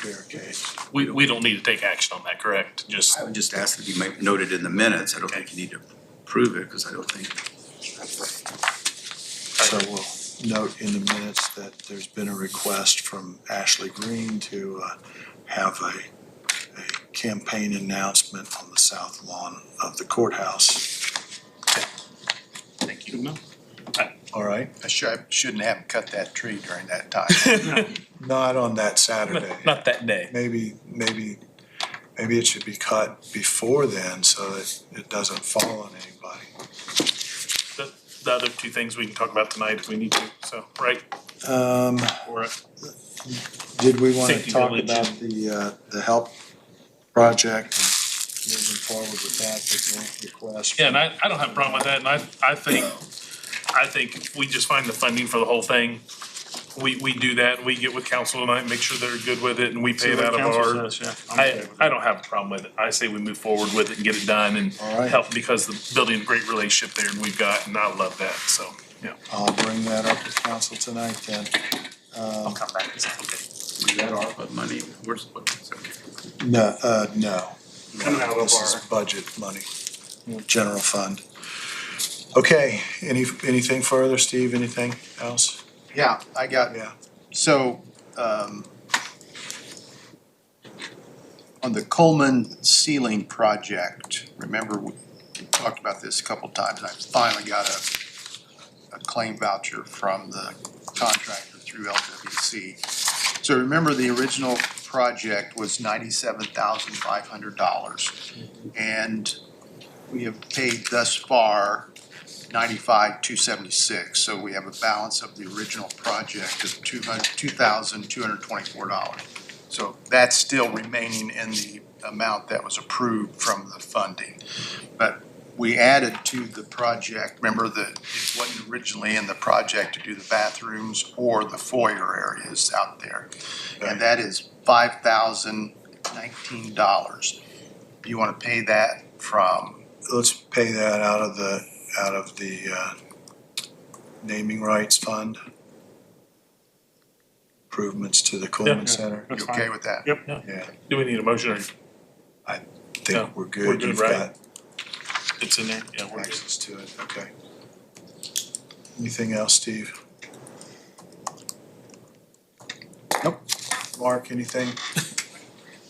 barricade. We don't need to take action on that, correct? Just, I would just ask that be noted in the minutes. I don't think you need to prove it, because I don't think. So we'll note in the minutes that there's been a request from Ashley Green to have a campaign announcement on the south lawn of the courthouse. thank you. All right? I shouldn't have cut that tree during that time. Not on that Saturday. Not that day. Maybe it should be cut before then so that it doesn't fall on anybody. The other 2 things we can talk about tonight if we need to, so, right? Or, Did we want to Safety talk village about the help project and moving forward with that, the grant request? yeah, and I don't have a problem with that, and I think if we just find the funding for the whole thing, we do that, and we get with council tonight, make sure they're good with it, and we pay it out of our. I don't have a problem with it. I say we move forward with it and get it done and All right. help, because the building a great relationship there, and we've got, and I love that, so, yeah. I'll bring that up to council tonight then. I'll come back and say, okay. Is that ARPA money? Where's, okay. No. Coming out of This is our- budget money, general fund. Okay, anything further, Steve, anything else? Yeah, I got, Yeah. so, on the Coleman ceiling project, remember we talked about this a couple times, and I finally got a claim voucher from the contractor through LWC. So remember, the original project was $97,500. And we have paid thus far $95,276, so we have a balance of the original project of $2,224. So that's still remaining in the amount that was approved from the funding. But we added to the project, remember that it wasn't originally in the project to do the bathrooms or the foyer areas out there. And that is $5,019. You wanna pay that from? Let's pay that out of the naming rights fund. Improvements to the Coleman Center. You okay with that? Yep. Yeah, Do we need a motion or? I No, think we're good. we're good, You've right? got It's in there, yeah, we're good. access to it, okay. Anything else, Steve? Nope. Mark, anything?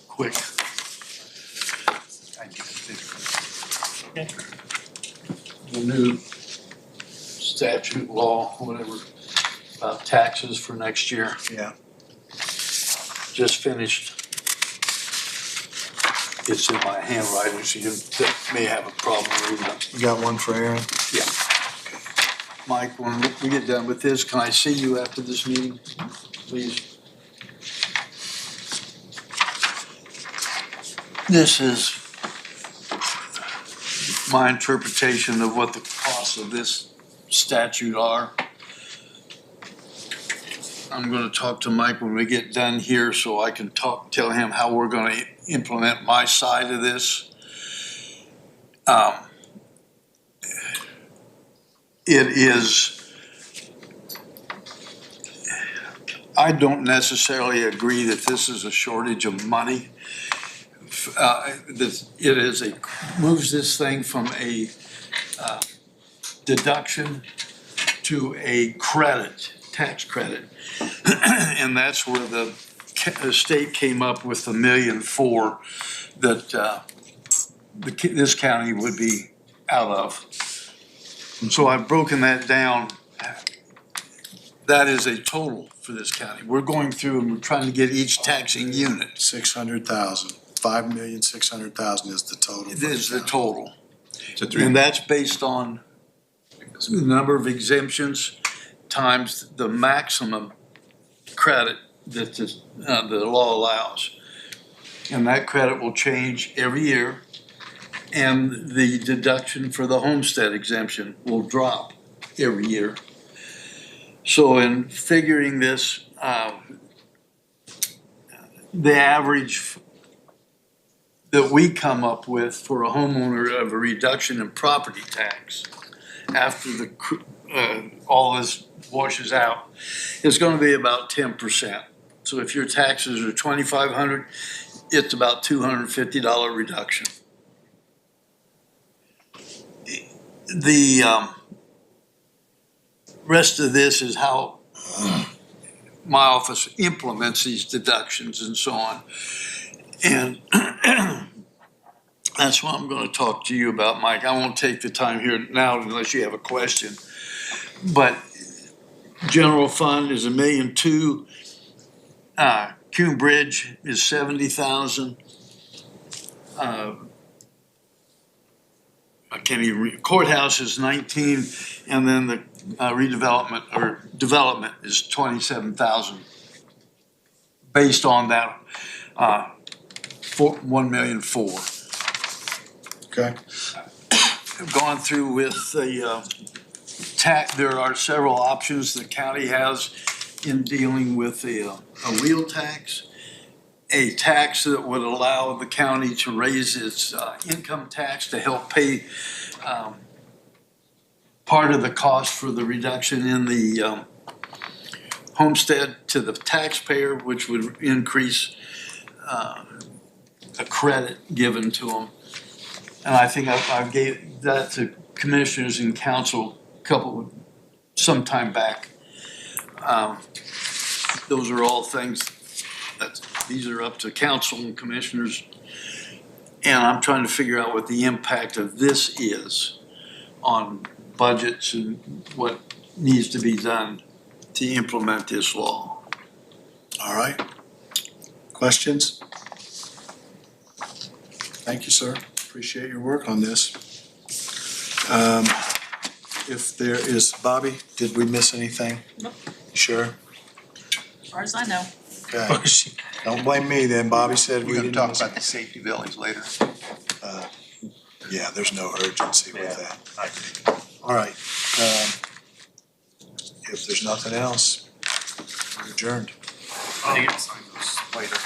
Quick. I get it. The new statute, law, whatever, about taxes for next year. Yeah. Just finished. It's in my handwriting, so you may have a problem reading it. You got one for Aaron? Yeah. Mike, when we get done with this, can I see you after this meeting, please? This is my interpretation of what the costs of this statute are. I'm gonna talk to Mike when we get done here so I can tell him how we're gonna implement my side of this. It is, I don't necessarily agree that this is a shortage of money. It is moves this thing from a deduction to a credit, tax credit. And that's where the state came up with the $1.4 million that this county would be out of. So I've broken that down. That is a total for this county. We're going through and we're trying to get each taxing unit. 600,000. 5,600,000 is the total. It is the total. It's a three. And that's based on the number of exemptions times the maximum credit that the law allows. And that credit will change every year. And the deduction for the homestead exemption will drop every year. So in figuring this, the average that we come up with for a homeowner of a reduction in property tax after all this washes out is gonna be about 10%. So if your taxes are $2,500, it's about $250 reduction. The rest of this is how my office implements these deductions and so on. And that's what I'm gonna talk to you about, Mike. I won't take the time here now unless you have a question. But general fund is $1.2 million. Coon Bridge is 70,000. I can't even read. Courthouse is 19, and then the redevelopment or development is 27,000. Based on that, $1.4 million. Okay. I've gone through with the tax. There are several options the county has in dealing with a wheel tax. A tax that would allow the county to raise its income tax to help pay part of the cost for the reduction in the homestead to the taxpayer, which would increase a credit given to them. And I think I gave that to commissioners and council some time back. Those are all things these are up to council and commissioners. And I'm trying to figure out what the impact of this is on budgets and what needs to be done to implement this law. All right. Questions? Thank you, sir. Appreciate your work on this. If there is, Bobby, did we miss anything? Nope. Sure? As far as I know. Okay. Don't blame me then. Bobby said we We're gonna didn't talk miss. about the safety buildings later. Yeah, there's no urgency with that. All right. If there's nothing else, we're adjourned. You can sign those later.